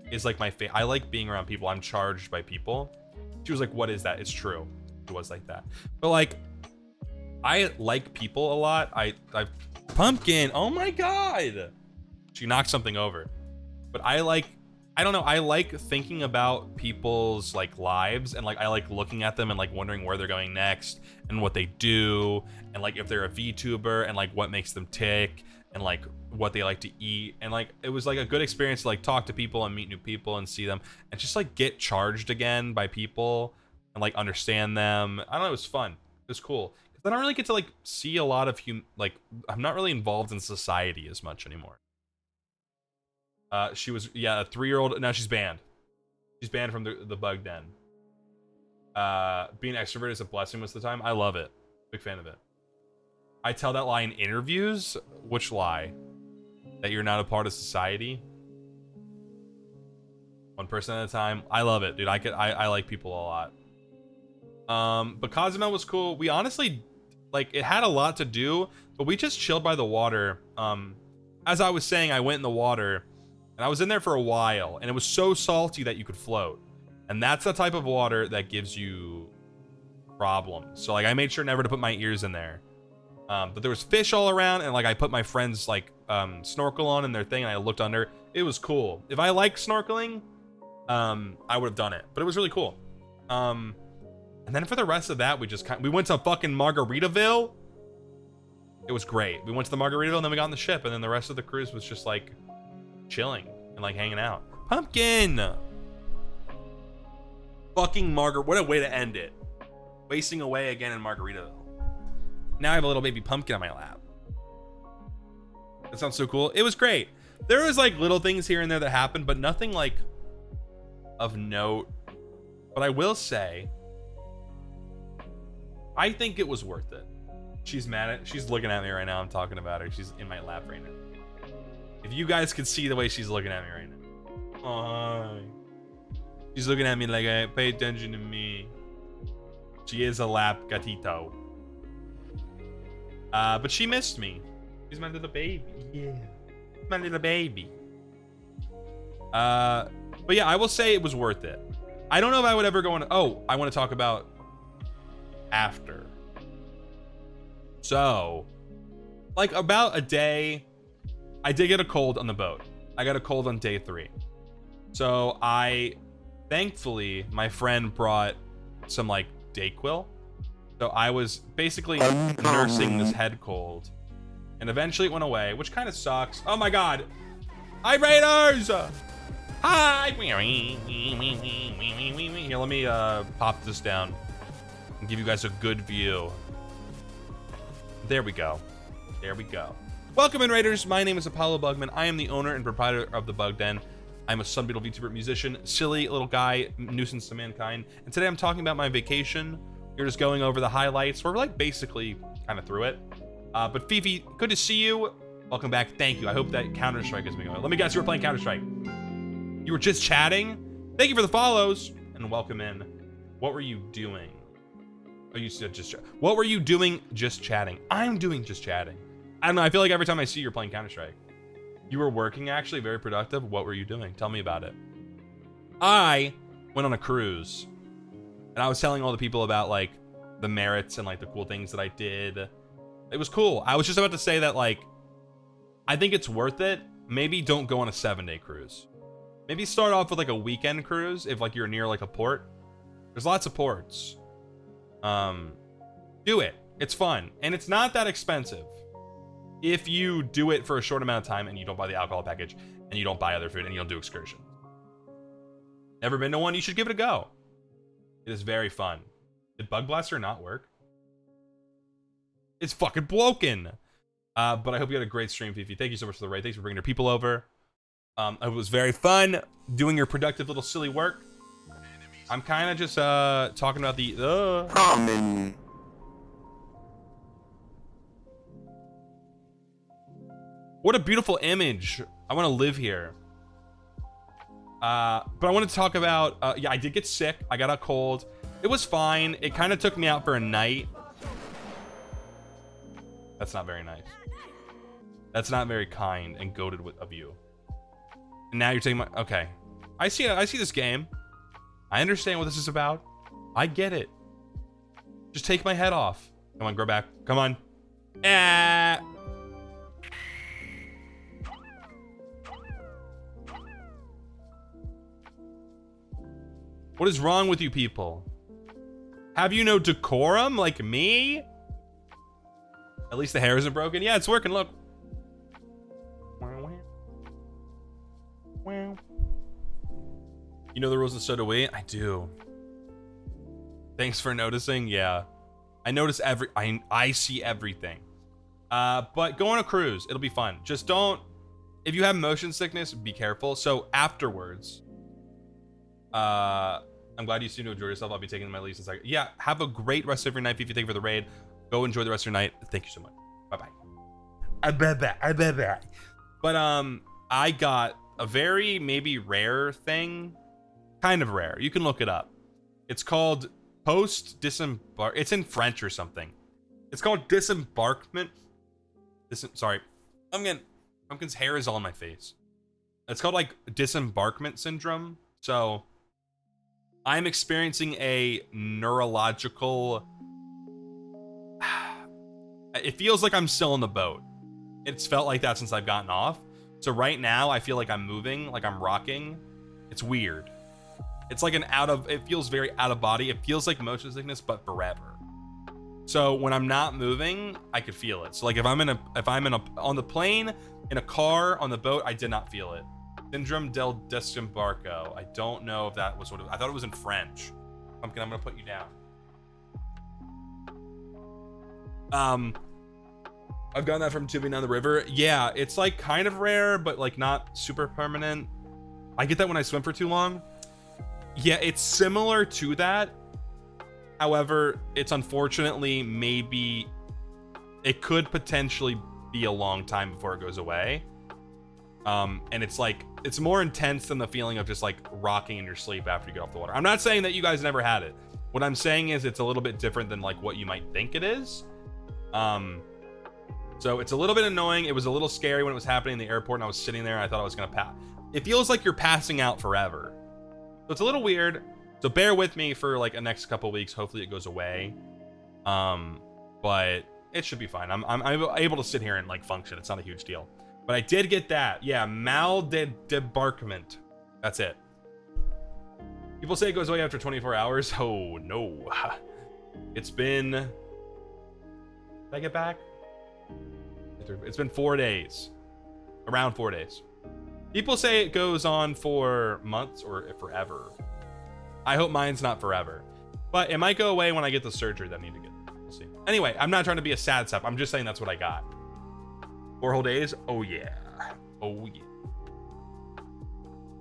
is like my favorite. I like being around people. I'm charged by people. She was like, what is that? It's true. It was like that. But like, I like people a lot. I pumpkin, oh my god, she knocked something over. But I don't know, I like thinking about people's like lives, and like I like looking at them and like wondering where they're going next and what they do, and like if they're a VTuber, and like what makes them tick, and like what they like to eat. And like it was like a good experience to like talk to people and meet new people and see them and just like get charged again by people and like understand them. I don't know, it was fun. It was cool because I don't really get to like see a lot of like I'm not really involved in society as much anymore. She was, yeah, a 3-year-old. Now she's banned. She's banned from the bug den. Being extrovert is a blessing most of the time. I love it. Big fan of it. I tell that lie in interviews. Which lie? That you're not a part of society? One person at a time. I love it, dude. I like people a lot. But Cozumel was cool. We honestly, like, it had a lot to do, but we just chilled by the water. As I was saying, I went in the water, and I was in there for a while, and it was so salty that you could float. And that's the type of water that gives you problems. So like I made sure never to put my ears in there. But there was fish all around, and like I put my friend's like snorkel on in their thing, and I looked under. It was cool. If I like snorkeling, I would have done it. But it was really cool. And then for the rest of that, we went to fucking Margaritaville. It was great. We went to the Margaritaville, and then we got on the ship, and then the rest of the cruise was just like chilling and like hanging out. Pumpkin. Fucking what a way to end it. Wasting away again in Margaritaville. Now I have a little baby pumpkin on my lap. That sounds so cool. It was great. There was like little things here and there that happened, but nothing like of note. But I will say, I think it was worth it. She's looking at me right now. I'm talking about her. She's in my lap right now. If you guys could see the way she's looking at me right now. Oh, she's looking at me like, hey, pay attention to me. She is a lap gatito. But she missed me. She's my little baby. Yeah. My little baby. But yeah, I will say it was worth it. I don't know if I would ever go on. Oh, I want to talk about after. So, like about a day, I did get a cold on the boat. I got a cold on day 3. So thankfully, my friend brought some like Dayquil. So I was basically nursing this head cold, and eventually it went away, which kind of sucks. Oh my god! Hi Raiders! Hi! Here, let me pop this down and give you guys a good view. There we go. There we go. Welcome in, Raiders. My name is Apollo Bugman. I am the owner and proprietor of the Bug Den. I'm a Sunbeetle VTuber musician, silly little guy, nuisance to mankind, and today I'm talking about my vacation. We're just going over the highlights. We're like basically kind of through it. But Fifi, good to see you. Welcome back. Thank you. I hope that Counter-Strike has been going. Let me guess, you were playing Counter-Strike. You were just chatting? Thank you for the follows and welcome in. What were you doing? Oh, you said just what were you doing just chatting? I'm doing just chatting. I don't know. I feel like every time I see you're playing Counter-Strike. You were working, actually, very productive. What were you doing? Tell me about it. I went on a cruise. And I was telling all the people about like the merits and like the cool things that I did. It was cool. I was just about to say that like, I think it's worth it. Maybe don't go on a 7-day cruise. Maybe start off with like a weekend cruise if like you're near like a port. There's lots of ports. Do it. It's fun. And it's not that expensive. If you do it for a short amount of time and you don't buy the alcohol package and you don't buy other food and you don't do excursions. Never been to one? You should give it a go. It is very fun. Did Bug Blaster not work? It's fucking broken. But I hope you had a great stream, Fifi. Thank you so much for the raid. Thanks for bringing your people over. It was very fun doing your productive little silly work. I'm kind of just talking about the What a beautiful image. I want to live here. But I wanted to talk about, yeah, I did get sick. I got a cold. It was fine. It kind of took me out for a night. That's not very nice. That's not very kind and goated of you. And now you're taking my, okay. I see this game. I understand what this is about. I get it. Just take my head off. Come on, grow back. Come on. Ah. What is wrong with you people? Have you no decorum like me? At least the hair isn't broken. Yeah, it's working. Look. You know the rules and so do we. I do. Thanks for noticing. Yeah, I notice I see everything. But go on a cruise. It'll be fun. Just don't. If you have motion sickness, be careful. So afterwards. I'm glad you seem to enjoy yourself. I'll be taking my leave in a second. Yeah, have a great rest of your night, Fifi. Thank you for the raid. Go enjoy the rest of your night. Thank you so much. Bye-bye. Bye-bye. But I got a very maybe rare thing. Kind of rare. You can look it up. It's called post-disembark. It's in French or something. It's called disembarkment. Sorry. Pumpkin's hair is all on my face. It's called like disembarkment syndrome. So I'm experiencing a neurological... It feels like I'm still in the boat. It's felt like that since I've gotten off. So right now, I feel like I'm moving, like I'm rocking. It's weird. It's like it feels very out of body. It feels like motion sickness, but forever. So when I'm not moving, I could feel it. So like if I'm on the plane, in a car, on the boat, I did not feel it. Syndrome del Desembarco. I don't know if that was what I thought it was in French. I'm gonna put you down. I've gotten that from tubing down the river. Yeah, it's like kind of rare, but like not super permanent. I get that when I swim for too long. Yeah, it's similar to that. However, it's unfortunately maybe it could potentially be a long time before it goes away. And it's like it's more intense than the feeling of just like rocking in your sleep after you get off the water. I'm not saying that you guys never had it. What I'm saying is it's a little bit different than like what you might think it is. So it's a little bit annoying. It was a little scary when it was happening in the airport and I was sitting there and I thought I was gonna pass. It feels like you're passing out forever. So it's a little weird. So bear with me for like the next couple weeks. Hopefully it goes away. But it should be fine. I'm able to sit here and like function. It's not a huge deal. But I did get that. Yeah, mal-de-debarquement. That's it. People say it goes away after 24 hours. Oh no. It's been... Did I get back? It's been 4 days. Around 4 days. People say it goes on for months or forever. I hope mine's not forever. But it might go away when I get the surgery that I need to get. We'll see. Anyway, I'm not trying to be a sad sap. I'm just saying that's what I got. 4 whole days? Oh yeah. Oh yeah.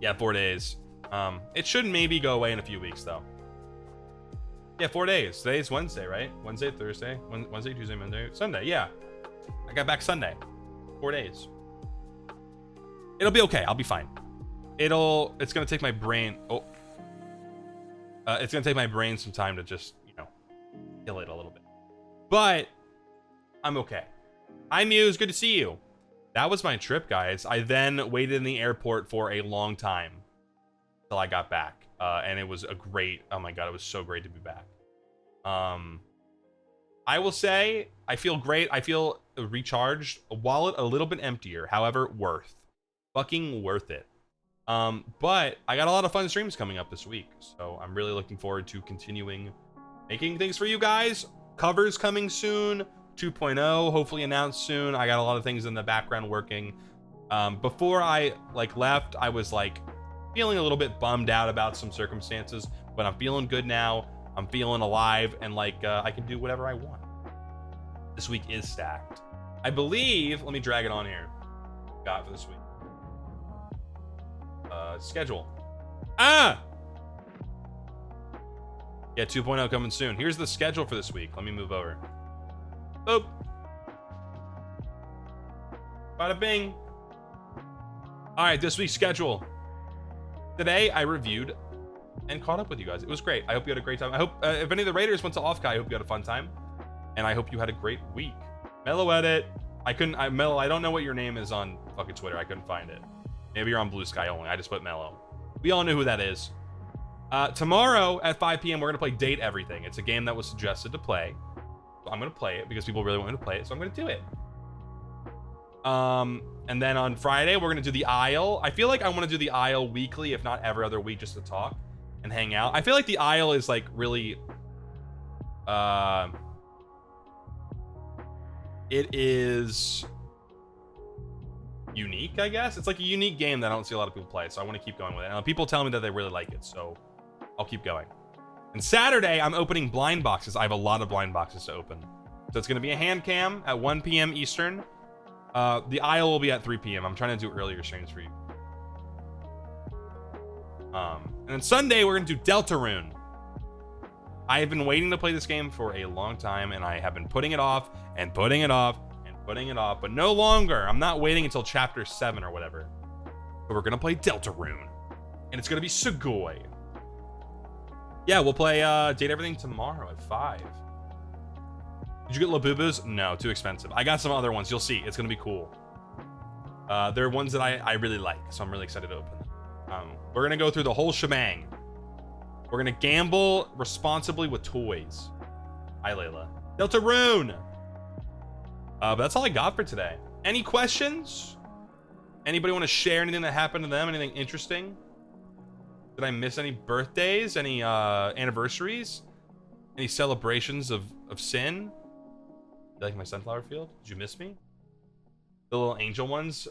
Yeah, 4 days. It should maybe go away in a few weeks though. Yeah, 4 days. Today's Wednesday, right? Wednesday, Thursday, Wednesday, Tuesday, Monday, Sunday. Yeah. I got back Sunday. 4 days. It'll be okay. I'll be fine. It's gonna take my brain. It's gonna take my brain some time to just, you know, kill it a little bit. But I'm okay. Hi Muse, good to see you. That was my trip, guys. I then waited in the airport for a long time till I got back. And it was a great, oh my god, it was so great to be back. I will say, I feel great. I feel recharged. A wallet a little bit emptier, however, fucking worth it. But I got a lot of fun streams coming up this week, so I'm really looking forward to continuing making things for you guys. Covers coming soon. 2.0 hopefully announced soon. I got a lot of things in the background working. Before I left, I was like feeling a little bit bummed out about some circumstances, but I'm feeling good now. I'm feeling alive and like I can do whatever I want. This week is stacked. I believe, let me drag it on here. Got for this week. Schedule. Yeah, 2.0 coming soon. Here's the schedule for this week. Let me move over. Boop. Bada bing. All right, this week's schedule. Today I reviewed and caught up with you guys. It was great. I hope you had a great time. I hope if any of the Raiders went to Off-Kai, I hope you had a fun time. And I hope you had a great week. Mellow Edit. Mellow, I don't know what your name is on fucking Twitter. I couldn't find it. Maybe you're on Blue Sky only. I just put Mellow. We all know who that is. Tomorrow at 5 p.m. we're gonna play Date Everything. It's a game that was suggested to play. So I'm gonna play it because people really want me to play it, so I'm gonna do it. And then on Friday we're gonna do the Isle. I feel like I want to do the Isle weekly, if not every other week, just to talk and hang out. I feel like the Isle is like really it is unique, I guess. It's like a unique game that I don't see a lot of people play, so I want to keep going with it. And people tell me that they really like it, so I'll keep going. And Saturday I'm opening blind boxes. I have a lot of blind boxes to open, so it's going to be a hand cam at 1 p.m. Eastern. The Isle will be at 3 p.m. I'm trying to do earlier streams for you. And then Sunday we're going to do Deltarune. I have been waiting to play this game for a long time, and I have been putting it off and putting it off and putting it off, but no longer. I'm not waiting until chapter 7 or whatever. But we're gonna play Deltarune, and it's gonna be Sugoi. Yeah, we'll play Date Everything tomorrow at 5. Did you get Labubus? No, too expensive. I got some other ones. You'll see. It's gonna be cool. They're ones that I really like, so I'm really excited to open them. We're gonna go through the whole shebang. We're gonna gamble responsibly with toys. Hi, Layla. Deltarune! But that's all I got for today. Any questions? Anybody want to share anything that happened to them? Anything interesting? Did I miss any birthdays? Any anniversaries? Any celebrations of sin? You like my sunflower field? Did you miss me? The little angel ones?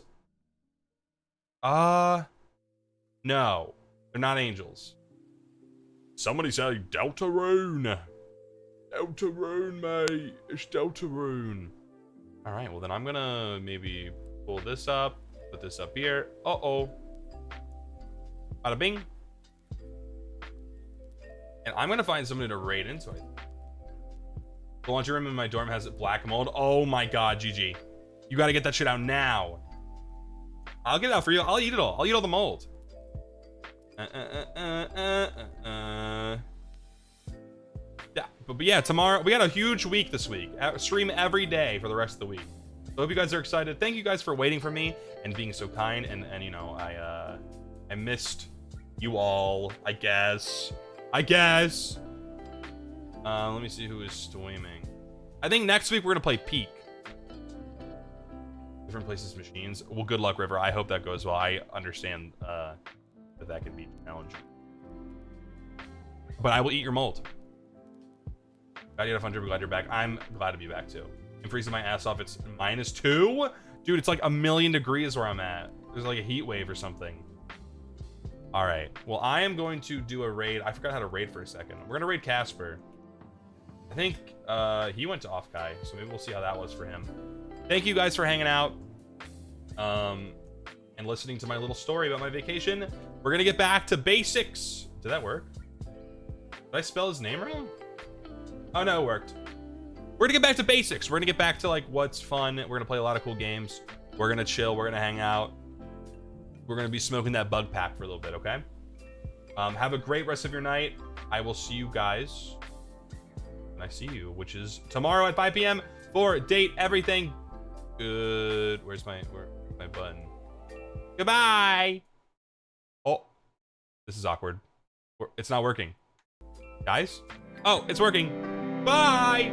No. They're not angels. Somebody say Deltarune. Deltarune, mate. It's Deltarune. Alright, well then I'm gonna maybe pull this up. Put this up here. Uh-oh. Bada bing. And I'm gonna find somebody to raid into it. The laundry room in my dorm has black mold. Oh my god, GG. You gotta get that shit out now. I'll get it out for you. I'll eat it all. I'll eat all the mold. Yeah, but yeah, tomorrow we got a huge week this week. Stream every day for the rest of the week. So I hope you guys are excited. Thank you guys for waiting for me and being so kind. And you know, I missed you all. I guess. Let me see who is streaming. I think next week we're gonna play Peak. Different places, machines. Well, good luck, River. I hope that goes well. I understand that can be challenging. But I will eat your mold. Glad you had a fun trip. Glad you're back. I'm glad to be back too. I'm freezing my ass off. It's -2. Dude, it's like 1,000,000 degrees where I'm at. There's like a heat wave or something. All right. Well, I am going to do a raid. I forgot how to raid for a second. We're gonna raid Casper. I think he went to Offkai, so maybe we'll see how that was for him. Thank you guys for hanging out and listening to my little story about my vacation. We're gonna get back to basics. Did that work? Did I spell his name wrong? Oh no, it worked. We're gonna get back to basics. We're gonna get back to like what's fun. We're gonna play a lot of cool games. We're gonna chill. We're gonna hang out. We're gonna be smoking that bug pack for a little bit, okay? Have a great rest of your night. I will see you guys when I see you, which is tomorrow at 5 p.m. for Date Everything Good. Where's my button? Goodbye. Oh, this is awkward. It's not working, guys. Oh, it's working. Bye.